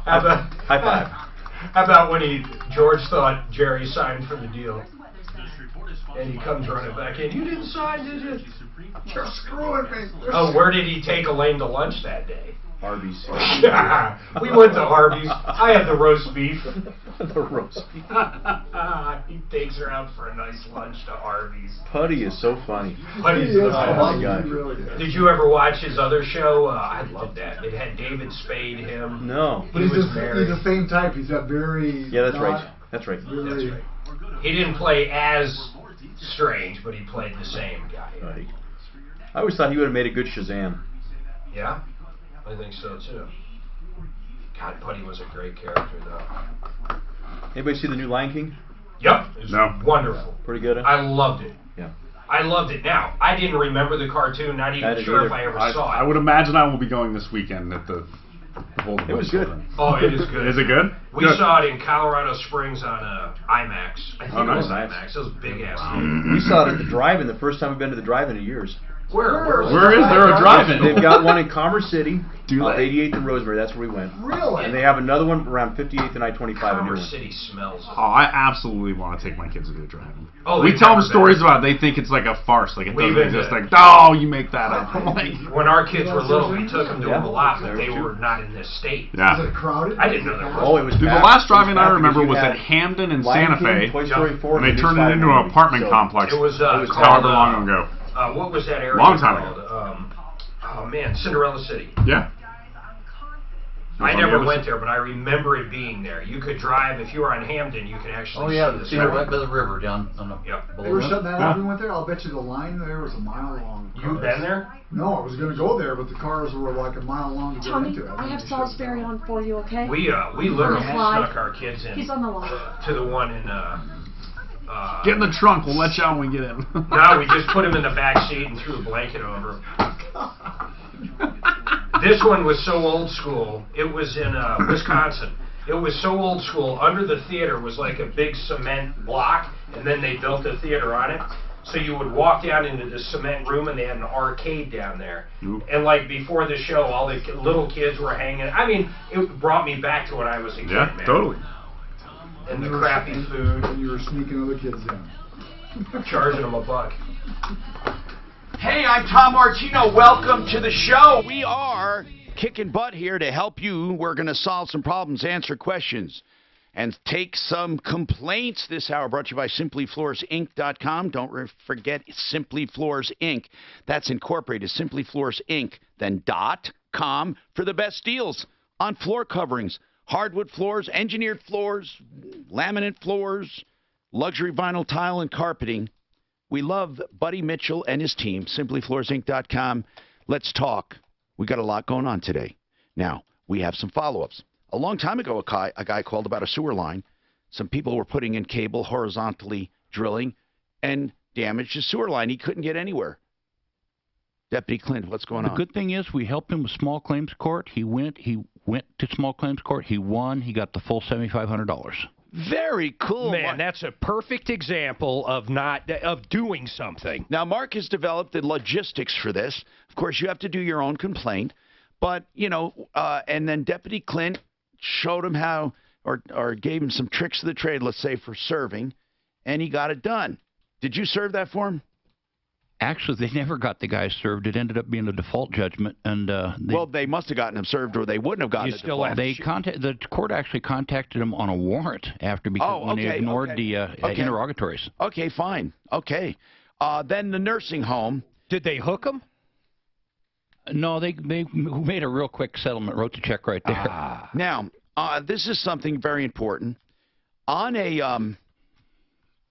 High five. How about when George thought Jerry signed for the deal, and he comes running back in. You didn't sign, did you? You're screwing me. Oh, where did he take Elaine to lunch that day? Arby's. We went to Arby's. I had the roast beef. The roast beef. He takes her out for a nice lunch to Arby's. Putty is so funny. Putty's the oh my God. Did you ever watch his other show? I love that. It had David Spade, him. No. He was married. He's the same type. He's got very... Yeah, that's right. That's right. That's right. He didn't play as strange, but he played the same guy. Right. I always thought he would have made a good Shazam. Yeah? I think so too. God, Putty was a great character though. Anybody see the new Lion King? Yep. It was wonderful. Pretty good, huh? I loved it. Yeah. I loved it. Now, I didn't remember the cartoon, not even sure if I ever saw it. I would imagine I will be going this weekend at the It was good. Oh, it is good. Is it good? We saw it in Colorado Springs on IMAX. I think it was IMAX. It was big ass. We saw it at the drive-in, the first time we've been to the drive-in in years. Where is there a drive-in? They've got one in Commerce City, Do off they? 88th and Rosemary. That's where we went. Really? And they have another one around 58th and I-25. Commerce City smells. Oh, I absolutely want to take my kids to do a drive-in. Oh, we tell them stories about it. They think it's like a farce. Like it doesn't exist. Like, oh, you make that up. I'm like, when our kids were little, we took them to them a lot, but they were not in this state. Yeah. Was it crowded? I didn't know there was. Oh, it was Dude, the last drive-in I remember was at Hamden and Santa Fe, Toy Story 4, and they turned it into an apartment complex. It was however long ago. What was that area Long time called? Oh man, Cinderella City. Yeah. I never went there, but I remember it being there. You could drive, if you were on Hamden, you could actually see the right by the river down on the... Yep. They were shutting that out when we went there. I'll bet you the line there was a mile long. You've been there? No, I was going to go there, but the cars were like a mile long to get Tommy, into it. I have Salisbury on for you, okay? We literally snuck our kids in. He's on the line. To the one in... Get in the trunk. We'll let you out when we get in. No, we just put him in the back seat and threw a blanket over him. This one was so old school. It was in Wisconsin. It was so old school. Under the theater was like a big cement block, and then they built a theater on it. So you would walk down into the cement room, and they had an arcade down there. And like before the show, all the little kids were hanging. I mean, it brought me back to when I was a kid, man. Totally. And the crappy food. And you were sneaking other kids in. Charging them $1. Hey, I'm Tom Martino. Welcome to the show. We are kicking butt here to help you. We're going to solve some problems, answer questions, and take some complaints this hour. Brought to you by SimplyFloorsInc.com. Don't forget Simply Floors Inc. That's incorporated. Simply Floors Inc. Then .com for the best deals on floor coverings, hardwood floors, engineered floors, laminate floors, luxury vinyl tile, and carpeting. We love Buddy Mitchell and his team, SimplyFloorsInc.com. Let's talk. We got a lot going on today. Now, we have some follow-ups. A long time ago, a guy called about a sewer line. Some people were putting in cable horizontally drilling and damaged his sewer line. He couldn't get anywhere. Deputy Clint, what's going on? The good thing is we helped him with small claims court. He went to small claims court. He won. He got the full $7,500. Very cool. Man, that's a perfect example of doing something. Now, Mark has developed the logistics for this. Of course, you have to do your own complaint. But, you know, and then Deputy Clint showed him how or gave him some tricks of the trade, let's say, for serving, and he got it done. Did you serve that for him? Actually, they never got the guy served. It ended up being a default judgment, and they must have gotten him served, or they wouldn't have gotten it. The court actually contacted him on a warrant after when they ignored the interrogatories. Okay, fine. Okay, then the nursing home. Did they hook him? No, they made a real quick settlement. Wrote the check right there. Now, this is something very important. On a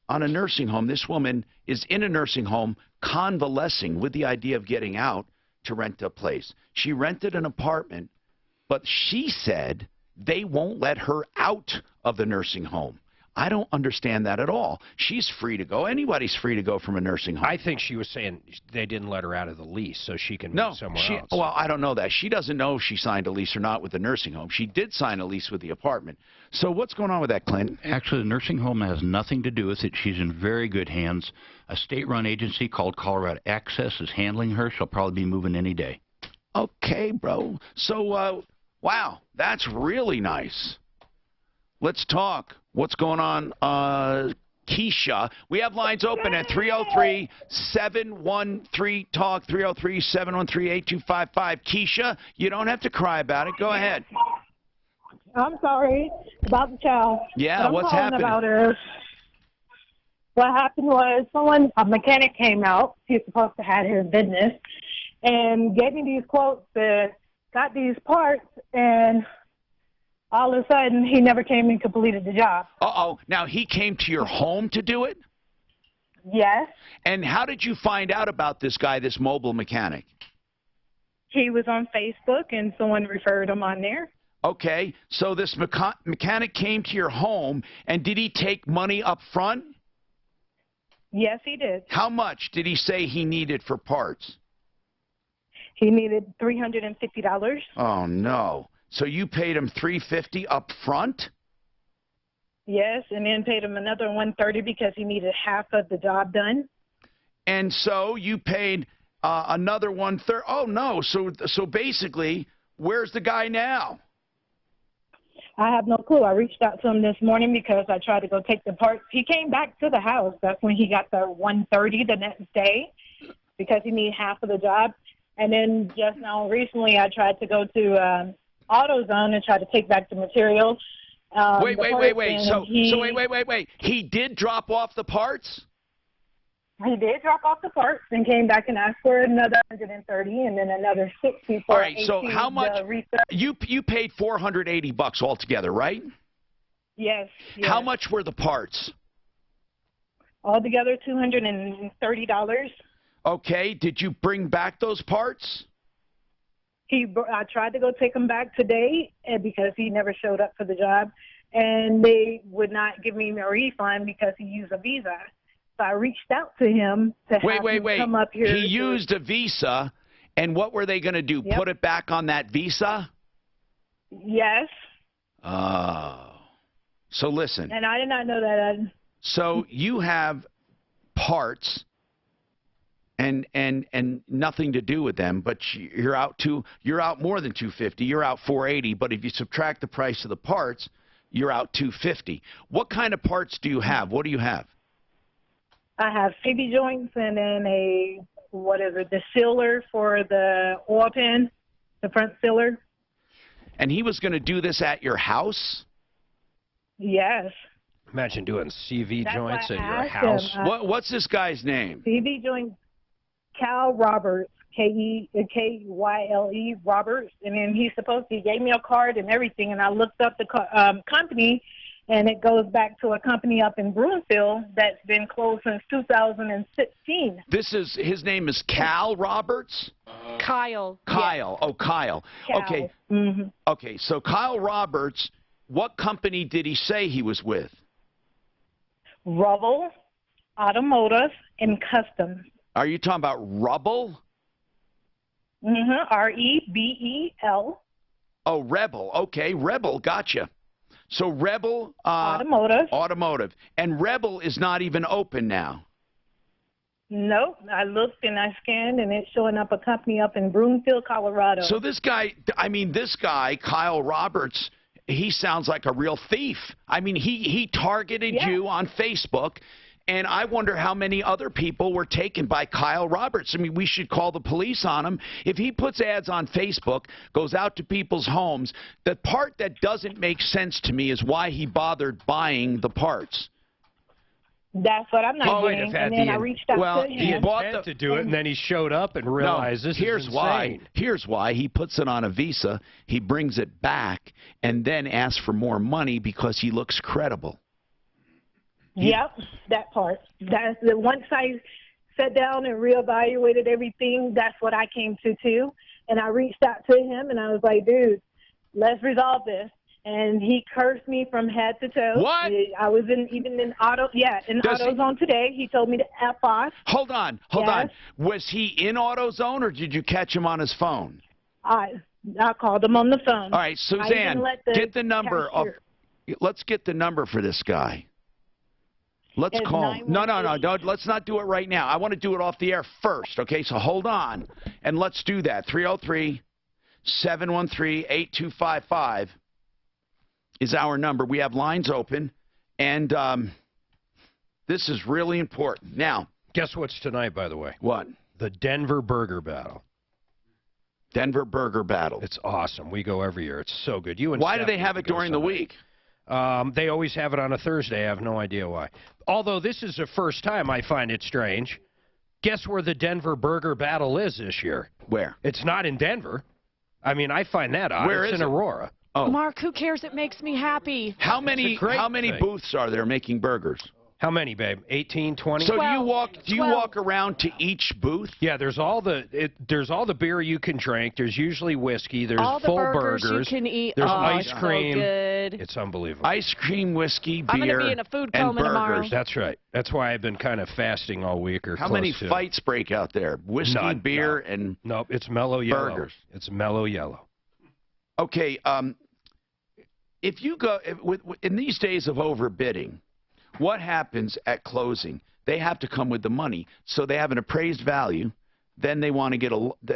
nursing home, this woman is in a nursing home convalescing with the idea of getting out to rent a place. She rented an apartment, but she said they won't let her out of the nursing home. I don't understand that at all. She's free to go. Anybody's free to go from a nursing home. I think she was saying they didn't let her out of the lease so she can move somewhere else. Well, I don't know that. She doesn't know if she signed a lease or not with the nursing home. She did sign a lease with the apartment. So what's going on with that, Clint? Actually, the nursing home has nothing to do with it. She's in very good hands. A state-run agency called Colorado Access is handling her. She'll probably be moving any day. Okay, bro. So, wow, that's really nice. Let's talk. What's going on, Keisha? We have lines open at 303-713-TALK, 303-713-8255. Keisha, you don't have to cry about it. Go ahead. I'm sorry about the child. Yeah, what's happening? About is what happened was a mechanic came out. He's supposed to have his business and gave me these quotes and got these parts, and all of a sudden, he never came and completed the job. Uh-oh. Now, he came to your home to do it? Yes. And how did you find out about this guy, this mobile mechanic? He was on Facebook, and someone referred him on there. Okay. So this mechanic came to your home, and did he take money up front? Yes, he did. How much did he say he needed for parts? He needed $350. Oh, no. So you paid him $350 up front? Yes, and then paid him another $130 because he needed half of the job done. And so you paid another $130. Oh no! So basically, where's the guy now? I have no clue. I reached out to him this morning because I tried to go take the parts. He came back to the house. That's when he got the $130 the next day because he needed half of the job. And then just now, recently, I tried to go to AutoZone and try to take back the material. Wait. So wait. He did drop off the parts? He did drop off the parts and came back and asked for another $130 and then another $60 for all right, so how much? You paid $480 altogether, right? Yes. How much were the parts? Altogether, $230. Okay. Did you bring back those parts? I tried to go take him back today because he never showed up for the job, and they would not give me a refund because he used a Visa. So I reached out to him to have him come up here. He used a Visa, and what were they going to do? Yep. Put it back on that Visa? Yes. Oh. So listen. And I did not know that. So you have parts and nothing to do with them, but you're out more than $250. You're out $480, but if you subtract the price of the parts, you're out $250. What kind of parts do you have? What do you have? I have baby joints and then the sealer for the oil pan, the front sealer. And he was going to do this at your house? Yes. Imagine doing CV joints at your house. What's this guy's name? CV joints, Cal Roberts, K-Y-L-E Roberts. And then he gave me a card and everything, and I looked up the company, and it goes back to a company up in Broomfield that's been closed since 2016. His name is Cal Roberts? Kyle. Kyle. Yes. Oh, Kyle. Cal. Okay. Mm-hmm. Okay, so Kyle Roberts, what company did he say he was with? Rubble, Automotive, and Custom. Are you talking about Rubble? Mm-hmm. R-E-B-E-L. Oh, Rebel. Okay, Rebel. Gotcha. So Rebel. Automotive. Automotive. And Rebel is not even open now. Nope. I looked and I scanned, and it's showing up a company up in Broomfield, Colorado. So this guy, Kyle Roberts, he sounds like a real thief. I mean, he targeted you on Facebook, and I wonder how many other people were taken by Kyle Roberts. I mean, we should call the police on him. If he puts ads on Facebook, goes out to people's homes, the part that doesn't make sense to me is why he bothered buying the parts. That's what I'm not getting. And then I reached out to him. He bought to do it, and then he showed up and realized this is insane. Here's why. He puts it on a Visa, he brings it back, and then asks for more money because he looks credible. Yep, that part. That's the once I sat down and reevaluated everything, that's what I came to too. And I reached out to him, and I was like, dude, let's resolve this. And he cursed me from head to toe. What? I was in AutoZone today. He told me to F off. Hold on. Was he in AutoZone, or did you catch him on his phone? I called him on the phone. All right, Suzanne, get the number. Let's get the number for this guy. Let's call him. No, let's not do it right now. I want to do it off the air first, okay? So hold on, and let's do that. 303-713-8255 is our number. We have lines open, and this is really important. Now, guess what's tonight, by the way? What? The Denver Burger Battle. Denver Burger Battle. It's awesome. We go every year. It's so good. Why do they have it during the week? They always have it on a Thursday. I have no idea why. Although this is the first time, I find it strange. Guess where the Denver Burger Battle is this year? Where? It's not in Denver. I mean, I find that odd. Where it's is in it? Aurora. Oh. Mark, who cares? It makes me happy. How many booths are there making burgers? How many, babe? 18, 20? So do you walk around to each booth? Yeah, there's all the beer you can drink. There's usually whiskey. There's all the full burgers you can eat. There's ice cream. So good. It's unbelievable. Ice cream, whiskey, beer, I'm going to be in a food coma tomorrow. That's right. That's why I've been kind of fasting all week or How many fights break out there? Whiskey, beer, and Nope, it's mellow yellow. burgers. It's mellow yellow. Okay, if you go in these days of overbidding, what happens at closing? They have to come with the money, so they have an appraised value. Then they want to get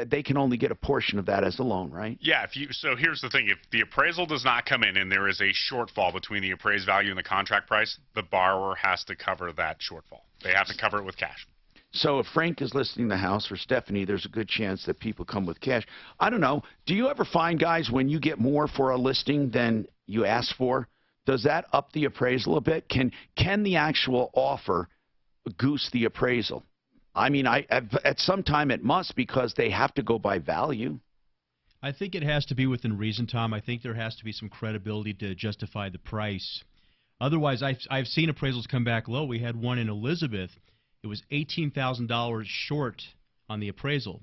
they can only get a portion of that as a loan, right? Yeah. So here's the thing: if the appraisal does not come in and there is a shortfall between the appraised value and the contract price, the borrower has to cover that shortfall. They have to cover it with cash. So if Frank is listing the house, or Stephanie, there's a good chance that people come with cash. I don't know. Do you ever find, guys, when you get more for a listing than you ask for, does that up the appraisal a bit? Can the actual offer goose the appraisal? I mean, at some time it must, because they have to go by value. I think it has to be within reason, Tom. I think there has to be some credibility to justify the price. Otherwise, I've seen appraisals come back low. We had one in Elizabeth. It was $18,000 short on the appraisal.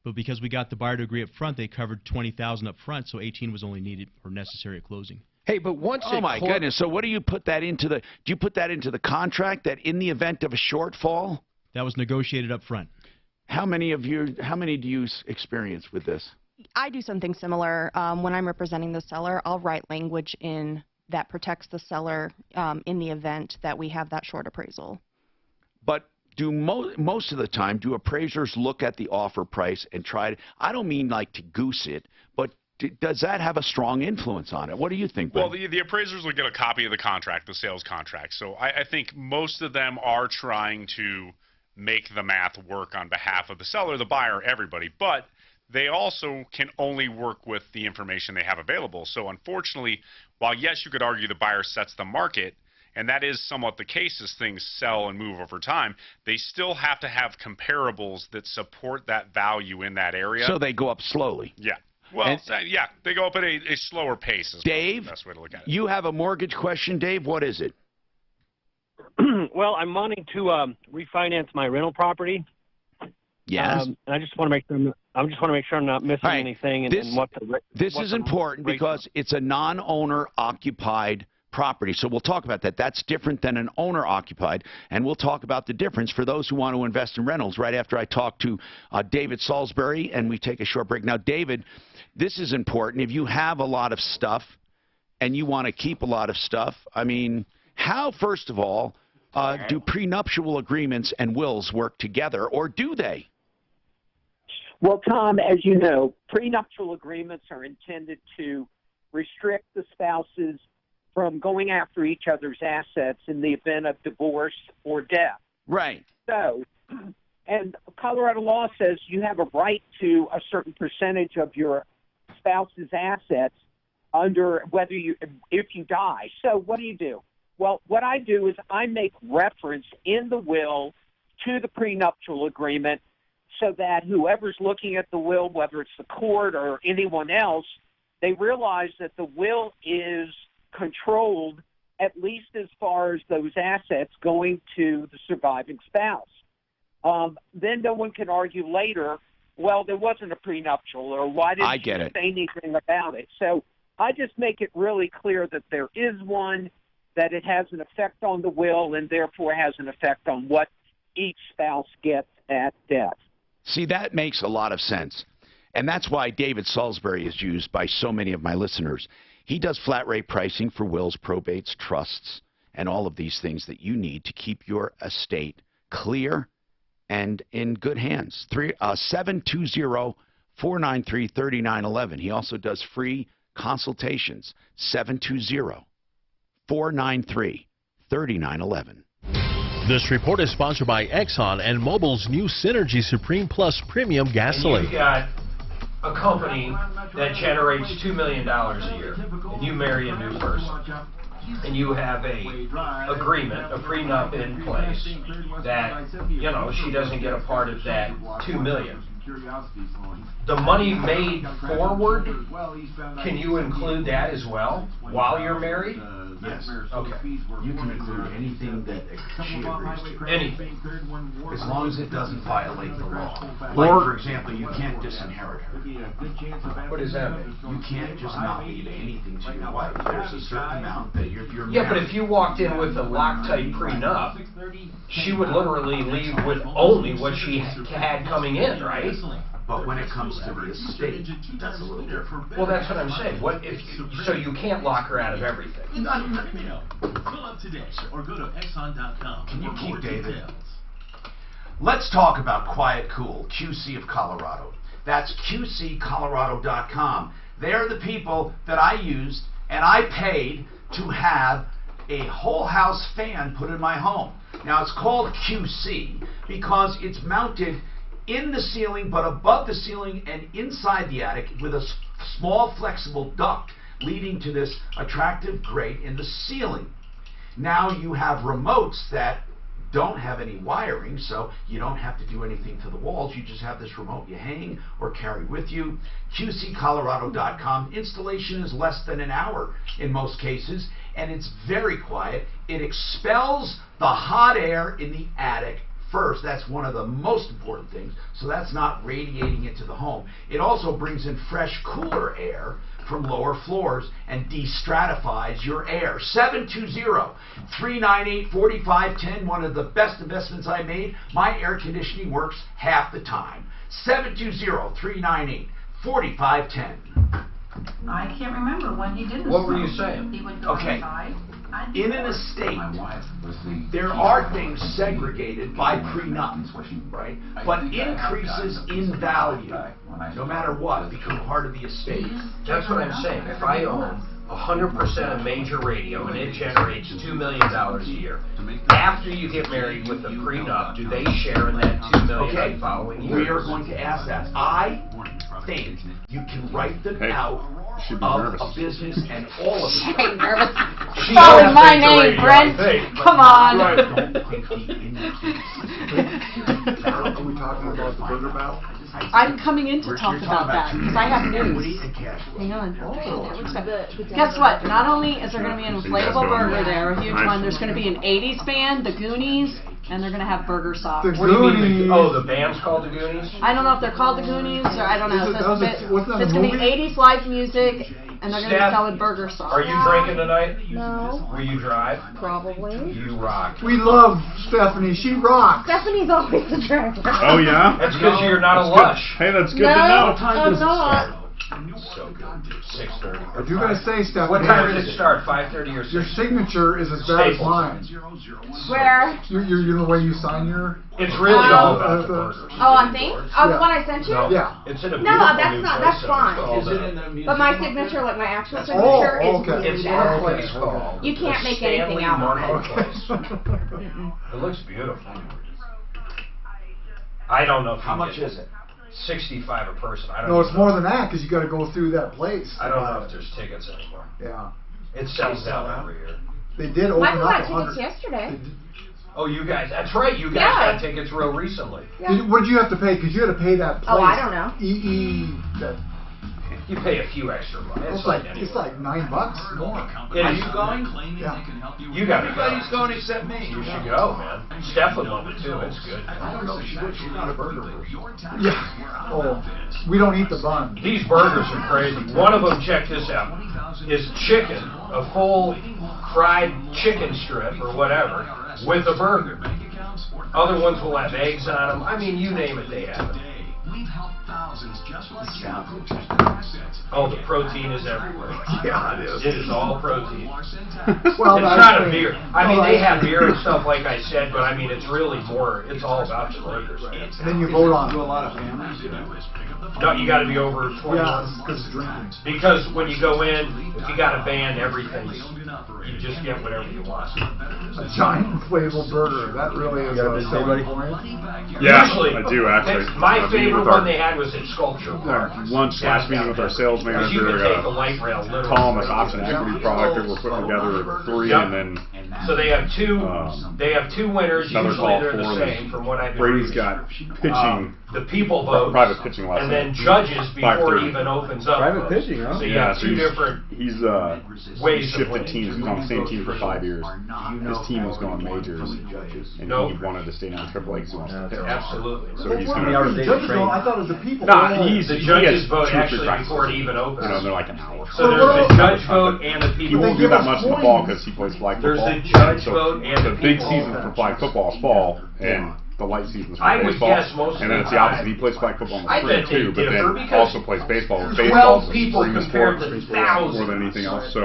But because we got the buyer to agree up front, they covered $20,000 up front, so $18,000 was only needed or necessary at closing. Hey, but once oh my goodness! So what do you put that into the? Do you put that into the contract that in the event of a shortfall? That was negotiated up front. How many do you experience with this? I do something similar. When I'm representing the seller, I'll write language in that protects the seller in the event that we have that short appraisal. But do most of the time, do appraisers look at the offer price and try to? I don't mean like to goose it, but does that have a strong influence on it? What do you think, Ben? Well, the appraisers will get a copy of the contract, the sales contract. So I think most of them are trying to make the math work on behalf of the seller, the buyer, everybody. But they also can only work with the information they have available. So unfortunately, while yes, you could argue the buyer sets the market, and that is somewhat the case as things sell and move over time, they still have to have comparables that support that value in that area. So they go up slowly. Yeah. Well, yeah, they go up at a slower pace. Is Dave, the best way to look at it. You have a mortgage question, Dave. What is it? Well, I'm wanting to refinance my rental property. Yes. And I just want to make sure I'm not missing anything. This is important because it's a non-owner occupied property. So we'll talk about that. That's different than an owner occupied, and we'll talk about the difference for those who want to invest in rentals right after I talk to David Salisbury, and we take a short break. Now, David, this is important. If you have a lot of stuff and you want to keep a lot of stuff, I mean, how, first of all, do prenuptial agreements and wills work together, or do they? Well, Tom, as you know, prenuptial agreements are intended to restrict the spouses from going after each other's assets in the event of divorce or death. Right. So, and Colorado law says you have a right to a certain percentage of your spouse's assets under if you die. So what do? Well, what I do is I make reference in the will to the prenuptial agreement so that whoever's looking at the will, whether it's the court or anyone else, they realize that the will is controlled at least as far as those assets going to the surviving spouse. Then no one can argue later, well, there wasn't a prenuptial, or why didn't you say anything about it? So I just make it really clear that there is one, that it has an effect on the will, and therefore has an effect on what each spouse gets at death. See, that makes a lot of sense. And that's why David Salisbury is used by so many of my listeners. He does flat rate pricing for wills, probates, trusts, and all of these things that you need to keep your estate clear and in good hands. 720-493-3911. He also does free consultations. 720-493-3911. This report is sponsored by Exxon and Mobil's new Synergy Supreme Plus Premium Gasoline. You've got a company that generates $2 million a year, and you marry a new person, and you have a agreement, a prenup in place that, you know, she doesn't get a part of that $2 million. The money made forward, can you include that as well while you're married? Yes. Okay. You can include anything that she agrees to. Anything. As long as it doesn't violate the law. Like, for example, you can't disinherit her. What does that mean? You can't just not leave anything to your wife. There's a certain amount that you're Yeah, but if you walked in with a Loctite prenup, she would literally leave with only what she had coming in, right? But when it comes to the estate, that's a little different. Well, that's what I'm saying. What if so you can't lock her out of everything? Fill up today or go to Exxon.com. Can you keep David? Let's talk about Quiet Cool, QC of Colorado. That's QCcolorado.com. They're the people that I used and I paid to have a whole house fan put in my home. Now it's called QC because it's mounted in the ceiling, but above the ceiling and inside the attic with a small flexible duct leading to this attractive grate in the ceiling. Now you have remotes that don't have any wiring, so you don't have to do anything to the walls. You just have this remote you hang or carry with you. QCcolorado.com. Installation is less than an hour in most cases, and it's very quiet. It expels the hot air in the attic first. That's one of the most important things. So that's not radiating into the home. It also brings in fresh, cooler air from lower floors and de-stratifies your air. 720-398-4510. One of the best investments I made. My air conditioning works half the time. 720-398-4510. I can't remember when he did this. What were you saying? He would go inside. In an estate, there are things segregated by prenup, right? But increases in value, no matter what, become part of the estate. That's what I'm saying. If I own 100% of major radio and it generates $2 million a year, after you get married with a prenup, do they share in that $2 million the following year? We are going to ask that. I think you can write them out of a business and all of it. Hey, nervous. Calling my name, Brent. Come on. Are we talking about the booger belt? I'm coming in to talk about that because I have news. Hang on. Guess what? Not only is there going to be an inflatable burger there, a huge one, there's going to be an 80s band, the Goonies, and they're going to have burger sauce. What do you mean? Oh, the band's called the Goonies? I don't know if they're called the Goonies or I don't know. It's going to be 80s live music. And they're going to be selling burger sauce. Are you drinking tonight? No. Will you drive? Probably. You rock. We love Stephanie. She rocks. Stephanie always a driver. Oh, yeah? That's because you're not a lush. Hey, that's good to know. No, I'm not. So good. 6:30. I do gotta say, Stephanie. What time did it start? 5:30 or 6? Your signature is as bad as mine. Where? The way you sign your. It's really all about the burgers. Oh, on thing? Oh, the one I sent you? Yeah. It's in a No, that's not. That's fine. Is it in the museum? But my signature, like my actual signature, is really It's in bad. a place called You can't make anything out on it. It looks beautiful. I don't know if How much is it? 65 a person. I don't No, even it's more than that because you got to go through that place. I don't know if there's tickets anymore. Yeah. It sells out every year. They did open Michael up got 100. tickets yesterday. Oh, you guys. That's right. You guys Yeah. got tickets real recently. Yeah. What did you have to pay? Because you had to pay that place. Oh, I don't know. That. You pay a few extra bucks. It's like $9 more. Are you going? Yeah. You got to go. Everybody's going except me. You should go, man. Steph would love it too. It's good. I don't know if she would. She's not a burger person. Yeah. Oh, we don't eat the bun. These burgers are crazy. One of them, check this out, is chicken, a full fried chicken strip or whatever, with a burger. Other ones will have eggs on them. I mean, you name it, they have it. Oh, the protein is everywhere. Yeah, it is. It is all protein. Well, it's not a beer. I mean, they have beer and stuff like I said, but I mean, it's really more. It's all about the burgers. And then you vote on. Do a lot of families. No, you got to be over 21. Yeah, because drinking. Because when you go in, if you got a band, everything's, you just get whatever you want. A giant inflatable burger. That really is a selling point. Yeah, Usually, I do actually. My favorite one they had was at Sculpture Park. Lunch last meeting with our sales manager. You could take the light rail literally. Call them this option equity product that we're putting together at 3, and then. So they have two. They have two winners. Another Usually call they're the for same, from what I've been Brady's reading. got pitching. The people vote. Private pitching last and night. then judges before 5:30. it even opens up. Private pitching, huh? So you Yeah, have two different he's ways of shifted winning. teams. He's on the same team for 5 years. His team was going majors, and he wanted to stay down Triple A because he wants to pitch. Absolutely. So he's Well, going what to. are the judges though? I thought it was the people. Nah, The he judges has vote 2 or 3 actually practices. before it even opens. They're like an hour. So there's the judge vote and the He people. won't do that much in the fall because he plays flag There's football. the judge So vote and the the big people season for flag football is fall, and the light season's for I would baseball. guess most of And then the it's the opposite. time- He plays flag football in the I spring bet they too, but differ then because also plays baseball. 12 Baseball's a people spring compared sport to thousands. more than anything else. So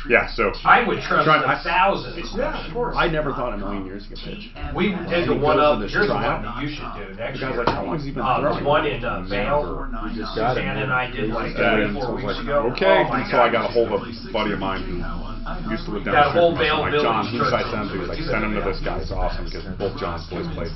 yeah, so I would trust Trying- the thousands. Yeah, of course. I never thought in a million years he could pitch. We did the He one goes up. to this Here's the tryout. one that you should do next The guy's year. like, how long has he been There's throwing? one in Vail. You just got it. Shannon and I did like And then 3 so 4 I was weeks like, ago. okay. Oh my And so I God. got a hold of a buddy of mine who used to live down That the whole street from us. I'm Vail like, John, Village who should I church. send him to? He's like, send him to this guy. It's awesome because both John's boys played.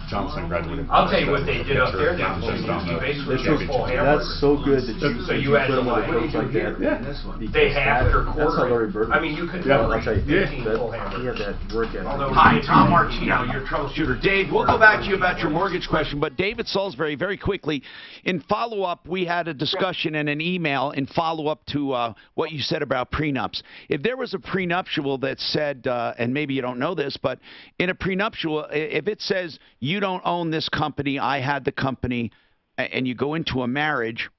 John's son graduated. I'll tell you what they did up there. John They just on the basically That's, did full hamburger. that's so good that you, So you had put to them with like, a coach like that. Yeah. they half or That's how Larry quarter. Bird. I mean, you could Yeah. go I'll like tell you, 15 that, full he hamburgers. had that work ethic. Although Hi, we- Tom Martino, your troubleshooter. Dave, we'll go back to you about your mortgage question, but David Salisbury, very quickly, in follow-up, we had a discussion and an email in follow-up to what you said about prenups. If there was a prenuptial that said, and maybe you don't know this, but in a prenuptial, if it says you don't own this company, I had the company, and you go into a marriage,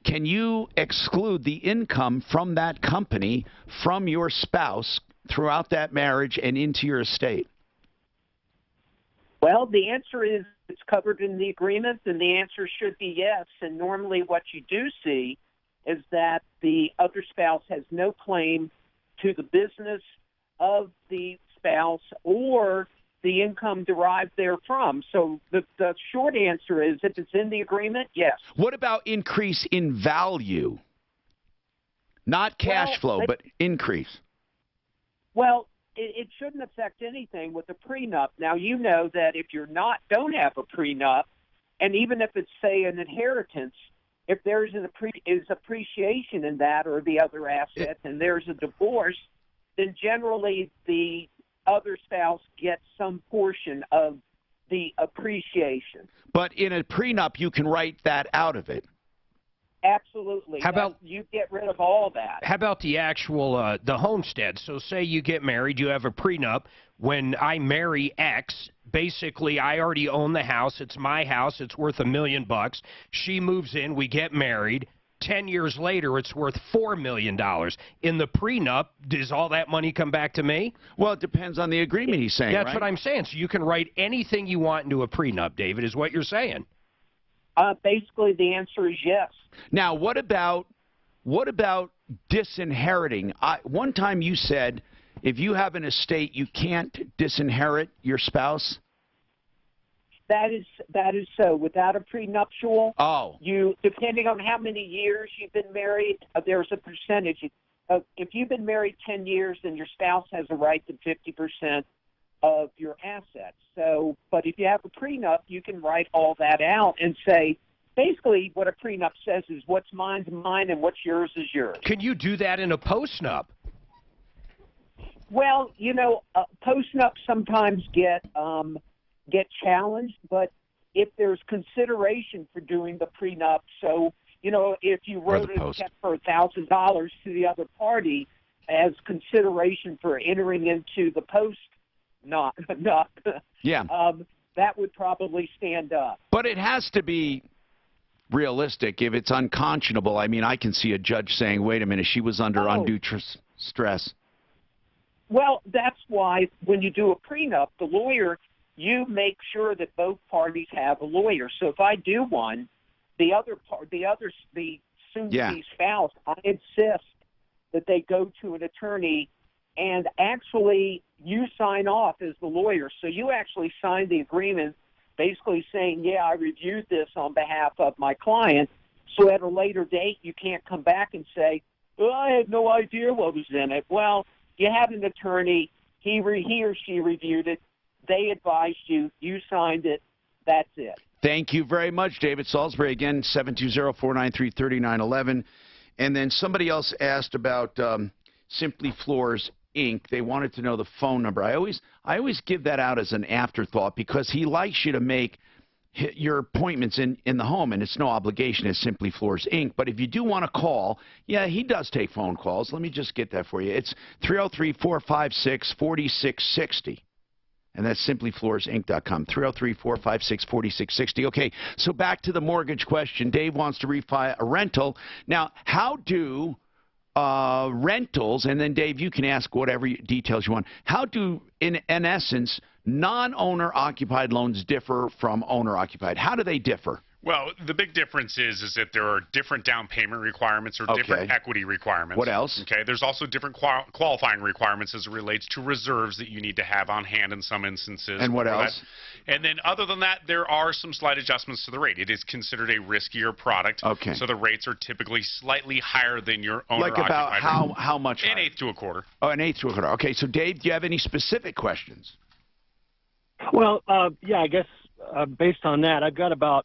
can you exclude the income from that company from your spouse throughout that marriage and into your estate? Well, the answer is it's covered in the agreement, and the answer should be yes. And normally what you do see is that the other spouse has no claim to the business of the spouse or the income derived therefrom. So the short answer is if it's in the agreement, yes. What about increase in value? Not cash flow, but increase. Well, it shouldn't affect anything with a prenup. Now, you know that if you're don't have a prenup, and even if it's, say, an inheritance, if there's is appreciation in that or the other asset, and there's a divorce, then generally the other spouse gets some portion of the appreciation. But in a prenup, you can write that out of it. Absolutely. How about you get rid of all that? How about the actual the homestead? So say you get married, you have a prenup. When I marry X, basically I already own the house. It's my house. It's worth $1 million. She moves in. We get married. 10 years later, it's worth $4 million. In the prenup, does all that money come back to me? Well, it depends on the agreement he's saying, That's right? what I'm saying. So you can write anything you want into a prenup, David, is what you're saying. Basically, the answer is yes. Now, what about disinheriting? One time you said if you have an estate, you can't disinherit your spouse. That is so. Without a prenuptial, you depending on how many years you've been married, there's a percentage. If you've been married 10 years, then your spouse has a right to 50% of your assets. So, but if you have a prenup, you can write all that out and say, basically what a prenup says is what's mine's mine and what's yours is yours. Can you do that in a postnup? Well, postnups sometimes get challenged, but if there's consideration for doing the prenup, so, if you wrote a check for $1,000 to the other party as consideration for entering into the post, that would probably stand up. But it has to be realistic. If it's unconscionable, I mean, I can see a judge saying, wait a minute, she was under undue stress. Well, that's why when you do a prenup, the lawyer, you make sure that both parties have a lawyer. So if I do one, the soon-to-be spouse, I insist that they go to an attorney and actually you sign off as the lawyer. So you actually sign the agreement basically saying, yeah, I reviewed this on behalf of my client. So at a later date, you can't come back and say, well, I had no idea what was in it. Well, you had an attorney. He or she reviewed it. They advised you. You signed it. That's it. Thank you very much, David Salisbury. Again, 720-493-3911. And then somebody else asked about Simply Floors Inc. They wanted to know the phone number. I always give that out as an afterthought because he likes you to make your appointments in the home, and it's no obligation. It's Simply Floors Inc. But if you do want to call, yeah, he does take phone calls. Let me just get that for you. It's 303-456-4660. And that's simplyfloorsinc.com, 303-456-4660. Okay, so back to the mortgage question. Dave wants to refi a rental. Now, how do rentals, and then, Dave, you can ask whatever details you want. How do, in essence, non-owner occupied loans differ from owner occupied? How do they differ? Well, the big difference is that there are different down payment requirements or different equity requirements. What else? Okay, there's also different qualifying requirements as it relates to reserves that you need to have on hand in some instances. And what else? And then other than that, there are some slight adjustments to the rate. It is considered a riskier product. Okay. So the rates are typically slightly higher than your owner occupied. Like about how much higher? An eighth to a quarter. Oh, an eighth to a quarter. Okay, so Dave, do you have any specific questions? Well, yeah, I guess based on that, I've got about,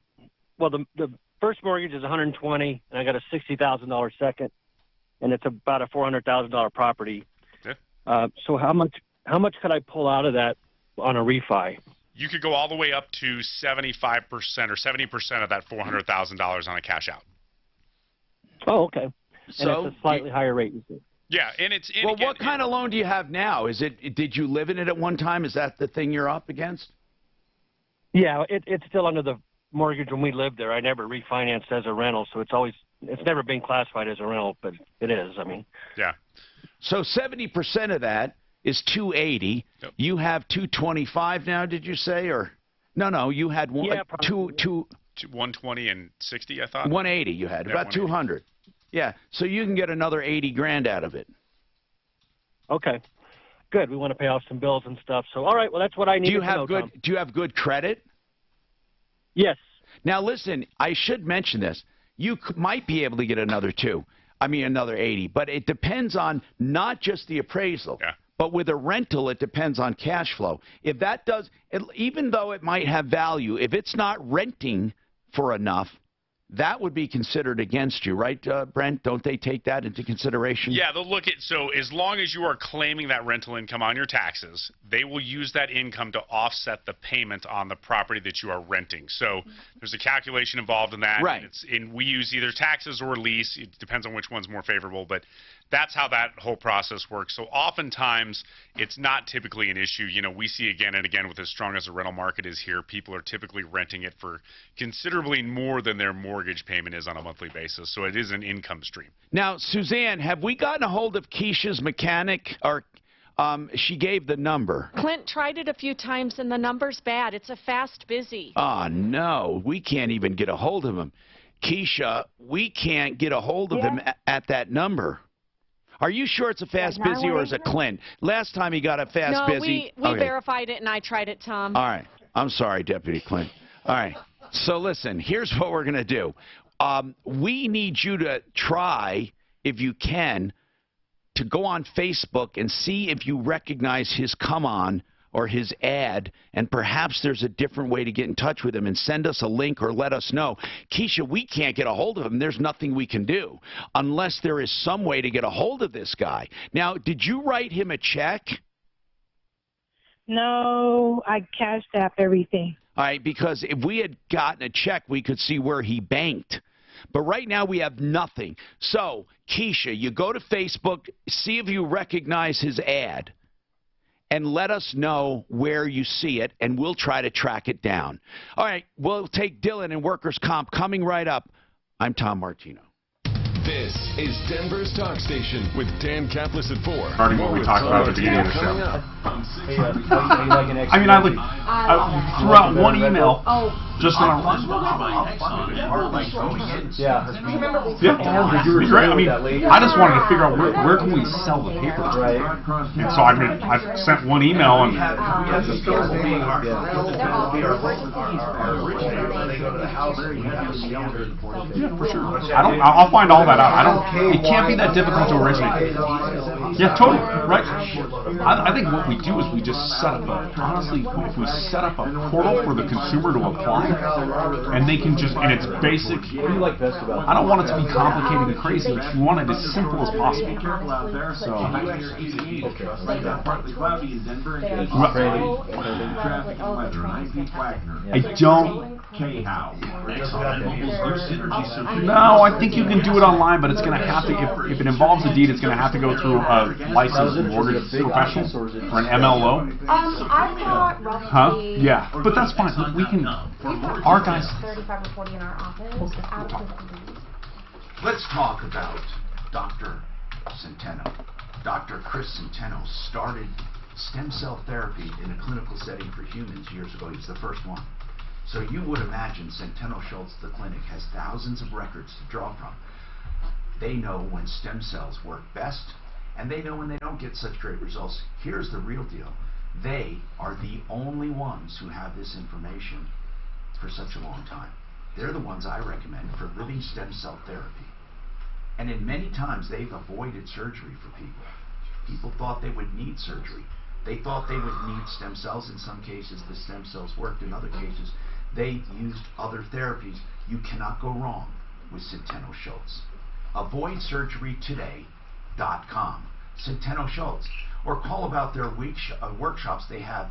well, the first mortgage is $120,000, and I got a $60,000 second, and it's about a $400,000 property. Yeah. So how much could I pull out of that on a refi? You could go all the way up to 75% or 70% of that $400,000 on a cash out. Oh, okay. So and it's a slightly higher rate, you see. Yeah, and it's well. What kind of loan do you have now? Did you live in it at one time? Is that the thing you're up against? Yeah, it's still under the mortgage when we lived there. I never refinanced as a rental, so it's never been classified as a rental, but it is. I mean. Yeah. So 70% of that is $280. Yep. You have $225 now. Did you say or no? You had one. Yeah, $120 and $60. I thought. $180. You had about $200. Yeah, so you can get another $80,000 out of it. Okay, good. We want to pay off some bills and stuff. So, all right. Well, that's what I need. Do you have good credit? Yes. Now, listen. I should mention this. You might be able to get another another 80. But it depends on not just the appraisal. Yeah. But with a rental, it depends on cash flow. If that does, even though it might have value, if it's not renting for enough, that would be considered against you, right, Brent? Don't they take that into consideration? Yeah, they'll look at, so as long as you are claiming that rental income on your taxes, they will use that income to offset the payment on the property that you are renting. So there's a calculation involved in that. Right. And we use either taxes or lease. It depends on which one's more favorable, but that's how that whole process works. So oftentimes, it's not typically an issue. You know, we see again and again with as strong as the rental market is here, people are typically renting it for considerably more than their mortgage payment is on a monthly basis. So it is an income stream. Now, Suzanne, have we gotten a hold of Keisha's mechanic? Or she gave the number. Clint tried it a few times, and the number's bad. It's a fast busy. Oh, no. We can't even get a hold of him. Keisha, we can't get a hold of him at that number. Are you sure it's a fast busy or is it Clint? Last time he got a fast busy. No, we verified it and I tried it, Tom. All right. I'm sorry, Deputy Clint. All right. So listen, here's what we're going to do. We need you to try, if you can, to go on Facebook and see if you recognize his come on or his ad, and perhaps there's a different way to get in touch with him, and send us a link or let us know. Keisha, we can't get a hold of him. There's nothing we can do unless there is some way to get a hold of this guy. Now, did you write him a check? No, I cashed out everything. All right, because if we had gotten a check, we could see where he banked. But right now we have nothing. So, Keisha, you go to Facebook, see if you recognize his ad, and let us know where you see it, and we'll try to track it down. All right, we'll take Dylan and Workers' Comp coming right up. I'm Tom Martino. This is Denver's Talk Station with Dan Kaplis at 4. Regarding what we talked about at the beginning of the show. I mean, I threw out one email just on Yeah. It'd be great. I mean, I just wanted to figure out where can we sell the paper. Right. And so I've sent one email and for sure. I'll find all that out. It can't be that difficult to originate. Yeah, totally. Right. I think what we do is we just set up if we set up a portal for the consumer to apply, and they can just, and it's basic. What do you like best about it? I don't want it to be complicated and crazy. We want it as simple as possible. So. I don't. No, I think you can do it online, but it's going to have to, if it involves a deed, it's going to have to go through a licensed mortgage professional or an MLO. I've got roughly. Yeah, but that's fine. We can. Our guys. 35 or 40 in our office. Let's talk about Dr. Centeno. Dr. Chris Centeno started stem cell therapy in a clinical setting for humans years ago. He was the first one. So you would imagine Centeno Schultz, the clinic, has thousands of records to draw from. They know when stem cells work best, and they know when they don't get such great results. Here's the real deal. They are the only ones who have this information for such a long time. They're the ones I recommend for living stem cell therapy. And in many times, they've avoided surgery for people. People thought they would need surgery. They thought they would need stem cells. In some cases, the stem cells worked. In other cases, they used other therapies. You cannot go wrong with Centeno Schultz. AvoidSurgeryToday.com. Centeno Schultz. Or call about their workshops they have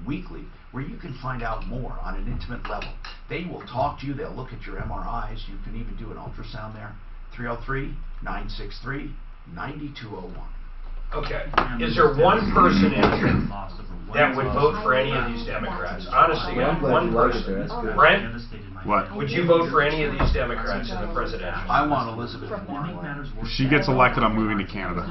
weekly, where you can find out more on an intimate level. They will talk to you. They'll look at your MRIs. You can even do an ultrasound there. 303-963-9201. Okay. Is there one person in here that would vote for any of these Democrats? Honestly, one person. Brent? What? Would you vote for any of these Democrats in the presidential? I want Elizabeth Warren. If she gets elected, I'm moving to Canada.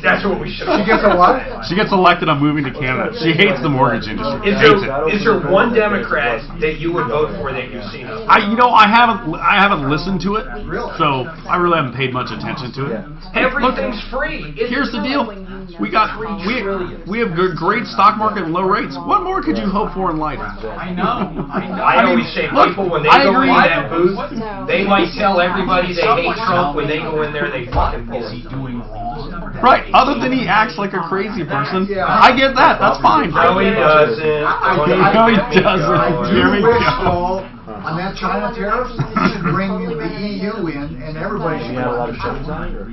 That's what we should. She gets a what? She gets elected, I'm moving to Canada. She hates the mortgage industry. Is there one Democrat that you would vote for that you've seen? I haven't listened to it, so I really haven't paid much attention to it. Everything's free. Here's the deal: we have great stock market and low rates. What more could you hope for in life? I know. I always say people when they go in that booth, they might tell everybody they hate Trump. When they go in there, they fucking pull it. Right. Other than he acts like a crazy person, I get that. That's fine. No, he doesn't. No, he doesn't. Here we go. on that China tariff, you should bring the EU in, and everybody should. You had a lot of shows on it, or?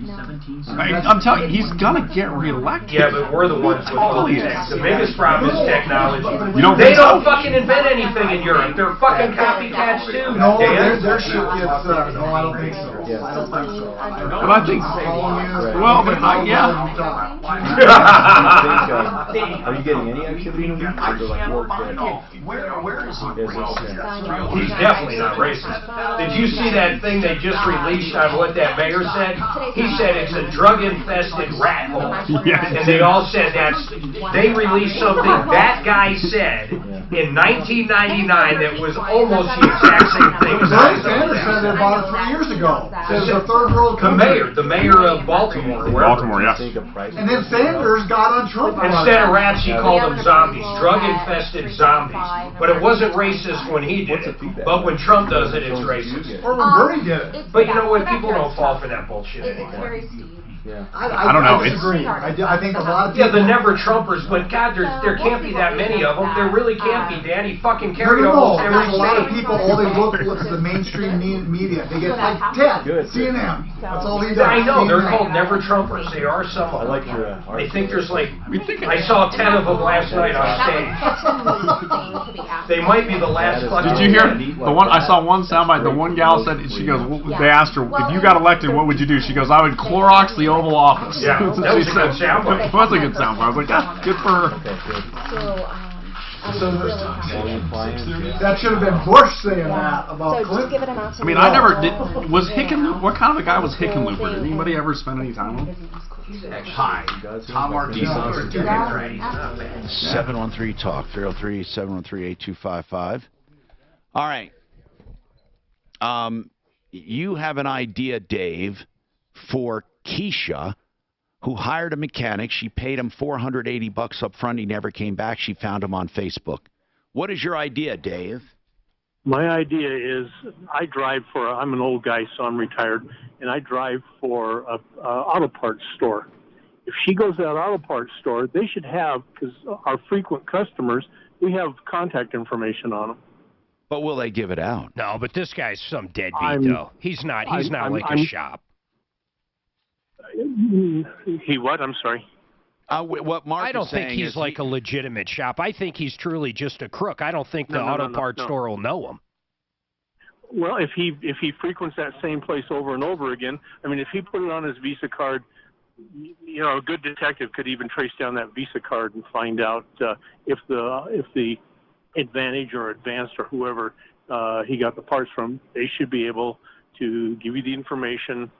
I'm telling you, he's gonna get reelected. Yeah, but we're the ones with politics. The biggest problem is technology. You don't They think so? don't fucking invent anything in Europe. They're fucking copycats too. No, Dan. their shit gets, no, I don't think so. I don't think so. But I think, well, but yeah. Are you getting any activity in the week, or like work that? Where is he? He's definitely not racist. Did you see that thing they just released on what that mayor said? He said it's a drug-infested rat hole. Yes. And they all said they released something that guy said in 1999 that was almost the exact same thing. Bernie Sanders said that about 3 years ago. It's a third world country. The mayor of Baltimore. Baltimore, yes. And then Sanders got on Trump. Instead of rats, he called them zombies, drug-infested zombies. But it wasn't racist when he did it. But when Trump does it, it's racist. Or when Bernie did it. But you know what? People don't fall for that bullshit anymore. I don't know. I disagree. I think a lot of people. Yeah, the never Trumpers, but God, there can't be that many of them. There really can't be, Dan. He fucking carried almost every There's a lot of state. people, all they look at the mainstream media. They get like Ted, CNN. That's all he does. I know, they're called never Trumpers. They are some of them. I like your They think there's like, I saw 10 of them last night on stage. They might be the last fucking. Did you hear the one? I saw one soundbite. The one gal said, she goes, they asked her, if you got elected, what would you do? She goes, I would Clorox the Oval Office. Yeah, that was a good soundbite. It was a good soundbite. I was like, yeah, good for her. That should have been Bush saying that about Clinton. I mean, I never did. Was Hickenlooper? What kind of a guy was Hickenlooper? Did anybody ever spend any time with him? Hi, Tom Martino. 713 Talk 303-713-8255. All right. You have an idea, Dave, for Keisha, who hired a mechanic. She paid him $480 up front. He never came back. She found him on Facebook. What is your idea, Dave? My idea is I drive for, I'm an old guy, so I'm retired, and I drive for a auto parts store. If she goes to that auto parts store, they should have, because our frequent customers, we have contact information on them. But will they give it out? No, but this guy's some deadbeat, though. He's not like a shop. He what? I'm sorry. What Mark I don't is think saying he's is like a legitimate shop. I think he's truly just a crook. I don't think the auto parts store will know him. Well, if he frequents that same place over and over again, I mean, if he put it on his Visa card, you know, a good detective could even trace down that Visa card and find out if the Advantage or Advanced or whoever he got the parts from. They should be able to give you the information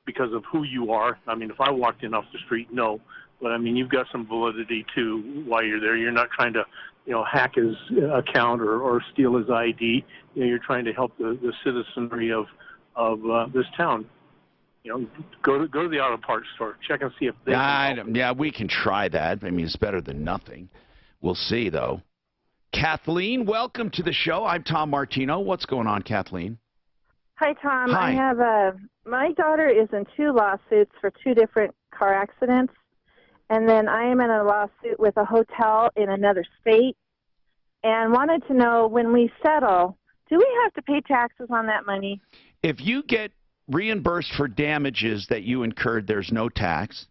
because of who you are. I mean, if I walked in off the street, no. But, I mean, you've got some validity, too, while you're there. You're not trying to, you know, hack his account or steal his ID. You know, you're trying to help the citizenry of this town. You know, go to the auto parts store. Check and see if they can help. Yeah, we can try that. I mean, it's better than nothing. We'll see, though. Kathleen, welcome to the show. I'm Tom Martino. What's going on, Kathleen? Hi, Tom. Hi. I have my daughter is in 2 lawsuits for 2 different car accidents, and then I am in a lawsuit with a hotel in another state, and wanted to know, when we settle, do we have to pay taxes on that money? If you get reimbursed for damages that you incurred, there's no tax.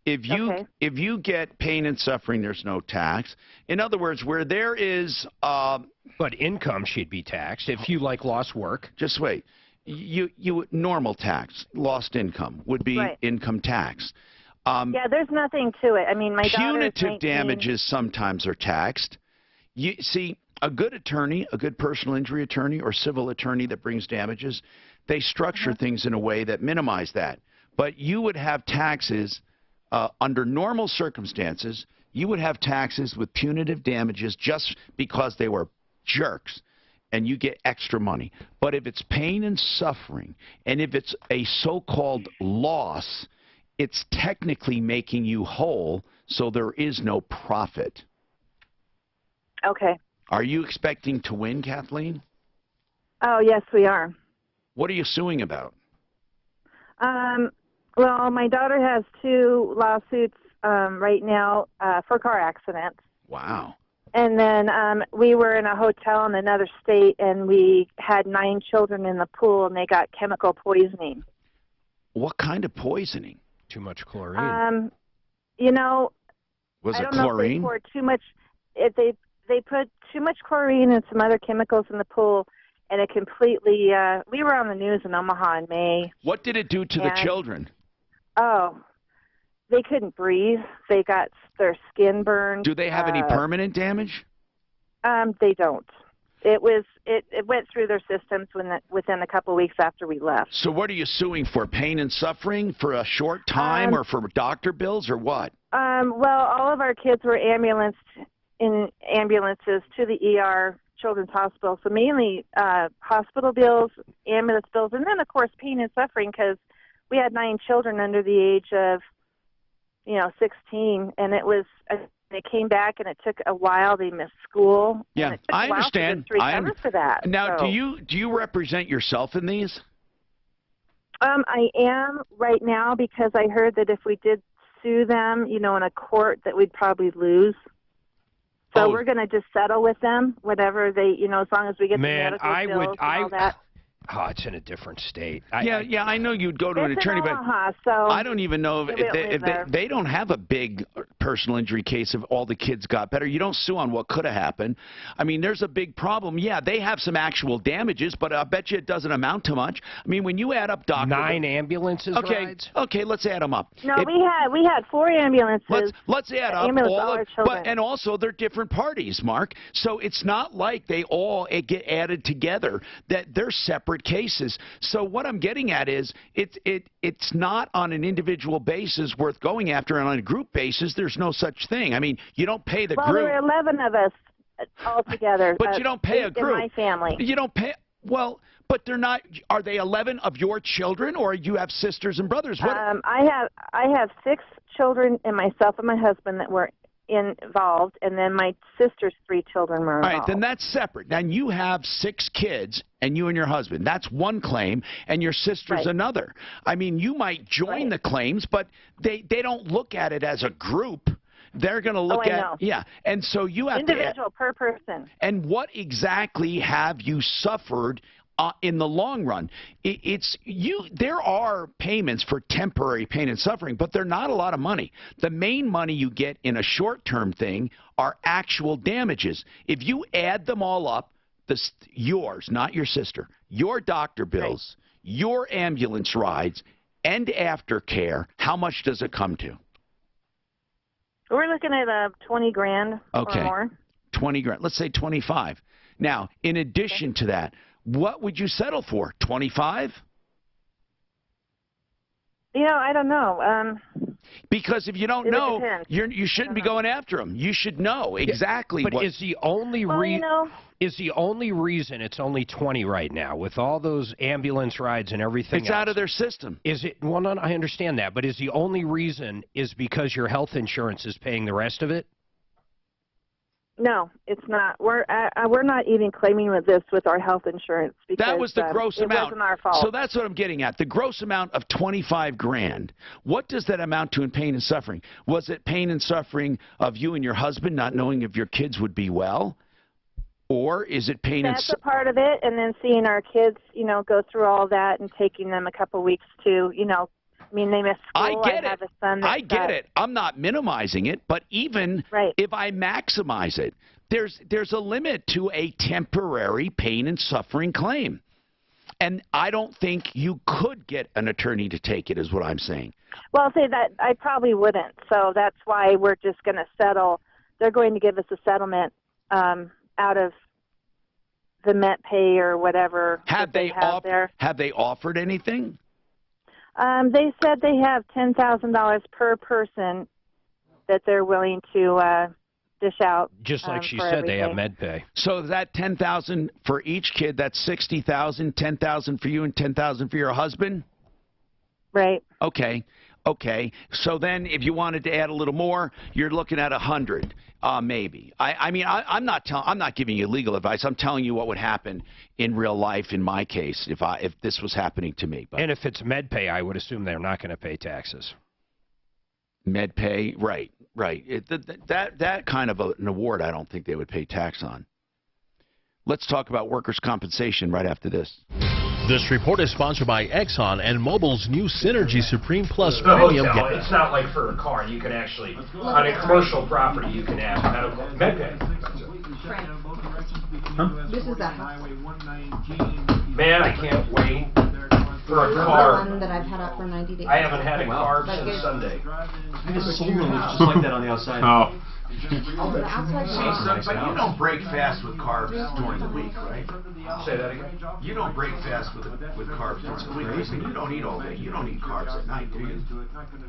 If you get pain and suffering, there's no tax. In other words, where there is but income should be taxed if you lost work. Just wait. You normal tax, lost income would be income tax. Yeah, there's nothing to it. I mean, my punitive damages sometimes are taxed. You see, a good attorney, a good personal injury attorney or civil attorney that brings damages, they structure things in a way that minimize that. But you would have taxes under normal circumstances. You would have taxes with punitive damages just because they were jerks, and you get extra money. But if it's pain and suffering, and if it's a so-called loss, it's technically making you whole, so there is no profit. Okay. Are you expecting to win, Kathleen? Oh, yes, we are. What are you suing about? Well, my daughter has 2 lawsuits right now for car accidents. Wow. And then we were in a hotel in another state, and we had 9 children in the pool, and they got chemical poisoning. What kind of poisoning? Too much chlorine. You know, Was I it don't know if they chlorine? poured too much. They put too much chlorine and some other chemicals in the pool, and it completely. We were on the news in Omaha in May. What did it do to the children? Oh, they couldn't breathe. They got their skin burned. Do they have any permanent damage? They don't. It went through their systems within a couple of weeks after we left. So what are you suing for? Pain and suffering for a short time, or for doctor bills, or what? Well, all of our kids were ambulanced in ambulances to the ER, Children's Hospital. So mainly hospital bills, ambulance bills, and then of course pain and suffering, because we had 9 children under the age of 16, and they came back, and it took a while. They missed school. Yeah, I understand. For that. Now, so. do you represent yourself in these? I am right now, because I heard that if we did sue them, in a court, that we'd probably lose. So we're going to just settle with them, whatever they, as long as we get the medical bills and all that. Oh, it's in a different state. Yeah, I know you'd go to an attorney, but so I don't even know if they don't have a big personal injury case if all the kids got better. You don't sue on what could have happened. I mean, there's a big problem. Yeah, they have some actual damages, but I bet you it doesn't amount to much. I mean, when you add up doctors... 9 ambulances rides? Okay, let's add them up. No, we had 4 ambulances. Let's add up all of, but and also they're different parties, Mark. So it's not like they all get added together. That they're separate cases. So what I'm getting at is it's not on an individual basis worth going after, and on a group basis there's no such thing. I mean, you don't pay the group. Well, there were 11 of us all together. But you don't pay a group. In my family. You don't pay. Well, but they're not. Are they 11 of your children, or you have sisters and brothers? What? I have 6 children, and myself and my husband that were involved, and then my sister's 3 children were involved. All right, then that's separate. Then you have 6 kids, and you and your husband. That's one claim, and your sister's another. I mean, you might join the claims, but they don't look at it as a group. They're going to look at and so you have individual per person. And what exactly have you suffered in the long run? There are payments for temporary pain and suffering, but they're not a lot of money. The main money you get in a short-term thing are actual damages. If you add them all up, yours, not your sister, your doctor bills, your ambulance rides, and aftercare, how much does it come to? We're looking at $20,000 or more. 20 grand. Let's say 25. Now, in addition to that, what would you settle for? 25? I don't know. Because if you don't know, you shouldn't be going after them. You should know exactly but what. Is the only is the only reason it's only 20 right now with all those ambulance rides and everything It's else, out of their system. Is it? Well, no, I understand that, but is the only reason is because your health insurance is paying the rest of it? No, it's not. We're not even claiming this with our health insurance because that was the gross amount. It wasn't our fault. So that's what I'm getting at. The gross amount of 25 grand. What does that amount to in pain and suffering? Was it pain and suffering of you and your husband not knowing if your kids would be well? Or is it pain and suffering? That's a part of it, and then seeing our kids, go through all that and taking them a couple weeks to, I mean, they miss school. I get have a son I get it. I'm not minimizing it, but even if I maximize it, there's a limit to a temporary pain and suffering claim. And I don't think you could get an attorney to take it, is what I'm saying. Well, I'll say that I probably wouldn't. So that's why we're just going to settle. They're going to give us a settlement out of the MetPay or whatever have they offered anything? They said they have $10,000 per person that they're willing to dish out. Just like she said, they have MedPay. So that $10,000 for each kid, that's $60,000, $10,000 for you and $10,000 for your husband? Right. Okay. So then if you wanted to add a little more, you're looking at $100, maybe. I'm not giving you legal advice. I'm telling you what would happen in real life in my case if this was happening to me. But. And if it's MedPay, I would assume they're not going to pay taxes. MedPay, right. That kind of an award, I don't think they would pay tax on. Let's talk about workers' compensation right after this. This report is sponsored by Exxon and Mobil's new Synergy Supreme Plus The Premium. hotel, it's not like for a car. You can actually, on a commercial property, you can have medical MedPay. This is that. Man, I can't wait for a The car. one that I've had out for 90 days. I haven't had a car Like since it- Sunday. The solar looks just like that on the outside. Oh. Oh, the outside See, one. but you don't break fast with carbs during the week, right? Say that again? You don't break fast with carbs during the week. I mean, you don't eat all day. You don't eat carbs at night, do you?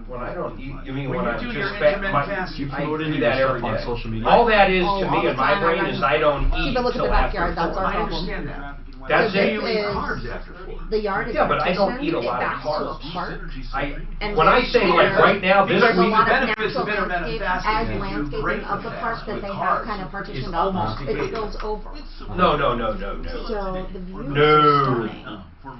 When I don't eat, you mean When when you I'm do just your fat? intermittent fasting, I you do that every on day. social media. All that is Oh, to all me the in my time. brain is I don't Keep eat a look at till the backyard. after That's our I problem. understand that. That's So it. You this eat is- carbs after 4. The yard is Yeah, but I don't eat a partitioned, lot it of backs to carbs. a park. And When I there's say like there- right now, this there's a week, lot of benefits natural of intermittent landscape fasting as if you landscaping break of the the park fast that with they carbs have kind of is partitioned almost off. It negated. spills over. No. So the view No. is stunning.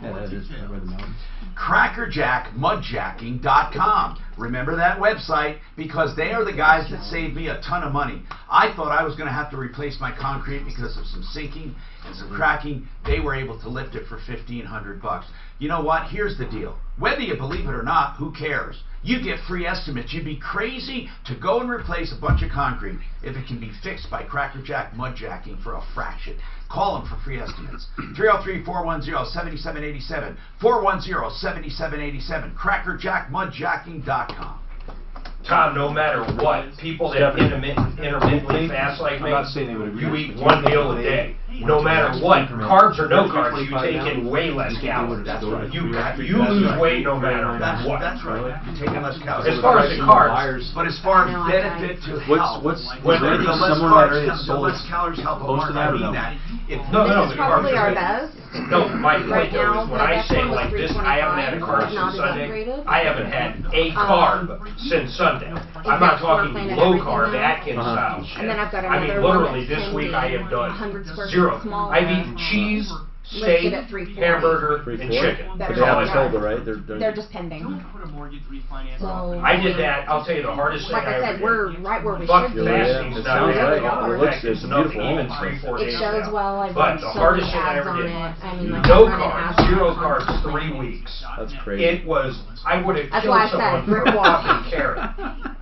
Yeah, that is right where the mountains. CrackerJackMudjacking.com. Remember that website because they are the guys that saved me a ton of money. I thought I was going to have to replace my concrete because of some sinking and some cracking. They were able to lift it for $1,500. You know what? Here's the deal. Whether you believe it or not, who cares? You get free estimates. You'd be crazy to go and replace a bunch of concrete if it can be fixed by Crackerjack Mudjacking for a fraction. Call them for free estimates. 303-410-7787. 410-7787. CrackerJackMudjacking.com. Tom, no matter what, people that intermittently fast like me, I'm not saying they would agree. you eat one meal a day. No matter what, carbs or no carbs, you take in way less calories. That's right. You lose weight no matter what. That's right. You take in less calories. As far as the carbs, but as far as benefit to health, What's the anything less similar that carbs, is the less calories help. close to that I or mean no? that. No, This is probably our best. No, my Right point though now, is when my I best say one was like this, I haven't had a 325, carb not since as Sunday. upgraded. I haven't had a carb since Sunday. I'm not talking Plain and low everything carb now. Atkins style shit. And then I've got I mean, another one literally that's this 10 week I have done 100 square feet zero. smaller. I've eaten cheese, steak, Listed at 340. hamburger, and 340? chicken. But That's they all haven't I sold got. it, right? They're just pending. So I did that. I'll tell you the hardest thing like I ever said, did. we're right where we Fuck should be. fasting's It not sounds that right. hard. It looks- It's it's a enough beautiful even home. 3-4 It days shows now. well. I've But done the so hardest many thing I ads ever on did, it. I mean, like no I'm running carbs, ads zero on it. carbs, 3 weeks. That's crazy. It was, I would have That's killed why I someone said for brick a wall. fucking carrot.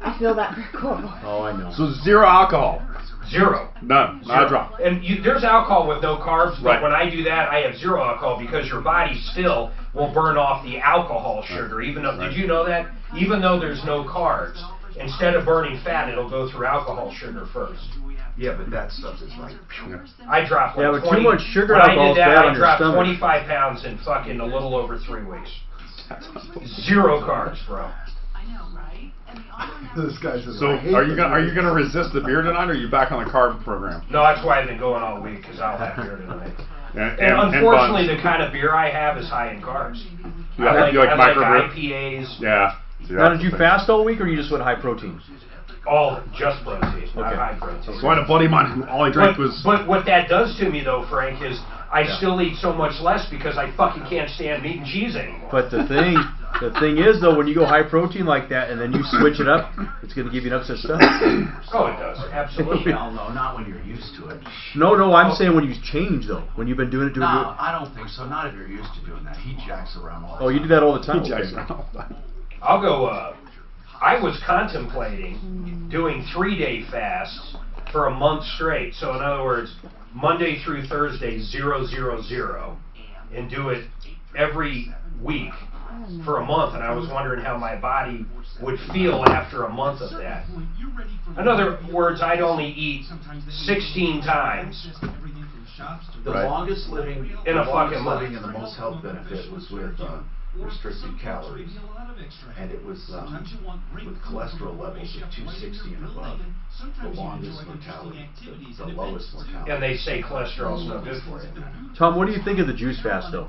I feel that brick wall. Oh, I know. So zero alcohol. Zero. None. Not a drop. And there's alcohol with no carbs, but Right. when I do that, I have zero alcohol because your body still will burn off the alcohol sugar. Even though, did you know that? Even though there's no carbs, instead of burning fat, it'll go through alcohol sugar first. Yeah, but that stuff is like. I dropped like Yeah, but 20, too much sugar when I alcohol did is that, bad I on your dropped stomach. 25 pounds in fucking a little over 3 weeks. Zero carbs, bro. This guy says, So I hate are you the gonna resist the beer tonight, or are you back on the carb program? No, that's why I've been going all week, because I'll have beer tonight. And Unfortunately, buns. the kind of beer I have is high in carbs. You I like like microbrew? IPAs. Yeah. Now, did you fast all week, or you just went high protein? All just protein, not Okay. high protein. So I had a buddy of mine who all he drank was. But what that does to me, though, Frank, is I Yeah. still eat so much less because I fucking can't stand meat and cheese anymore. But the thing is, though, when you go high protein like that, and then you switch it up, it's going to give you an excess stuff. Oh, it does, absolutely. Hell no, not when you're used to it. No, I'm saying when you change, though. When you've been doing it, No, I don't think so. Not if you're used to doing that. He jacks around all the time. Oh, you do that all the time. He jacks Okay. around all the time. I'll go, I was contemplating doing 3-day fasts for a month straight. So in other words, Monday through Thursday, 0, 0, 0, and do it every week for a month. And I was wondering how my body would feel after a month of that. In other words, I'd only eat 16 times. The longest living In a fucking living month. and the most health benefit was with restricted calories, and it was with cholesterol levels of 260 and above. The longest mortality, the lowest mortality. And they say cholesterol's no good for you. Tom, what do you think of the juice fast, though?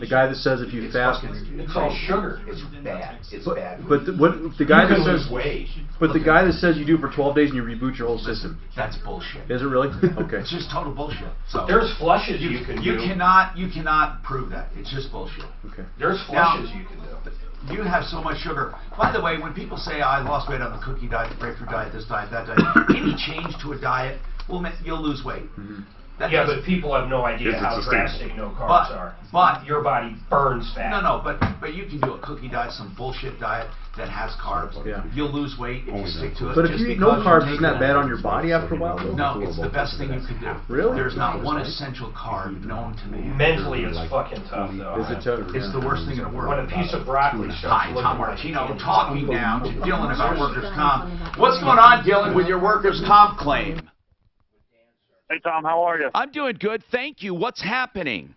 The guy that says if you fast, It's all sugar. It's bad. It's but, bad. but the guy You that can says lose weight. But the guy that says you do it for 12 days and you reboot your whole system. That's bullshit. Is it really? Okay. It's just total bullshit. So There's flushes you can do. You cannot prove that. It's just bullshit. Okay. There's flushes you can do. You have so much sugar. By the way, when people say, I lost weight on the cookie diet, the grapefruit diet, this diet, that diet, any change to a diet, you'll lose weight. Yeah, but people have no idea how drastic no carbs are. But your body burns fat. No, but you can do a cookie diet, some bullshit diet that has carbs. Yeah. You'll lose weight if you stick to it. But if you eat no carbs, isn't that bad on your body after a while, though? No, it's the best thing you could do. Really? There's not one essential carb known to man. Mentally, it's fucking tough, though. Is it tough? It's the worst thing in the world. When a piece of broccoli Hi, Tom Martino talking now to Dylan about workers' comp. What's going on, Dylan, with your workers' comp claim? Hey, Tom, how are you? I'm doing good, thank you. What's happening?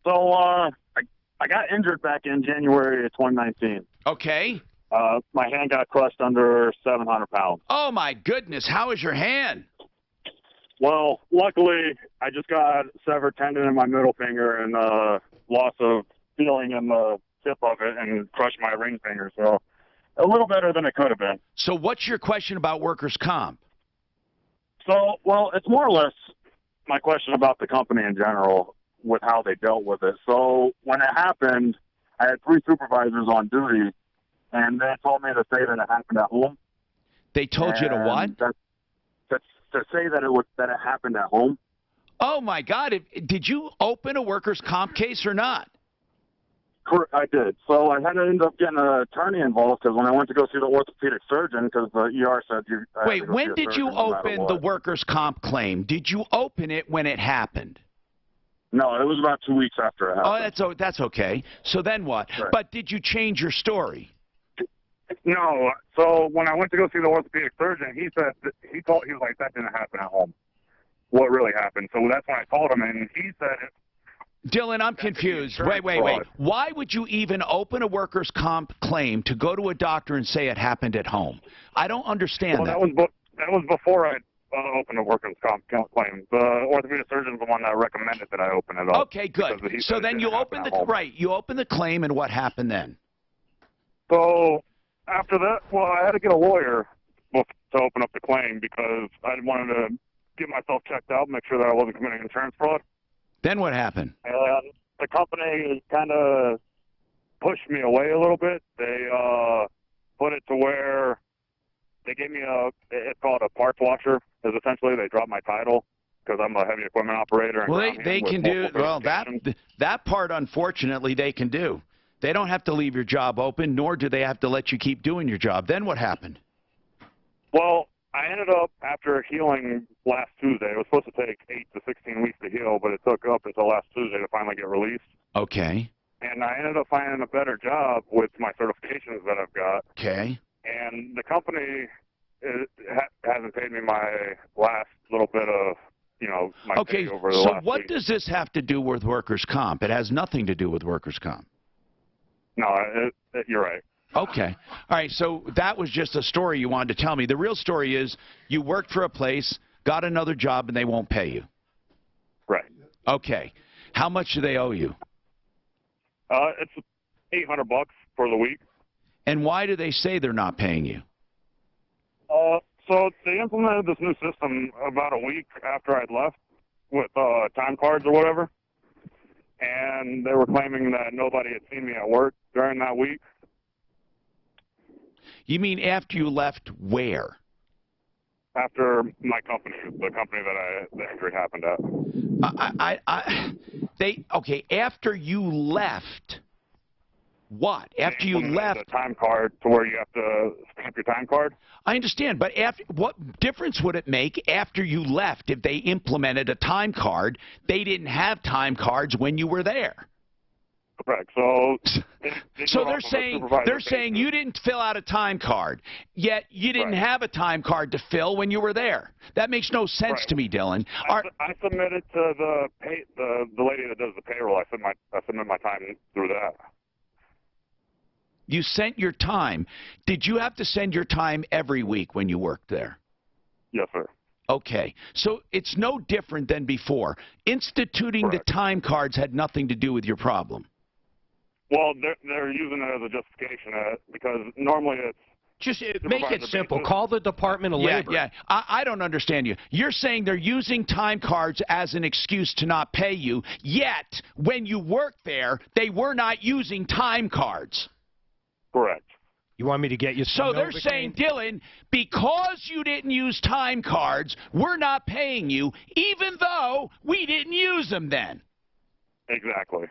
So, I got injured back in January of 2019. Okay. My hand got crushed under 700 pounds. Oh, my goodness. How is your hand? Well, luckily, I just got severed tendon in my middle finger and loss of feeling in the tip of it and crushed my ring finger. So, a little better than it could have been. So what's your question about workers' comp? So, well, it's more or less my question about the company in general with how they dealt with it. So when it happened, I had 3 supervisors on duty, and they told me to say that it happened at home. They told you to what? To say that it happened at home. Oh, my God. Did you open a workers' comp case or not? I did. So I had to end up getting an attorney involved because when I went to go see the orthopedic surgeon, because the ER said you. Wait, when did you open the workers' comp claim? Did you open it when it happened? No, it was about 2 weeks after it happened. Oh, that's okay. So then what? Right. But did you change your story? No. So when I went to go see the orthopedic surgeon, he said he was like, that didn't happen at home. What really happened? So that's when I told him, and he said it. Dylan, I'm confused. Wait. Why would you even open a workers' comp claim to go to a doctor and say it happened at home? I don't understand that. That was before I opened a workers' comp claim. The orthopedic surgeon's the one that recommended that I open it up. Okay, good. So then you opened you opened the claim, and what happened then? So after that, well, I had to get a lawyer to open up the claim because I wanted to get myself checked out, make sure that I wasn't committing insurance fraud. Then what happened? And the company kind of pushed me away a little bit. They put it to where they gave me it's called a parts washer. Is essentially they dropped my title because I'm a heavy equipment operator. Well, they can do that part. Unfortunately, they can do. They don't have to leave your job open, nor do they have to let you keep doing your job. Then what happened? Well, I ended up, after healing last Tuesday, it was supposed to take 8 to 16 weeks to heal, but it took up until last Tuesday to finally get released. Okay. And I ended up finding a better job with my certifications that I've got. Okay. And the company hasn't paid me my last little bit of, my pay over the last week. So what does this have to do with workers' comp? It has nothing to do with workers' comp. No, you're right. Okay. All right, so that was just a story you wanted to tell me. The real story is you worked for a place, got another job, and they won't pay you. Right. Okay. How much do they owe you? It's $800 for the week. And why do they say they're not paying you? So they implemented this new system about a week after I'd left with time cards or whatever. And they were claiming that nobody had seen me at work during that week. You mean after you left where? After my company, the company that the injury happened at. Okay, after you left, what? After you left? The time card to where you have to stamp your time card. I understand, but what difference would it make after you left if they implemented a time card? They didn't have time cards when you were there. Correct. So, so they're saying you didn't fill out a time card, yet you didn't have a time card to fill when you were there. That makes no sense to me, Dylan. I submitted to the lady that does the payroll. I submitted my time through that. You sent your time. Did you have to send your time every week when you worked there? Yes, sir. Okay. So it's no different than before. Instituting the time cards had nothing to do with your problem. Well, they're using it as a justification because normally it's just make it simple. Call the Department of Labor. Yeah. I don't understand you. You're saying they're using time cards as an excuse to not pay you, yet when you worked there, they were not using time cards. Correct. You want me to get you some So they're saying, Dylan, because you didn't use time cards, we're not paying you, even though we didn't use them then. Exactly.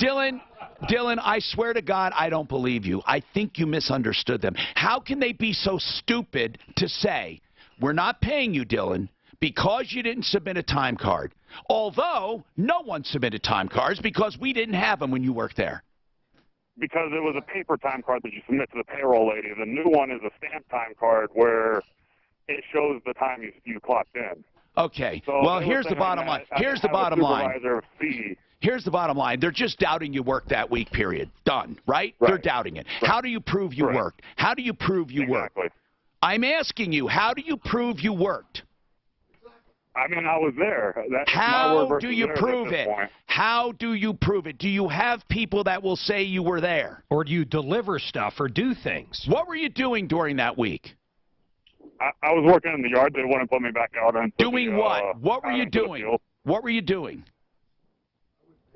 Dylan, I swear to God, I don't believe you. I think you misunderstood them. How can they be so stupid to say, we're not paying you, Dylan, because you didn't submit a time card? Although no one submitted time cards because we didn't have them when you worked there. Because it was a paper time card that you submit to the payroll lady. The new one is a stamped time card where it shows the time you clocked in. Okay. So well, here's the bottom line. Here's the bottom line. Here's the bottom line. They're just doubting you worked that week, period. Done, right? They're doubting it. Right. How do you prove you worked? How do you prove you worked? I'm asking you, how do you prove you worked? I mean, I was there. How do you prove it? How do you prove it? Do you have people that will say you were there? Or do you deliver stuff or do things? What were you doing during that week? I was working in the yard. They wouldn't put me back out. Doing what? What were you doing? What were you doing?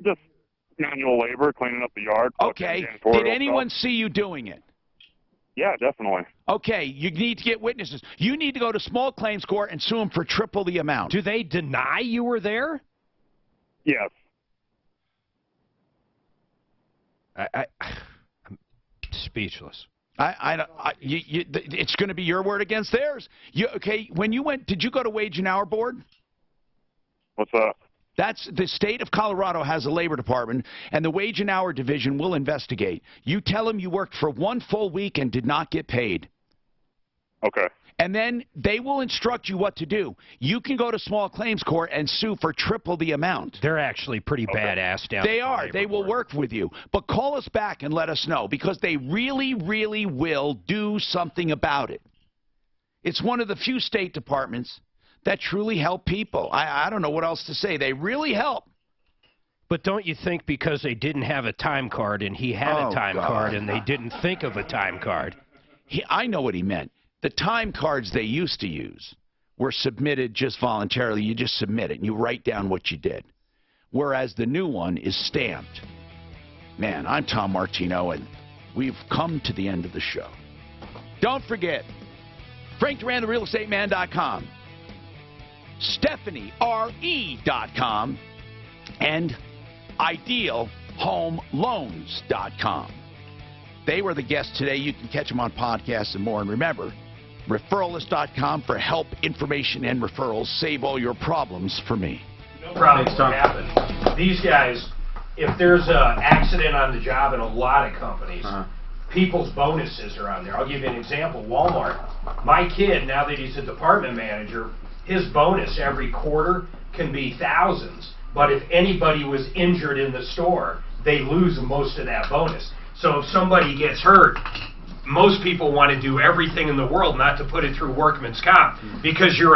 Just manual labor, cleaning up the yard. Okay. Did anyone see you doing it? Yeah, definitely. Okay, you need to get witnesses. You need to go to small claims court and sue them for triple the amount. Do they deny you were there? Yes. I'm speechless. It's going to be your word against theirs. Okay, when you went, did you go to Wage and Hour Board? What's that? That's the state of Colorado has a labor department, and the Wage and Hour Division will investigate. You tell them you worked for 1 full week and did not get paid. Okay. And then they will instruct you what to do. You can go to small claims court and sue for triple the amount. They're actually pretty badass down there. They are. They will work with you. But call us back and let us know, because they really, really will do something about it. It's one of the few state departments that truly help people. I don't know what else to say. They really help. But don't you think because they didn't have a time card and he had a time card and they didn't think of a time card? I know what he meant. The time cards they used to use were submitted just voluntarily. You just submit it and you write down what you did. Whereas the new one is stamped. Man, I'm Tom Martino, and we've come to the end of the show. Don't forget, Frank Duran, therealestateman.com. StephanieRE.com and IdealHomeLoans.com. They were the guests today. You can catch them on podcasts and more. And remember, Referralist.com for help, information, and referrals. Save all your problems for me. No problem what happened. These guys, if there's an accident on the job in a lot of companies, people's bonuses are on there. I'll give you an example. Walmart. My kid, now that he's a department manager, his bonus every quarter can be thousands. But if anybody was injured in the store, they lose most of that bonus. So if somebody gets hurt, most people want to do everything in the world not to put it through workman's comp because you're